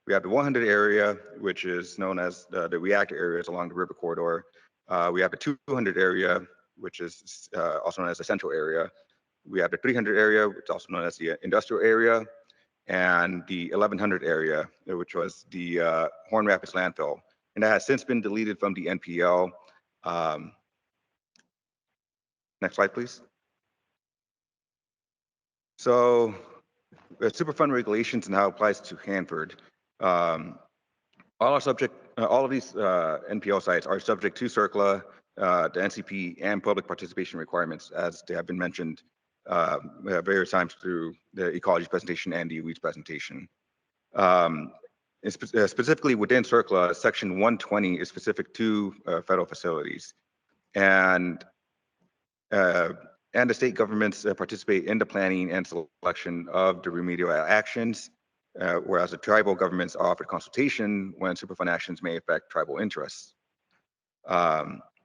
We have the 100 area, which is known as the reactor areas along the river corridor. We have the 200 area, which is also known as the central area. We have the 300 area, which is also known as the industrial area, and the 1100 area, which was the Horn Rapids landfill. And that has since been deleted from the NPL. Next slide, please. So Superfund regulations and how it applies to Hanford. All of these NPL sites are subject to CERCLA, the NCP, and public participation requirements, as they have been mentioned various times through the ecology presentation and the weeds presentation. Specifically within CERCLA, section 120 is specific to federal facilities. And the state governments participate in the planning and selection of the remedial actions, whereas the tribal governments are offered consultation when Superfund actions may affect tribal interests.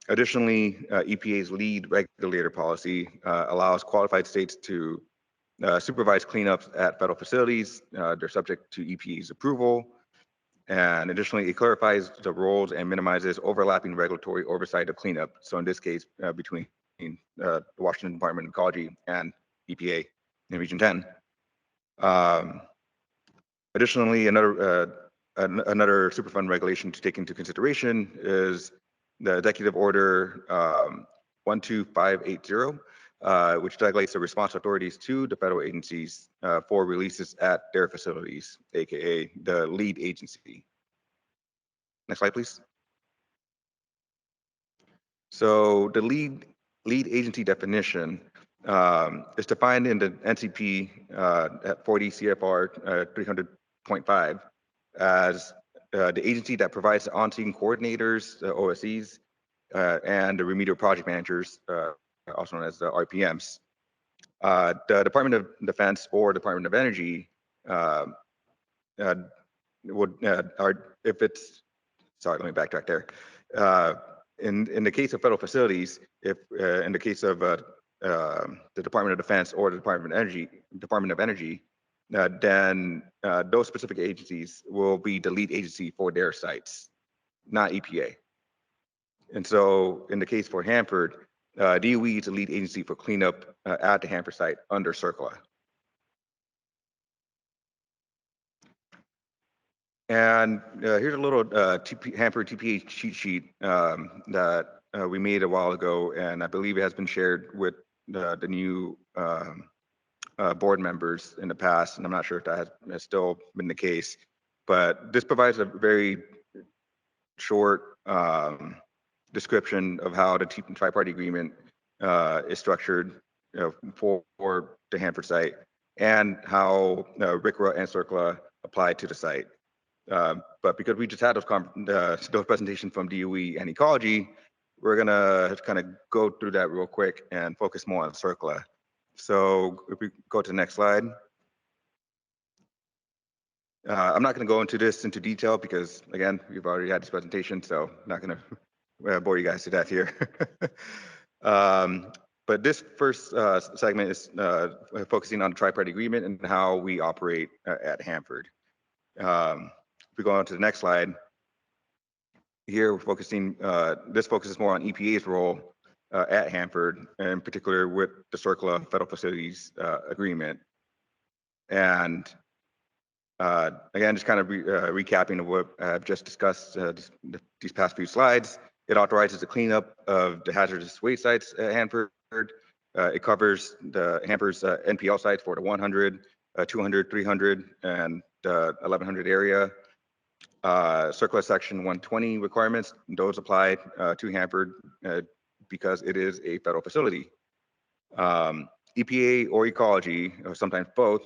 Additionally, EPA's lead regulator policy allows qualified states to supervise cleanups at federal facilities. They're subject to EPA's approval. And additionally, it clarifies the roles and minimizes overlapping regulatory oversight of cleanup. So in this case, between the Washington Department of Ecology and EPA in Region 10. Additionally, another Superfund regulation to take into consideration is the Executive Order 12580, which delegates the response authorities to the federal agencies for releases at their facilities, aka the lead agency. Next slide, please. So the lead agency definition is defined in the NCP at 40 CFR 300.5 as the agency that provides the on-scene coordinators, the OSCs, and the remedial project managers, also known as the RPMs. The Department of Defense or Department of Energy if it's, sorry, let me backtrack there. In the case of federal facilities, if in the case of the Department of Defense or the Department of Energy, then those specific agencies will be the lead agency for their sites, not EPA. And so in the case for Hanford, DOE is the lead agency for cleanup at the Hanford site under CERCLA. And here's a little Hanford TPA cheat sheet that we made a while ago, and I believe it has been shared with the new board members in the past, and I'm not sure if that has still been the case, but this provides a very short description of how the tri-party agreement is structured for the Hanford site, and how RCRA and CERCLA apply to the site. But because we just had those presentations from DOE and Ecology, we're gonna kind of go through that real quick and focus more on CERCLA. So if we go to the next slide. I'm not gonna go into this into detail because again, we've already had this presentation, so I'm not gonna bore you guys to death here. But this first segment is focusing on the tri-party agreement and how we operate at Hanford. If we go on to the next slide, here we're focusing, this focuses more on EPA's role at Hanford, in particular with the CERCLA Federal Facilities Agreement. And again, just kind of recapping of what I've just discussed these past few slides. It authorizes the cleanup of the hazardous waste sites at Hanford. It covers the Hanford's NPL sites for the 100, 200, 300, and 1100 area. CERCLA Section 120 requirements, those apply to Hanford because it is a federal facility. EPA or ecology, or sometimes both,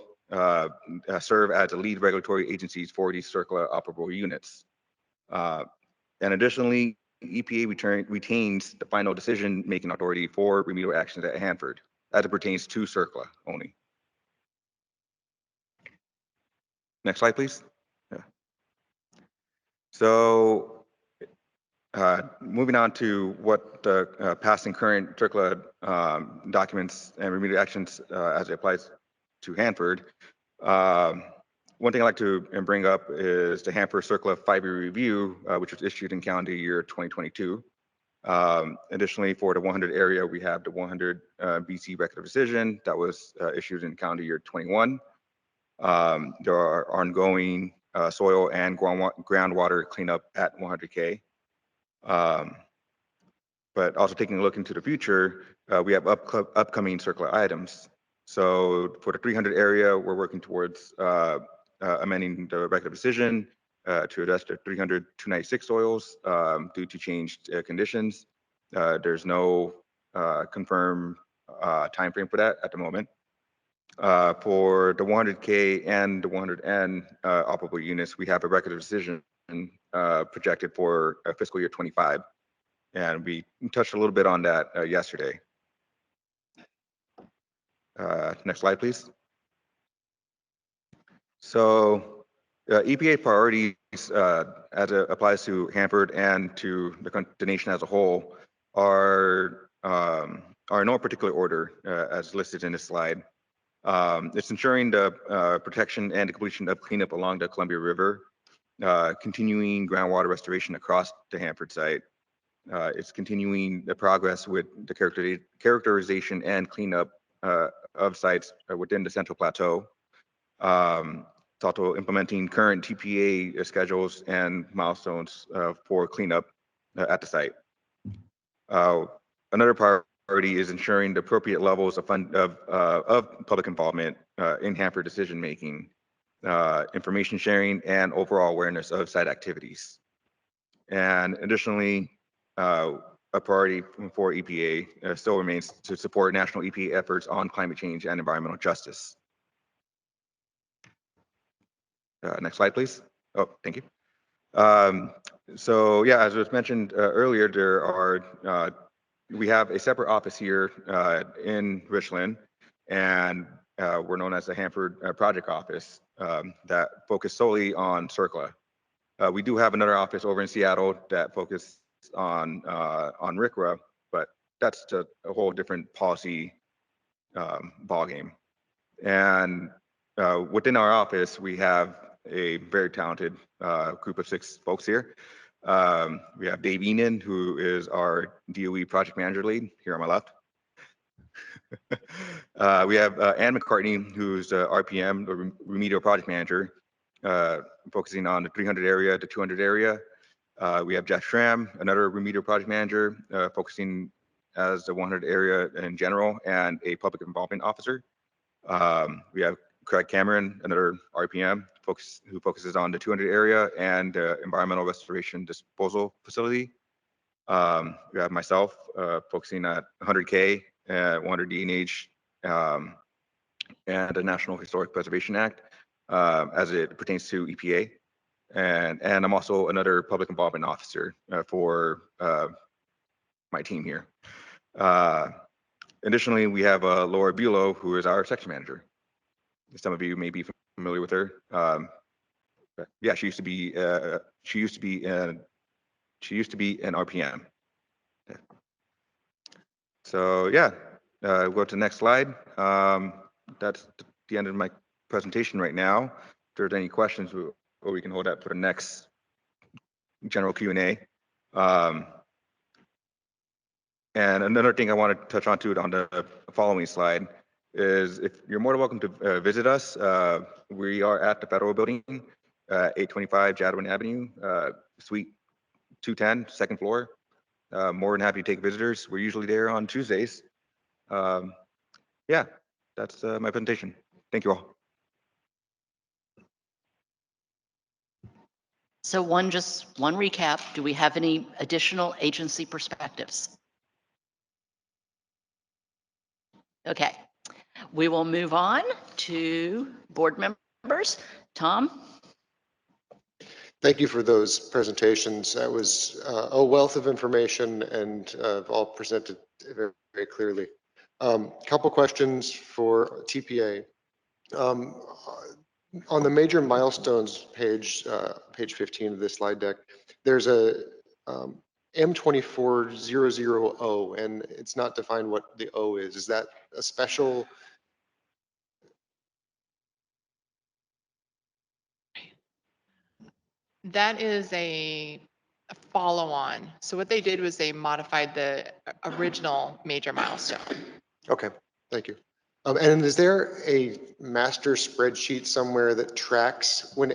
serve as the lead regulatory agencies for these CERCLA operable units. And additionally, EPA retains the final decision-making authority for remedial actions at Hanford, as it pertains to CERCLA only. Next slide, please. Yeah. So, moving on to what the past and current CERCLA documents and remedial actions as it applies to Hanford. One thing I'd like to bring up is the Hanford CERCLA 5-year review, which was issued in calendar year 2022. Additionally, for the 100 area, we have the 100 BC record of decision that was issued in calendar year 21. There are ongoing soil and groundwater cleanup at 100K. But also taking a look into the future, we have upcoming CERCLA items. So for the 300 area, we're working towards amending the record of decision to address the 300 296 soils due to changed conditions. There's no confirmed time frame for that at the moment. For the 100K and the 100N operable units, we have a record of decision projected for fiscal year 25. And we touched a little bit on that yesterday. Next slide, please. So EPA priorities as it applies to Hanford and to the nation as a whole are in no particular order as listed in this slide. It's ensuring the protection and the completion of cleanup along the Columbia River, continuing groundwater restoration across the Hanford site. It's continuing the progress with the characterization and cleanup of sites within the Central Plateau. It's also implementing current TPA schedules and milestones for cleanup at the site. Another priority is ensuring the appropriate levels of public involvement in Hanford decision-making, information sharing, and overall awareness of site activities. And additionally, a priority for EPA still remains to support national EPA efforts on climate change and environmental justice. Next slide, please. Oh, thank you. So yeah, as was mentioned earlier, we have a separate office here in Richland, and we're known as the Hanford Project Office that focus solely on CERCLA. We do have another office over in Seattle that focuses on RCRA, but that's a whole different policy ballgame. And within our office, we have a very talented group of 6 folks here. We have Dave Enan, who is our DOE project manager lead, here on my left. We have Ann McCartney, who's the RPM, the remedial project manager, focusing on the 300 area to 200 area. We have Jeff Schramm, another remedial project manager, focusing as the 100 area in general and a public involvement officer. We have Craig Cameron, another RPM, who focuses on the 200 area and environmental restoration disposal facility. We have myself focusing at 100K, 100 DNH, and the National Historic Preservation Act as it pertains to EPA. And I'm also another public involvement officer for my team here. Additionally, we have Laura Bulow, who is our section manager. Some of you may be familiar with her. Yeah, she used to be an RPM. So yeah, Go to the next slide. That's the end of my presentation right now. If there's any questions, or we can hold that for the next general Q&A. And another thing I want to touch on to it on the following slide is if you're more than welcome to visit us. We are at the Federal Building, 825 Jadwin Avenue, Suite 210, second floor. More than happy to take visitors. We're usually there on Tuesdays. Yeah, that's my presentation. Thank you all. So just one recap. Do we have any additional agency perspectives? Okay, we will move on to board members. Tom? Thank you for those presentations. That was a wealth of information and all presented very, very clearly. Couple questions for TPA. On the major milestones page, page 15 of this slide deck, there's a M24000O, and it's not defined what the O is. Is that a special? That is a follow-on. So what they did was they modified the original major milestone. Okay, thank you. And is there a master spreadsheet somewhere that tracks when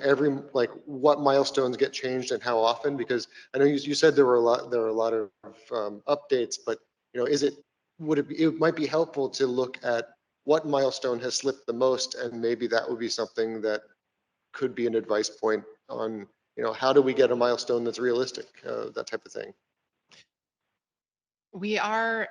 like what milestones get changed and how often? Because I know you said there are a lot of updates, but it might be helpful to look at what milestone has slipped the most, and maybe that would be something that could be an advice point on how do we get a milestone that's realistic, that type of thing. We are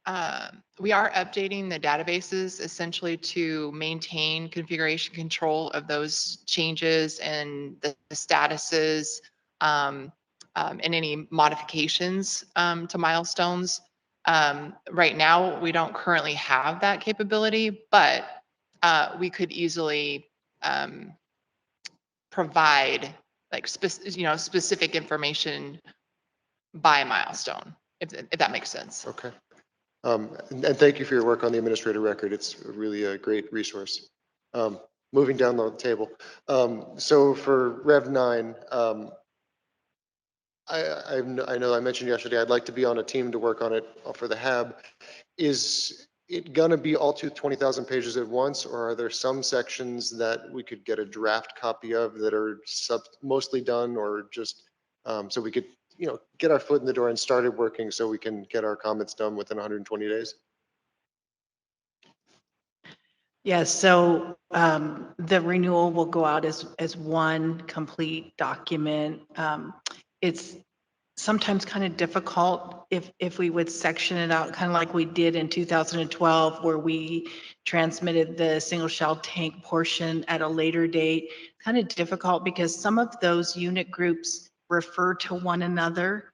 updating the databases essentially to maintain configuration control of those changes and the statuses and any modifications to milestones. Right now, we don't currently have that capability, but we could easily provide like specific information by milestone, if that makes sense. Okay. And thank you for your work on the administrative record. It's really a great resource. Moving down the table. So for Rev 9, I know I mentioned yesterday, I'd like to be on a team to work on it for the HAB. Is it gonna be all 20,000 pages at once, or are there some sections that we could get a draft copy of that are mostly done, or just so we could get our foot in the door and started working so we can get our comments done within 120 days? Yes, so the renewal will go out as one complete document. It's sometimes kind of difficult if we would section it out, kind of like we did in 2012, where we transmitted the single shell tank portion at a later date. Kind of difficult because some of those unit groups refer to one another.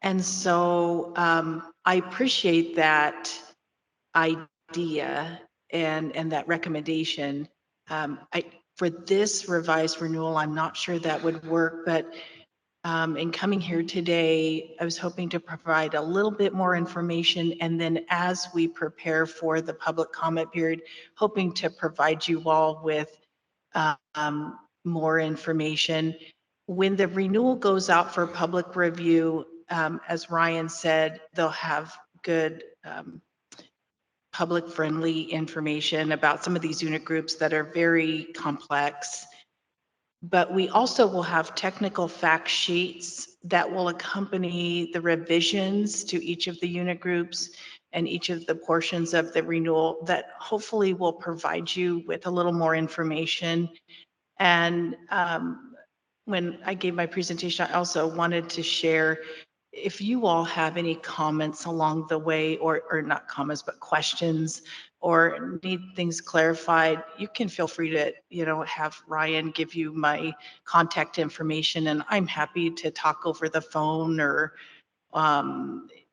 And so I appreciate that idea and that recommendation. For this revised renewal, I'm not sure that would work, but in coming here today, I was hoping to provide a little bit more information, and then as we prepare for the public comment period, hoping to provide you all with more information. When the renewal goes out for public review, as Ryan said, they'll have good public-friendly information about some of these unit groups that are very complex. But we also will have technical fact sheets that will accompany the revisions to each of the unit groups and each of the portions of the renewal that hopefully will provide you with a little more information. And when I gave my presentation, I also wanted to share, if you all have any comments along the way, or not comments, but questions, or need things clarified, you can feel free to, have Ryan give you my contact information, and I'm happy to talk over the phone, or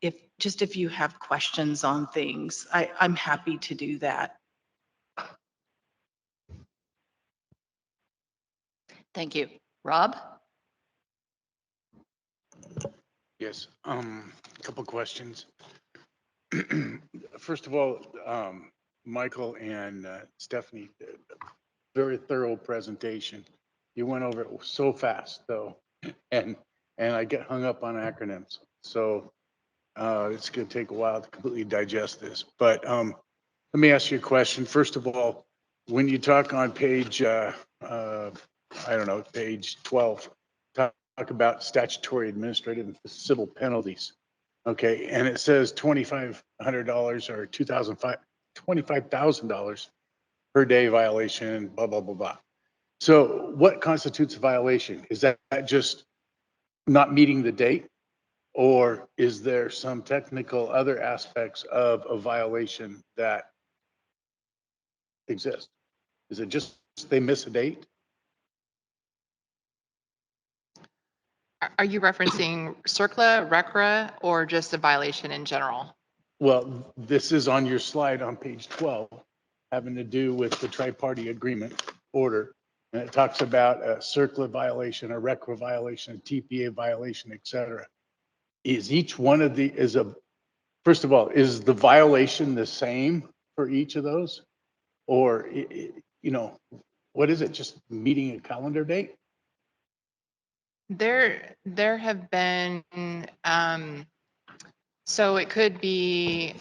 if you have questions on things, I'm happy to do that. Thank you. Rob? Yes, a couple questions. First of all, Michael and Stephanie, very thorough presentation. You went over it so fast though, and I get hung up on acronyms. So it's going to take a while to completely digest this. But let me ask you a question. First of all, when you talk on page, I don't know, page 12, talk about statutory, administrative, and civil penalties. Okay, and it says $2,500 or $25,000 per day violation, blah, blah, blah, blah. So what constitutes a violation? Is that just not meeting the date? Or is there some technical other aspects of a violation that exist? Is it just they miss a date? Are you referencing CERCLA, RCRA, or just a violation in general? Well, this is on your slide on page 12, having to do with the tri-party agreement order. And it talks about a CERCLA violation, a RCRA violation, a TPA violation, et cetera. Is each one of the, first of all, is the violation the same for each of those? Or, you know, what is it, just meeting a calendar date? There have been, so it could be.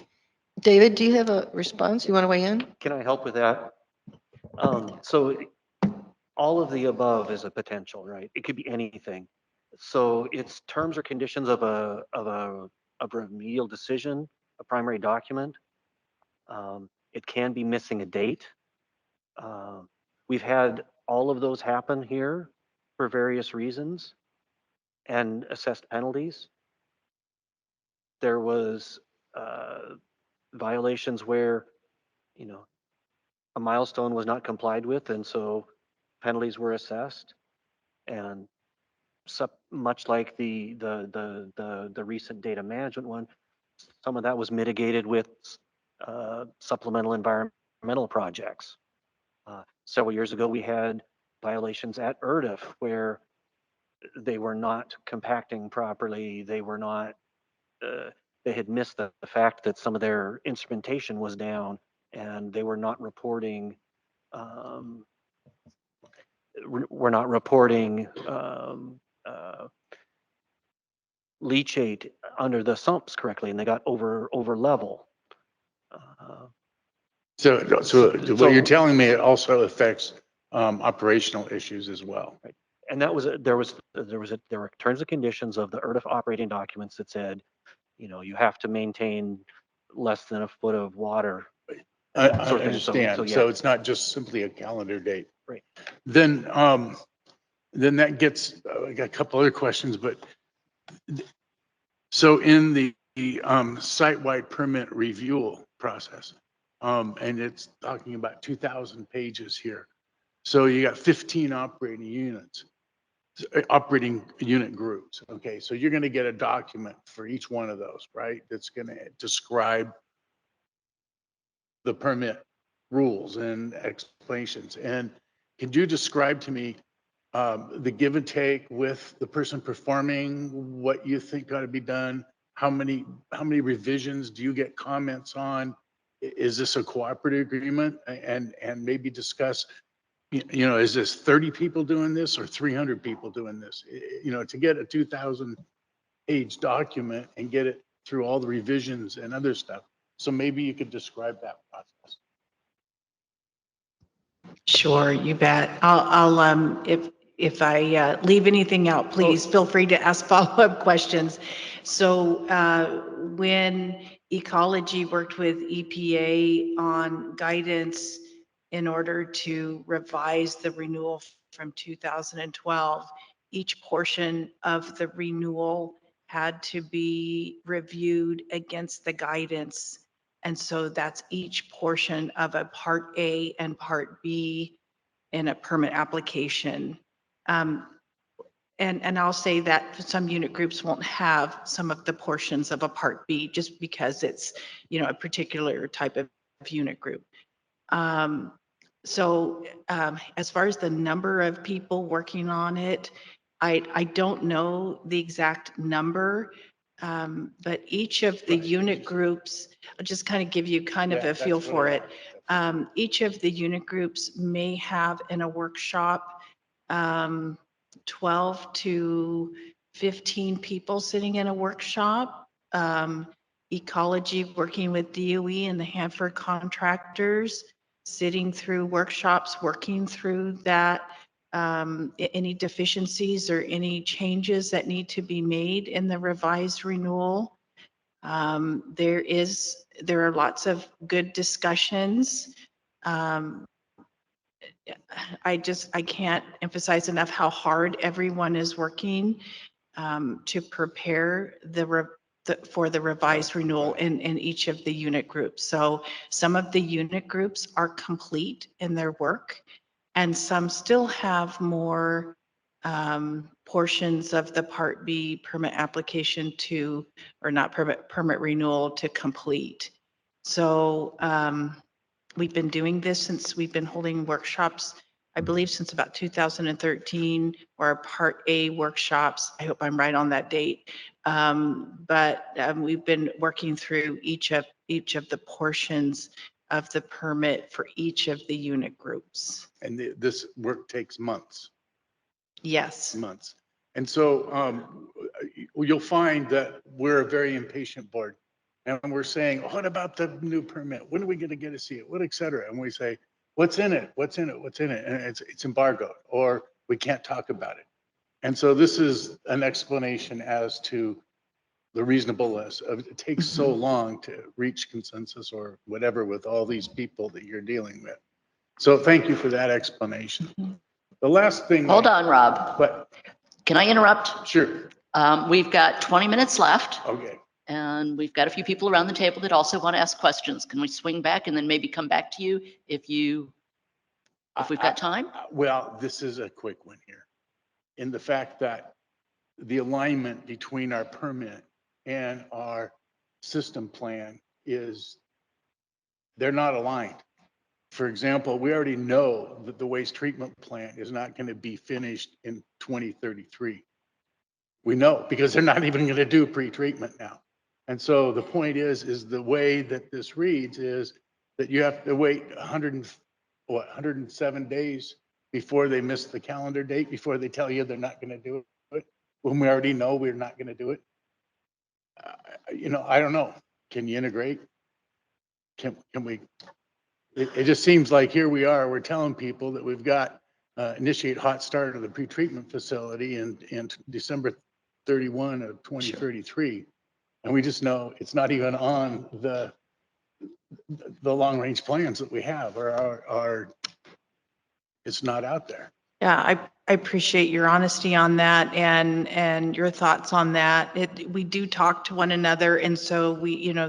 David, do you have a response? You want to weigh in? Can I help with that? So all of the above is a potential, right? It could be anything. So it's terms or conditions of a remedial decision, a primary document. It can be missing a date. We've had all of those happen here for various reasons and assessed penalties. There was violations where, you know, a milestone was not complied with, and so penalties were assessed. And much like the recent data management one, some of that was mitigated with supplemental environmental projects. Several years ago, we had violations at ERDF where they were not compacting properly. They were not, they had missed the fact that some of their instrumentation was down and they were not reporting, leachate under the sumps correctly, and they got over level. So what you're telling me, it also affects operational issues as well. Right. And that was there were terms and conditions of the ERDF operating documents that said, you know, you have to maintain less than a foot of water. I sort of understand. So, yeah. So it's not just simply a calendar date. Right. Then that gets, I got a couple other questions, but so in the site-wide permit review process, and it's talking about 2,000 pages here. So you got 15 operating units, operating unit groups. Okay, so you're going to get a document for each one of those, right? That's going to describe the permit rules and explanations. And could you describe to me the give and take with the person performing, what you think got to be done? How many revisions do you get comments on? Is this a cooperative agreement? And maybe discuss, you know, is this 30 people doing this or 300 people doing this? You know, to get a 2,000 page document and get it through all the revisions and other stuff. So maybe you could describe that process. Sure, you bet. I'll if I leave anything out, please feel free to ask follow-up questions. So when Ecology worked with EPA on guidance in order to revise the renewal from 2012, each portion of the renewal had to be reviewed against the guidance. And so that's each portion of a Part A and Part B in a permit application. And I'll say that some unit groups won't have some of the portions of a Part B just because it's, you know, a particular type of unit group. So as far as the number of people working on it, I don't know the exact number. But each of the unit groups, I'll just kind of give you kind of Yeah, a feel that's what for I it. wanted. Each of the unit groups may have in a workshop 12 to 15 people sitting in a workshop. Ecology working with DOE and the Hanford contractors, sitting through workshops, working through that, any deficiencies or any changes that need to be made in the revised renewal. There are lots of good discussions. I can't emphasize enough how hard everyone is working to prepare for the revised renewal in each of the unit groups. So some of the unit groups are complete in their work, and some still have more portions of the Part B permit application or not permit renewal to complete. So we've been doing this since we've been holding workshops, I believe since about 2013, or our Part A workshops. I hope I'm right on that date. But we've been working through each of the portions of the permit for each of the unit groups. And this work takes months. Yes. Months. And so you'll find that we're a very impatient board. And we're saying, what about the new permit? When are we going to get to see it? What, et cetera? And we say, what's in it? What's in it? What's in it? And it's embargoed, or we can't talk about it. And so this is an explanation as to the reasonableness of it takes so long to reach consensus or whatever with all these people that you're dealing with. So thank you for that explanation. The last thing. Hold on, Rob. What? Can I interrupt? Sure. We've got 20 minutes left. Okay. And we've got a few people around the table that also want to ask questions. Can we swing back and then maybe come back to you if we've got time? Well, this is a quick one here. In the fact that the alignment between our permit and our system plan they're not aligned. For example, we already know that the waste treatment plant is not going to be finished in 2033. We know because they're not even going to do pre-treatment now. And so the point is the way that this reads is that you have to wait 107 days before they miss the calendar date, before they tell you they're not going to do it, when we already know we're not going to do it. I don't know. Can you integrate? Can we? It just seems like here we are, we're telling people that we've got initiate hot start of the pretreatment facility in December 31 of 2033. Sure. And we just know it's not even on the long range plans that we have, or it's not out there. Yeah, I appreciate your honesty on that and your thoughts on that. We do talk to one another, and so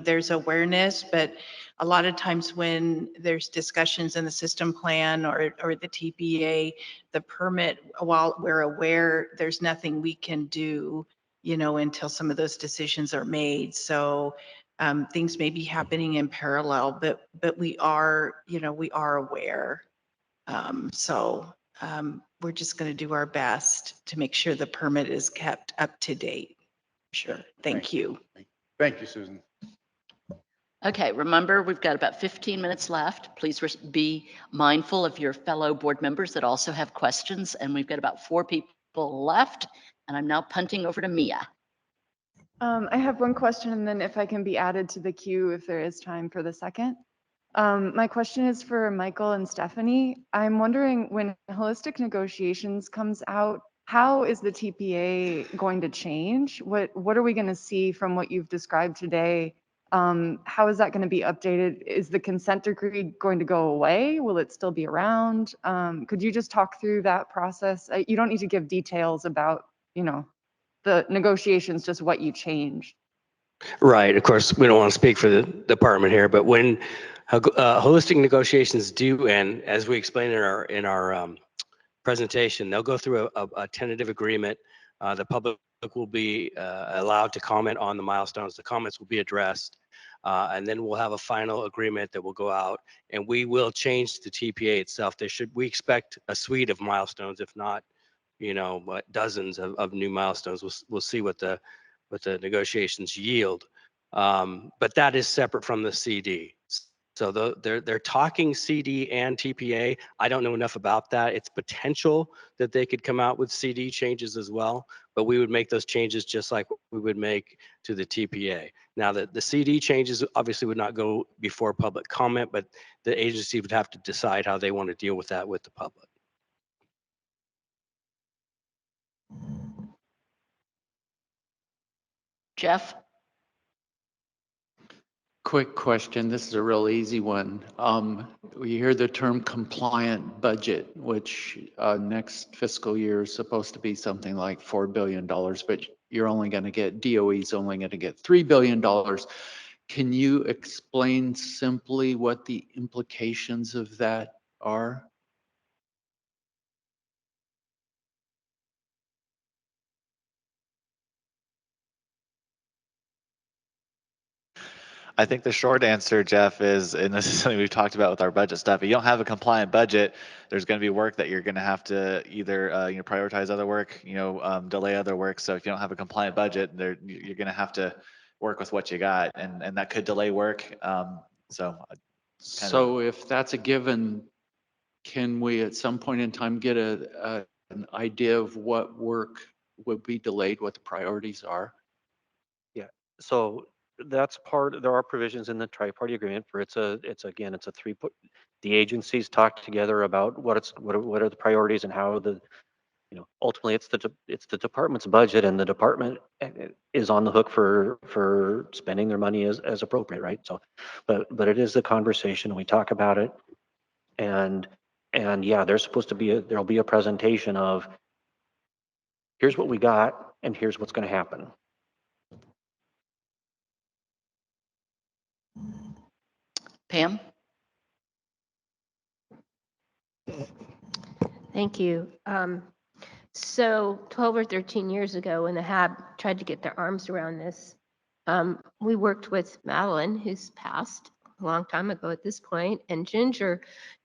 there's awareness, but a lot of times when there's discussions in the system plan or the TPA, the permit, while we're aware, there's nothing we can do, until some of those decisions are made. So things may be happening in parallel, but we are aware. We're just going to do our best to make sure the permit is kept up to date. Sure. Thank you. Thank you, Susan. Okay, remember, we've got about 15 minutes left. Please be mindful of your fellow board members that also have questions. And we've got about 4 people left. And I'm now punting over to Mia. I have one question, and then if I can be added to the queue if there is time for the second. My question is for Michael and Stephanie. I'm wondering, when holistic negotiations comes out, how is the TPA going to change? What are we going to see from what you've described today? How is that going to be updated? Is the consent decree going to go away? Will it still be around? Could you just talk through that process? You don't need to give details about, the negotiations, just what you changed. Right. Of course, we don't want to speak for the department here, but when holistic negotiations do end, as we explained in our presentation, they'll go through a tentative agreement. The public will be allowed to comment on the milestones. The comments will be addressed, and then we'll have a final agreement that will go out, and we will change the TPA itself. We expect a suite of milestones, if not, dozens of new milestones. We'll see what the the negotiations yield. But that is separate from the CD. So they're talking CD and TPA. I don't know enough about that. It's potential that they could come out with CD changes as well, but we would make those changes just like we would make to the TPA. Now the CD changes obviously would not go before public comment, but the agency would have to decide how they want to deal with that with the public. Jeff? Quick question. This is a real easy one. We hear the term compliant budget, which next fiscal year is supposed to be something like $4 billion, but you're only going to get, DOE's only going to get $3 billion. Can you explain simply what the implications of that are? I think the short answer, Jeff, is, and this is something we've talked about with our budget stuff, if you don't have a compliant budget, there's going to be work that you're going to have to either prioritize other work, delay other work. So if you don't have a compliant budget, you're going to have to work with what you got, and that could delay work. So if that's a given, can we at some point in time get an idea of what work would be delayed, what the priorities are? Yeah. So that's there are provisions in the tri-party agreement for the agencies talk together about what are the priorities and how ultimately it's the department's budget, and the department is on the hook for spending their money as appropriate, right? So but it is a conversation, we talk about it, and yeah, there'll be a presentation of here's what we got and here's what's going to happen. Pam? Thank you. So 12 or 13 years ago, when the HAB tried to get their arms around this, we worked with Madeline, who's passed a long time ago at this point, and Ginger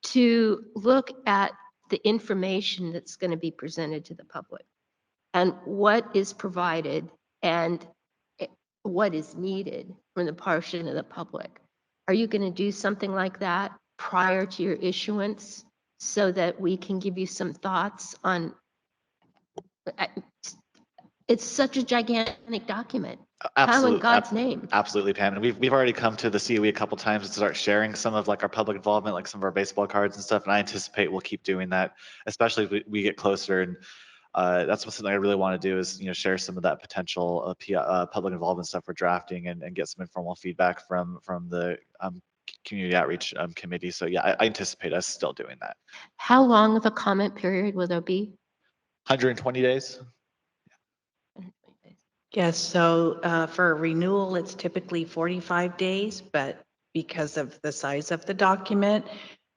to look at the information that's going to be presented to the public and what is provided and what is needed from the portion of the public. Are you going to do something like that prior to your issuance so that we can give you some thoughts on? It's such a gigantic document. How in God's name? Absolutely, Pam. And we've already come to the COE a couple times to start sharing some of our public involvement, like some of our baseball cards and stuff. And I anticipate we'll keep doing that, especially if we get closer. And that's something I really want to do is share some of that potential public involvement stuff we're drafting and get some informal feedback from the community outreach committee. So yeah, I anticipate us still doing that. How long of a comment period will there be? 120 days. Yes, so for a renewal, it's typically 45 days, but because of the size of the document,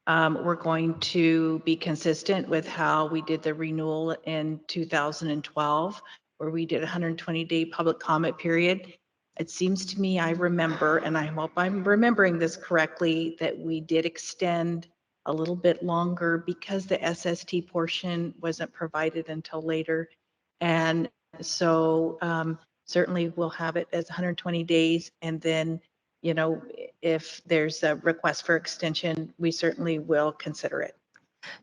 we're going to be consistent with how we did the renewal in 2012, where we did a 120-day public comment period. It seems to me, I remember, and I hope I'm remembering this correctly, that we did extend a little bit longer because the SST portion wasn't provided until later. And so certainly we'll have it as 120 days. And then, if there's a request for extension, we certainly will consider it.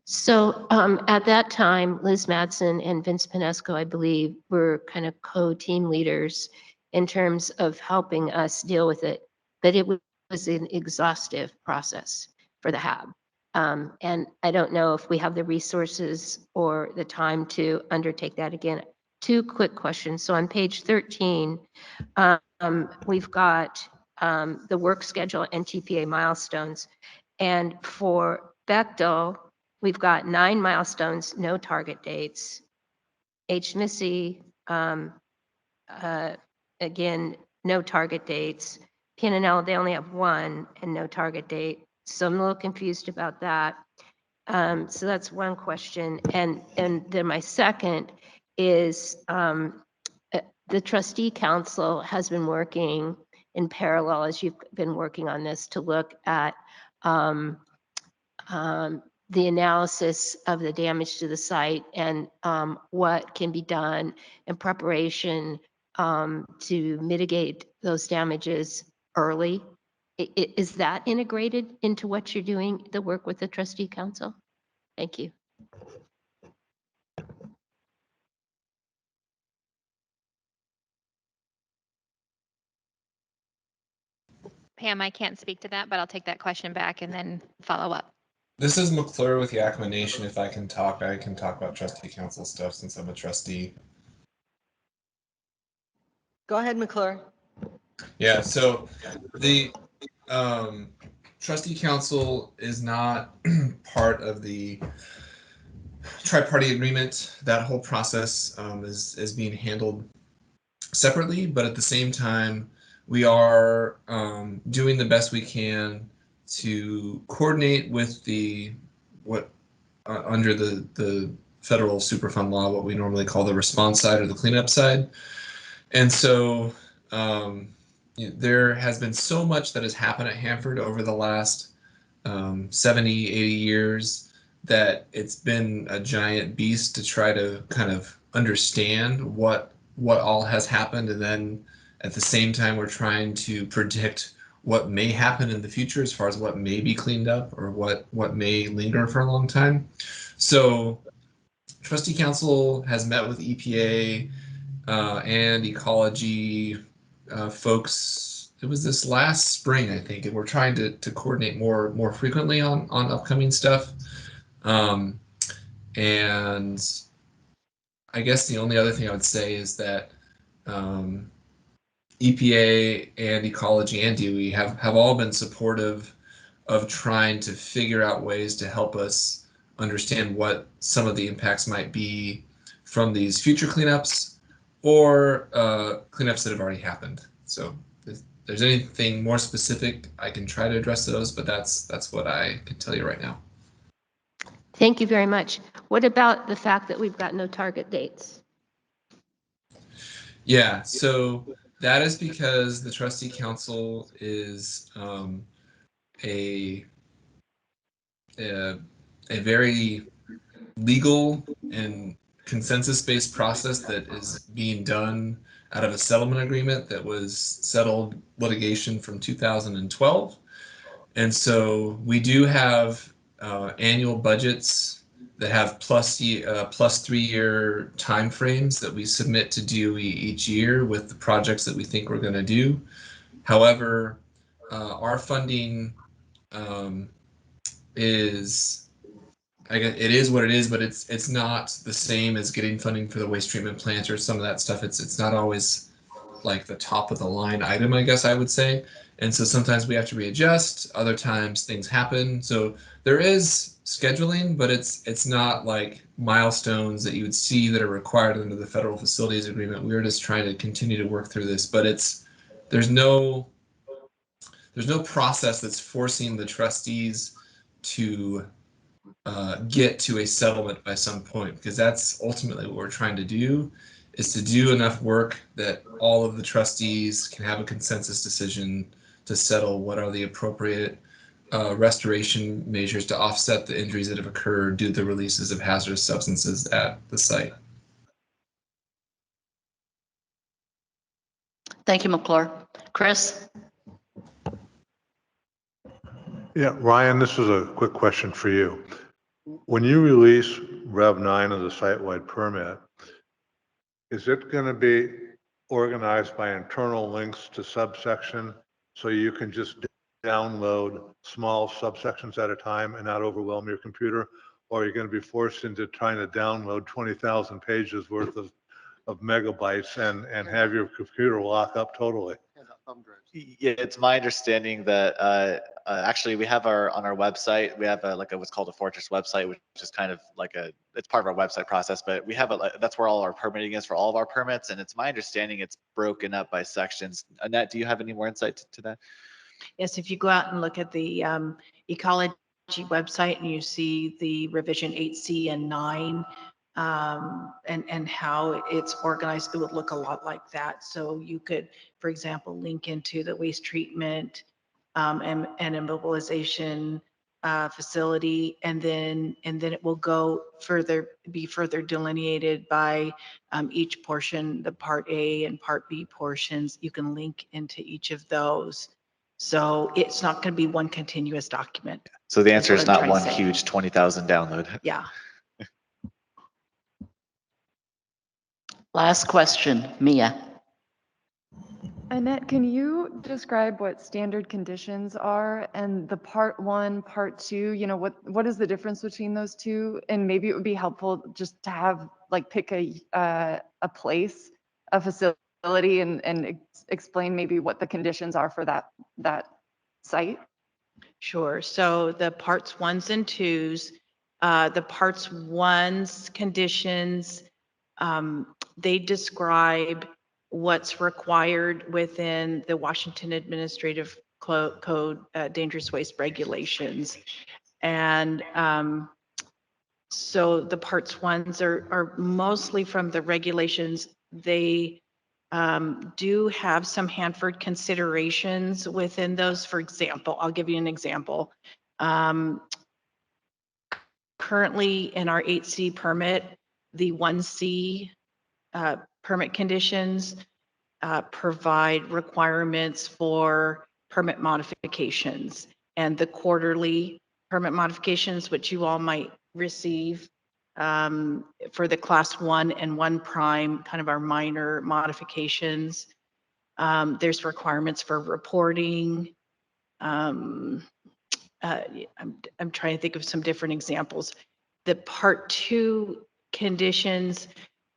So at that time, Liz Madsen and Vince Pinesco, I believe, were kind of co-team leaders in terms of helping us deal with it. But it was an exhaustive process for the HAB. And I don't know if we have the resources or the time to undertake that again. Two quick questions. So on page 13, we've got the work schedule and TPA milestones. And for Bechtel, we've got 9 milestones, no target dates. HMSE, again, no target dates. PNL, they only have 1 and no target date. So I'm a little confused about that. So that's one question. And then my second is the trustee council has been working in parallel as you've been working on this to look at the analysis of the damage to the site and what can be done in preparation to mitigate those damages early. Is that integrated into what you're doing, the work with the trustee council? Thank you. Pam, I can't speak to that, but I'll take that question back and then follow up. This is McClure with Yakima Nation. If I can talk about trustee council stuff since I'm a trustee. Go ahead, McClure. Yeah, so the trustee council is not part of the tri-party agreement. That whole process is being handled separately, but at the same time, we are doing the best we can to coordinate with the under the federal Superfund law, what we normally call the response side or the cleanup side. And so there has been so much that has happened at Hanford over the last 70, 80 years that it's been a giant beast to try to kind of understand what all has happened. And then at the same time, we're trying to predict what may happen in the future as far as what may be cleaned up or what may linger for a long time. So trustee council has met with EPA and ecology folks. It was this last spring, I think, and we're trying to coordinate more frequently on upcoming stuff. And I guess the only other thing I would say is that EPA and ecology and DOE have all been supportive of trying to figure out ways to help us understand what some of the impacts might be from these future cleanups or cleanups that have already happened. So if there's anything more specific, I can try to address those, but that's what I can tell you right now. Thank you very much. What about the fact that we've got no target dates? Yeah, so that is because the trustee council is a very legal and consensus-based process that is being done out of a settlement agreement that was settled litigation from 2012. And so we do have annual budgets that have plus 3-year timeframes that we submit to DOE each year with the projects that we think we're going to do. However, our funding is what it is, but it's not the same as getting funding for the waste treatment plant or some of that stuff. It's not always like the top of the line item, I guess I would say. And so sometimes we have to readjust, other times things happen. So there is scheduling, but it's not like milestones that you would see that are required under the federal facilities agreement. We're just trying to continue to work through this, but there's no process that's forcing the trustees to get to a settlement by some point, because that's ultimately what we're trying to do, is to do enough work that all of the trustees can have a consensus decision to settle what are the appropriate restoration measures to offset the injuries that have occurred due to the releases of hazardous substances at the site. Thank you, McClure. Chris? Yeah, Ryan, this is a quick question for you. When you release Rev 9 of the site-wide permit, is it going to be organized by internal links to subsection so you can just download small subsections at a time and not overwhelm your computer? Or are you going to be forced into trying to download 20,000 pages worth of megabytes and have your computer lock up totally? Yeah, it's my understanding that actually we have on our website, we have what's called a Fortress website, which is kind of like it's part of our website process, but we have that's where all our permitting is for all of our permits. And it's my understanding it's broken up by sections. Annette, do you have any more insight to that? Yes, if you go out and look at the ecology website and you see the revision 8C and 9 and how it's organized, it would look a lot like that. So you could, for example, link into the waste treatment and immobilization facility, and then it will go further, be further delineated by each portion, the Part A and Part B portions. You can link into each of those. So it's not going to be one continuous document. So the answer is what I'm not trying to one say. huge 20,000 download. Yeah. Last question, Mia. Annette, can you describe what standard conditions are and the part one, part two, you know, what is the difference between those two? And maybe it would be helpful just to have, like, pick a place, a facility, and explain maybe what the conditions are for that site. Sure. So the parts ones and twos, the parts ones conditions, they describe what's required within the Washington Administrative Code, dangerous waste regulations. And so the parts ones are mostly from the regulations. They do have some Hanford considerations within those. For example, I'll give you an example. Currently in our 8C permit, the 1C permit conditions provide requirements for permit modifications, and the quarterly permit modifications, which you all might receive for the class 1 and 1 prime, kind of our minor modifications. There's requirements for reporting. I'm trying to think of some different examples. The part 2 conditions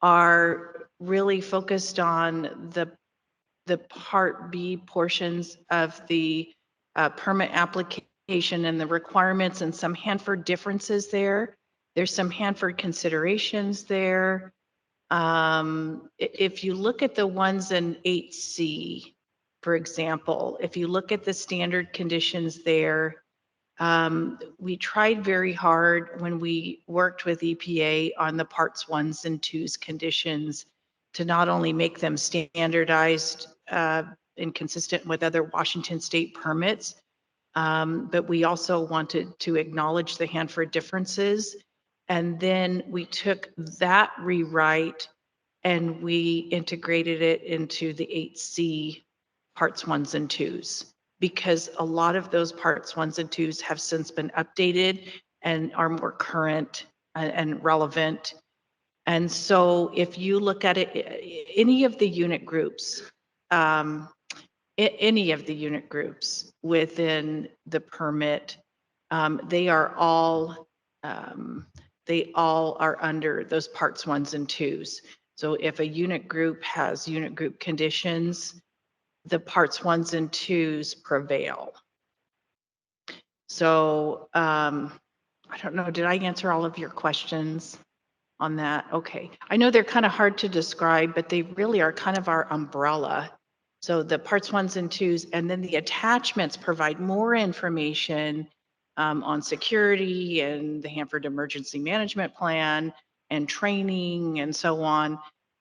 are really focused on the part B portions of the permit application and the requirements, and some Hanford differences there. There's some Hanford considerations there. If you look at the ones in 8C, for example, if you look at the standard conditions there, we tried very hard when we worked with EPA on the parts 1s and 2s conditions to not only make them standardized and consistent with other Washington state permits, but we also wanted to acknowledge the Hanford differences. And then we took that rewrite and we integrated it into the 8C parts 1s and 2s, because a lot of those parts 1s and 2s have since been updated and are more current and relevant. And so if you look at it, any of the unit groups, any of the unit groups within the permit, they all are under those parts 1s and 2s. So if a unit group has unit group conditions, the parts 1s and 2s prevail. So I don't know, did I answer all of your questions on that? Okay. I know they're kind of hard to describe, but they really are kind of our umbrella. So the parts 1s and 2s, and then the attachments provide more information on security and the Hanford Emergency Management Plan and training and so on.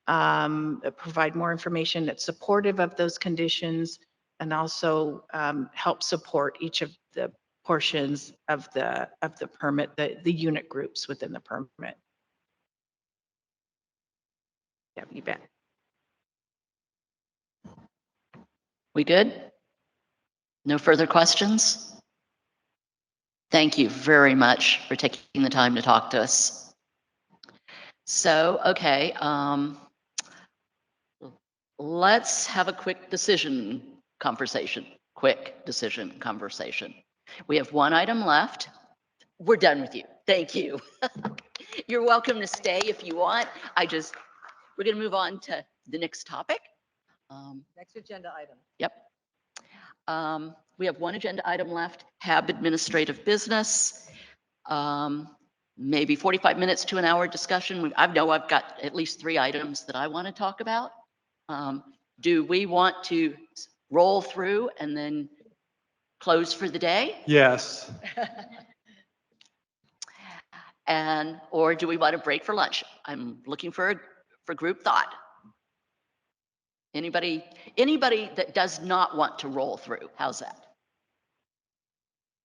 Provide more information that's supportive of those conditions, and also help support each of the portions of the permit, the unit groups within the permit. Yeah, you bet. We good? No further questions? Thank you very much for taking the time to talk to us. So, okay, let's have a quick decision conversation. Quick decision conversation. We have one item left. We're done with you. Thank you. You're welcome to stay if you want. We're going to move on to the next topic. Next agenda item. Yep. We have one agenda item left, HAB Administrative Business. Maybe 45 minutes to an hour discussion. I know I've got at least 3 items that I want to talk about. Do we want to roll through and then close for the day? Yes. Or do we want to break for lunch? I'm looking for group thought. Anybody that does not want to roll through, how's that?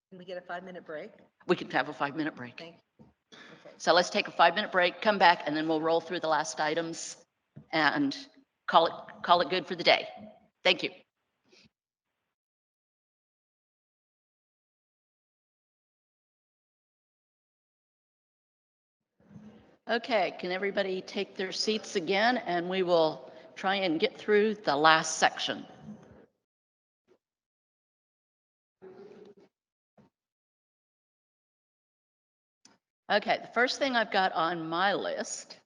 Can we get a 5-minute break? We can have a 5-minute break. Thank you. So let's take a 5-minute break, come back, and then we'll roll through the last items and call it good for the day. Thank you. Okay, can everybody take their seats again, and we will try and get through the last section. Okay, the first thing I've got on my list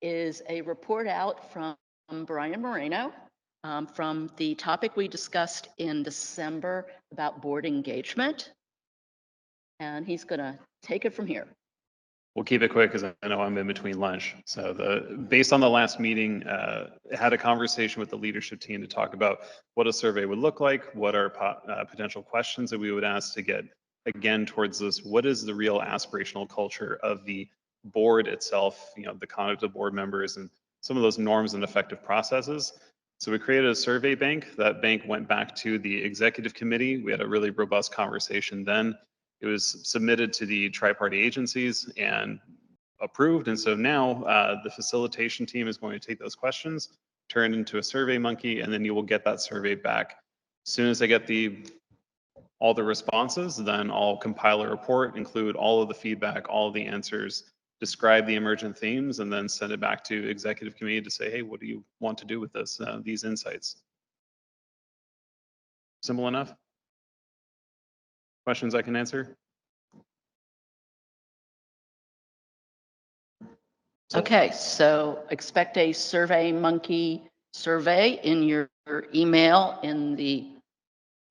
is a report out from Brian Moreno from the topic we discussed in December about board engagement. And he's going to take it from here. We'll keep it quick because I know I'm in between lunch. So based on the last meeting, had a conversation with the leadership team to talk about what a survey would look like, what are potential questions that we would ask to get again towards this. What is the real aspirational culture of the board itself, the conduct of board members and some of those norms and effective processes. So we created a survey bank. That bank went back to the executive committee. We had a really robust conversation then. It was submitted to the tri-party agencies and approved. And so now the facilitation team is going to take those questions, turn into a survey monkey, and then you will get that survey back. As soon as I get all the responses, then I'll compile a report, include all of the feedback, all of the answers, describe the emergent themes, and then send it back to executive committee to say, hey, what do you want to do with this, these insights? Simple enough? Questions I can answer? Okay, so expect a Survey Monkey survey in your email in the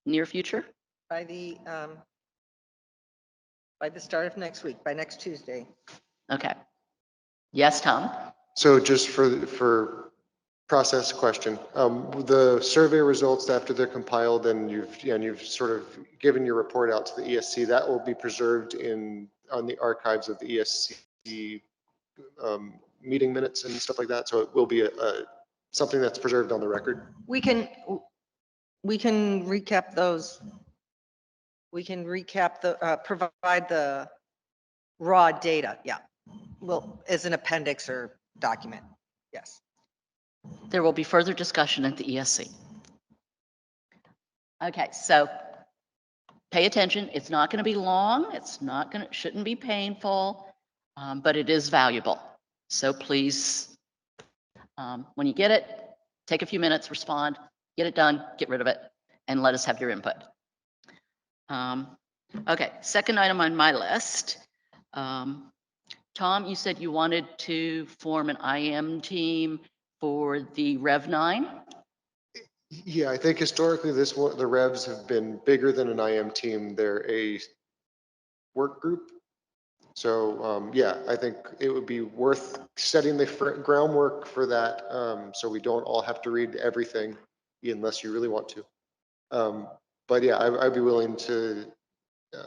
near future? By the start of next week, by next Tuesday. Okay. Yes, Tom? So just for process question, the survey results after they're compiled and you've sort of given your report out to the ESC, that will be preserved on the archives of the ESC meeting minutes and stuff like that. So it will be something that's preserved on the record. We can recap those. We can recap provide the raw data. Yeah. Well, as an appendix or document. Yes. There will be further discussion at the ESC. Okay, so pay attention. It's not going to be long. Shouldn't be painful, but it is valuable. So please, when you get it, take a few minutes, respond, get it done, get rid of it, and let us have your input. Okay, second item on my list. Tom, you said you wanted to form an IM team for the Rev 9? Yeah, I think historically the Revs have been bigger than an IM team. They're a work group. So yeah, I think it would be worth setting the groundwork for that, so we don't all have to read everything unless you really want to. But yeah, I'd be willing to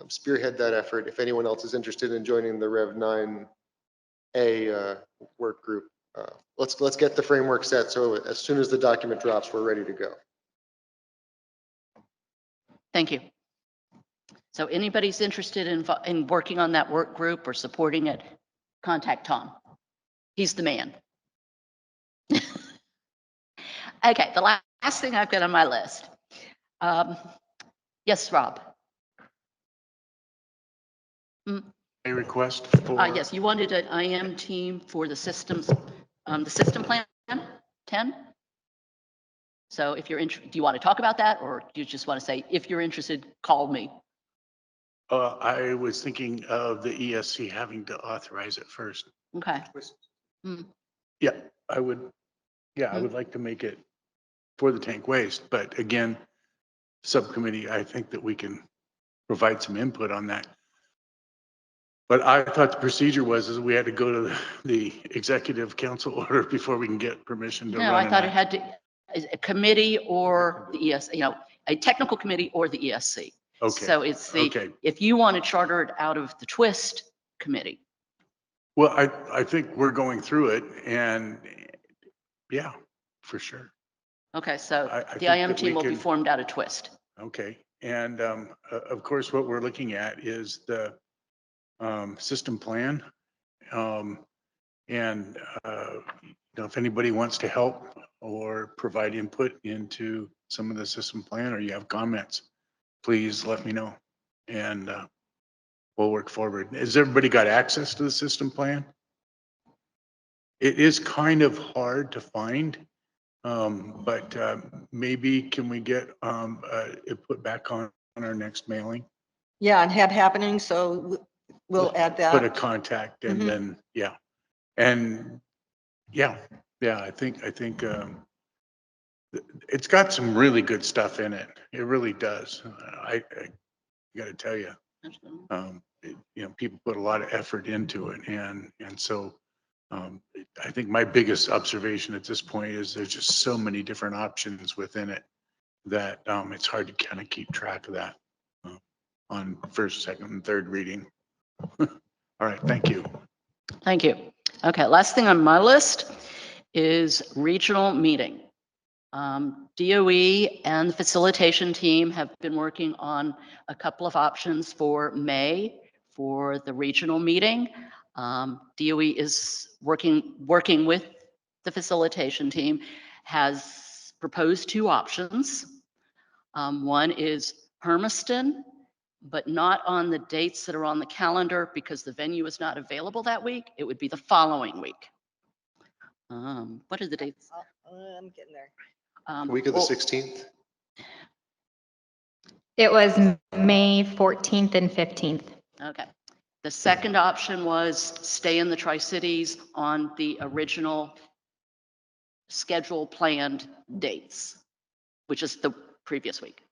spearhead that effort. If anyone else is interested in joining the Rev 9A work group, let's get the framework set so as soon as the document drops, we're ready to go. Thank you. So anybody's interested in working on that work group or supporting it, contact Tom. He's the man. Okay, the last thing I've got on my list. Yes, Rob. A request for? Yes, you wanted an IM team for the systems, the system plan 10. So if you're interested, do you want to talk about that, or do you just want to say, if you're interested, call me? I was thinking of the ESC having to authorize it first. Okay. Yeah, I would. Yeah, I would like to make it for the tank waste, but again, subcommittee, I think that we can provide some input on that. But I thought the procedure was we had to go to the executive council order before we can get permission to run. No, I thought it had to a committee or the ESC, a technical committee or the ESC. Okay. So it's if you want to charter it out of the twist committee. Well, I think we're going through it, and yeah, for sure. Okay, so I the think IM that team we will be can- formed out of twist. Okay, And of course, what we're looking at is the system plan. And if anybody wants to help or provide input into some of the system plan, or you have comments, please let me know, and we'll work forward. Has everybody got access to the system plan? It is kind of hard to find, but maybe can we get it put back on our next mailing? Yeah, and HAB happening, so we'll add that. Put a contact and then, yeah. And yeah, I think it's got some really good stuff in it. It really does. I got to tell you, people put a lot of effort into it, and so I think my biggest observation at this point is there's just so many different options within it that it's hard to kind of keep track of that on first, second, and third reading. All right, thank you. Thank you. Okay, last thing on my list is regional meeting. DOE and the facilitation team have been working on a couple of options for May for the regional meeting. DOE is working with the facilitation team, has proposed two options. One is Hermiston, but not on the dates that are on the calendar because the venue is not available that week. It would be the following week. What are the dates? I'm getting there. Week of the 16th. It was May 14th and 15th. Okay. The second option was stay in the Tri-Cities on the original schedule planned dates, which is the previous week.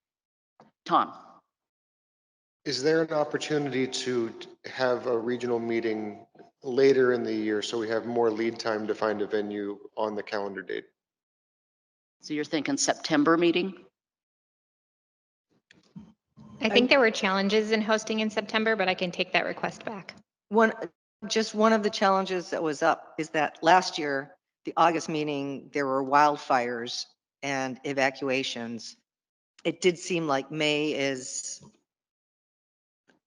Tom. Is there an opportunity to have a regional meeting later in the year so we have more lead time to find a venue on the calendar date? So you're thinking September meeting? I think there were challenges in hosting in September, but I can take that request back. Just one of the challenges that was up is that last year, the August meeting, there were wildfires and evacuations. It did seem like May is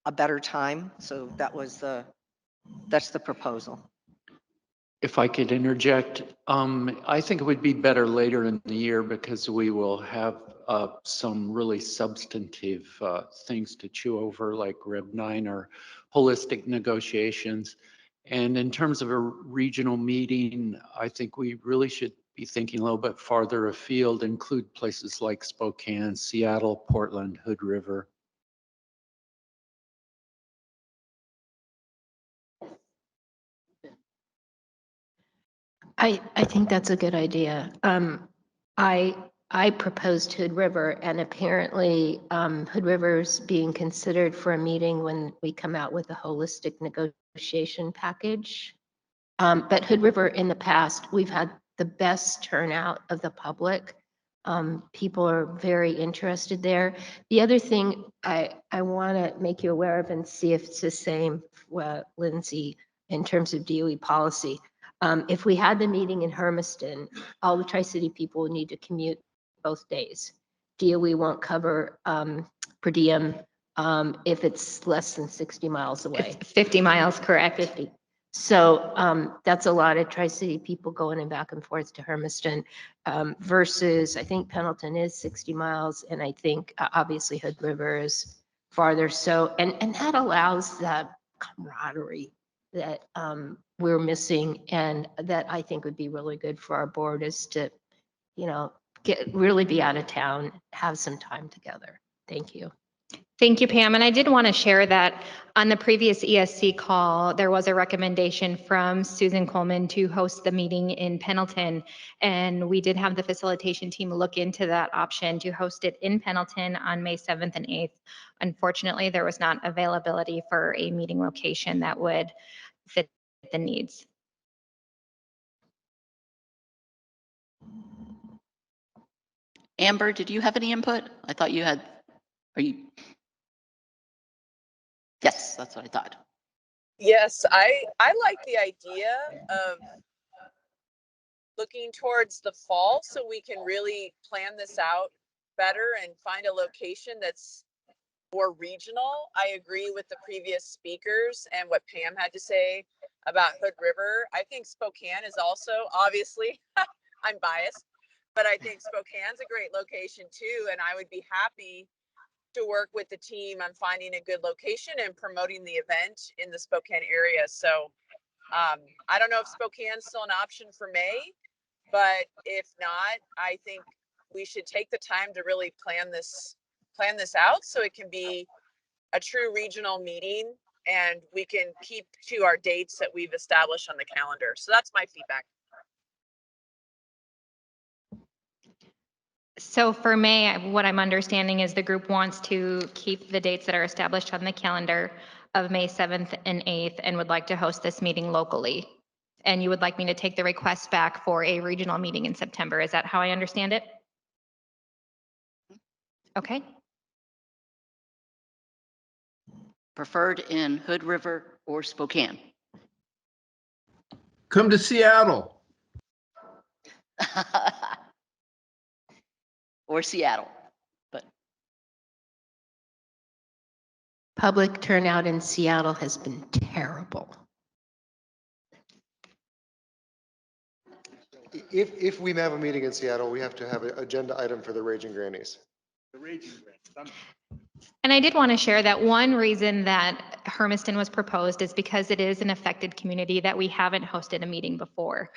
a better time, so that's the proposal. If I could interject, I think it would be better later in the year because we will have some really substantive things to chew over, like Rib 9 or holistic negotiations. And in terms of a regional meeting, I think we really should be thinking a little bit farther afield, include places like Spokane, Seattle, Portland, Hood River. I think that's a good idea. I proposed Hood River, and apparently Hood River's being considered for a meeting when we come out with a holistic negotiation package. But Hood River in the past, we've had the best turnout of the public. People are very interested there. The other thing I want to make you aware of and see if it's the same, Lindsay, in terms of DOE policy. If we had the meeting in Hermiston, all the Tri-City people would need to commute both days. DOE won't cover per diem if it's less than 60 miles away. 50 miles, correct. 50. So that's a lot of Tri-City people going in back and forth to Hermiston versus I think Pendleton is 60 miles. And I think obviously Hood River is farther. So, and that allows that camaraderie that we're missing and that I think would be really good for our board is to, really be out of town, have some time together. Thank you. Thank you, Pam. And I did want to share that on the previous ESC call, there was a recommendation from Susan Coleman to host the meeting in Pendleton. And we did have the facilitation team look into that option to host it in Pendleton on May 7th and 8th. Unfortunately, there was not availability for a meeting location that would fit the needs. Amber, did you have any input? I thought you had, are you? Yes, that's what I thought. Yes, I like the idea of looking towards the fall so we can really plan this out better and find a location that's more regional. I agree with the previous speakers and what Pam had to say about Hood River. I think Spokane is also, obviously, I'm biased, but I think Spokane's a great location too. And I would be happy to work with the team on finding a good location and promoting the event in the Spokane area. So I don't know if Spokane's still an option for May, but if not, I think we should take the time to really plan this out so it can be a true regional meeting and we can keep to our dates that we've established on the calendar. So that's my feedback. So for May, what I'm understanding is the group wants to keep the dates that are established on the calendar of May 7th and 8th and would like to host this meeting locally. And you would like me to take the request back for a regional meeting in September. Is that how I understand it? Okay. Preferred in Hood River or Spokane? Come to Seattle. Or Seattle, but Public turnout in Seattle has been terrible. If we have a meeting in Seattle, we have to have an agenda item for the Raging Grannies. The Raging Grannies. And I did want to share that one reason that Hermiston was proposed is because it is an affected community that we haven't hosted a meeting before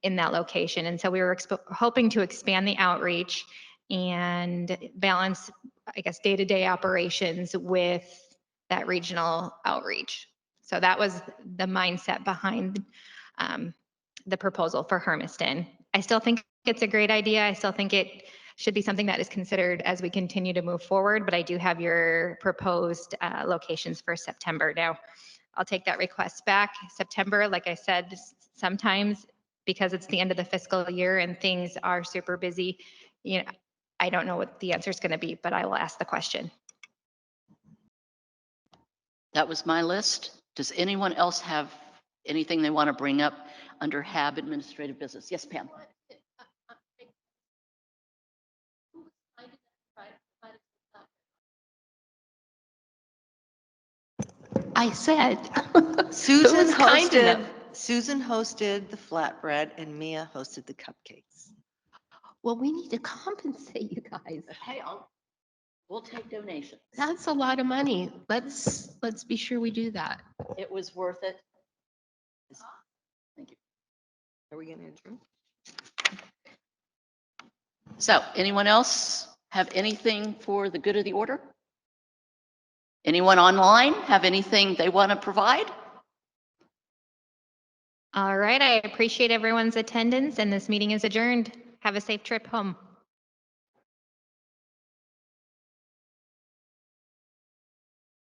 in that location. And so we were hoping to expand the outreach and balance, I guess, day-to-day operations with that regional outreach. So that was the mindset behind the proposal for Hermiston. I still think it's a great idea. I still think it should be something that is considered as we continue to move forward, but I do have your proposed locations for September. Now, I'll take that request back. September, like I said, sometimes because it's the end of the fiscal year and things are super busy, you know, I don't know what the answer is going to be, but I will ask the question. that was my list. Does anyone else have anything they want to bring up under HAB Administrative Business? Yes, Pam. I said, Susan was kind enough. hosted the flatbread and Mia hosted the cupcakes. Well, we need to compensate you guys. Hey, we'll take donations. That's a lot of money. Let's be sure we do that. It was worth it. Thank you. Are we going to adjourn? So anyone else have anything for the good of the order? Anyone online have anything they want to provide? All right, I appreciate everyone's attendance and this meeting is adjourned. Have a safe trip home.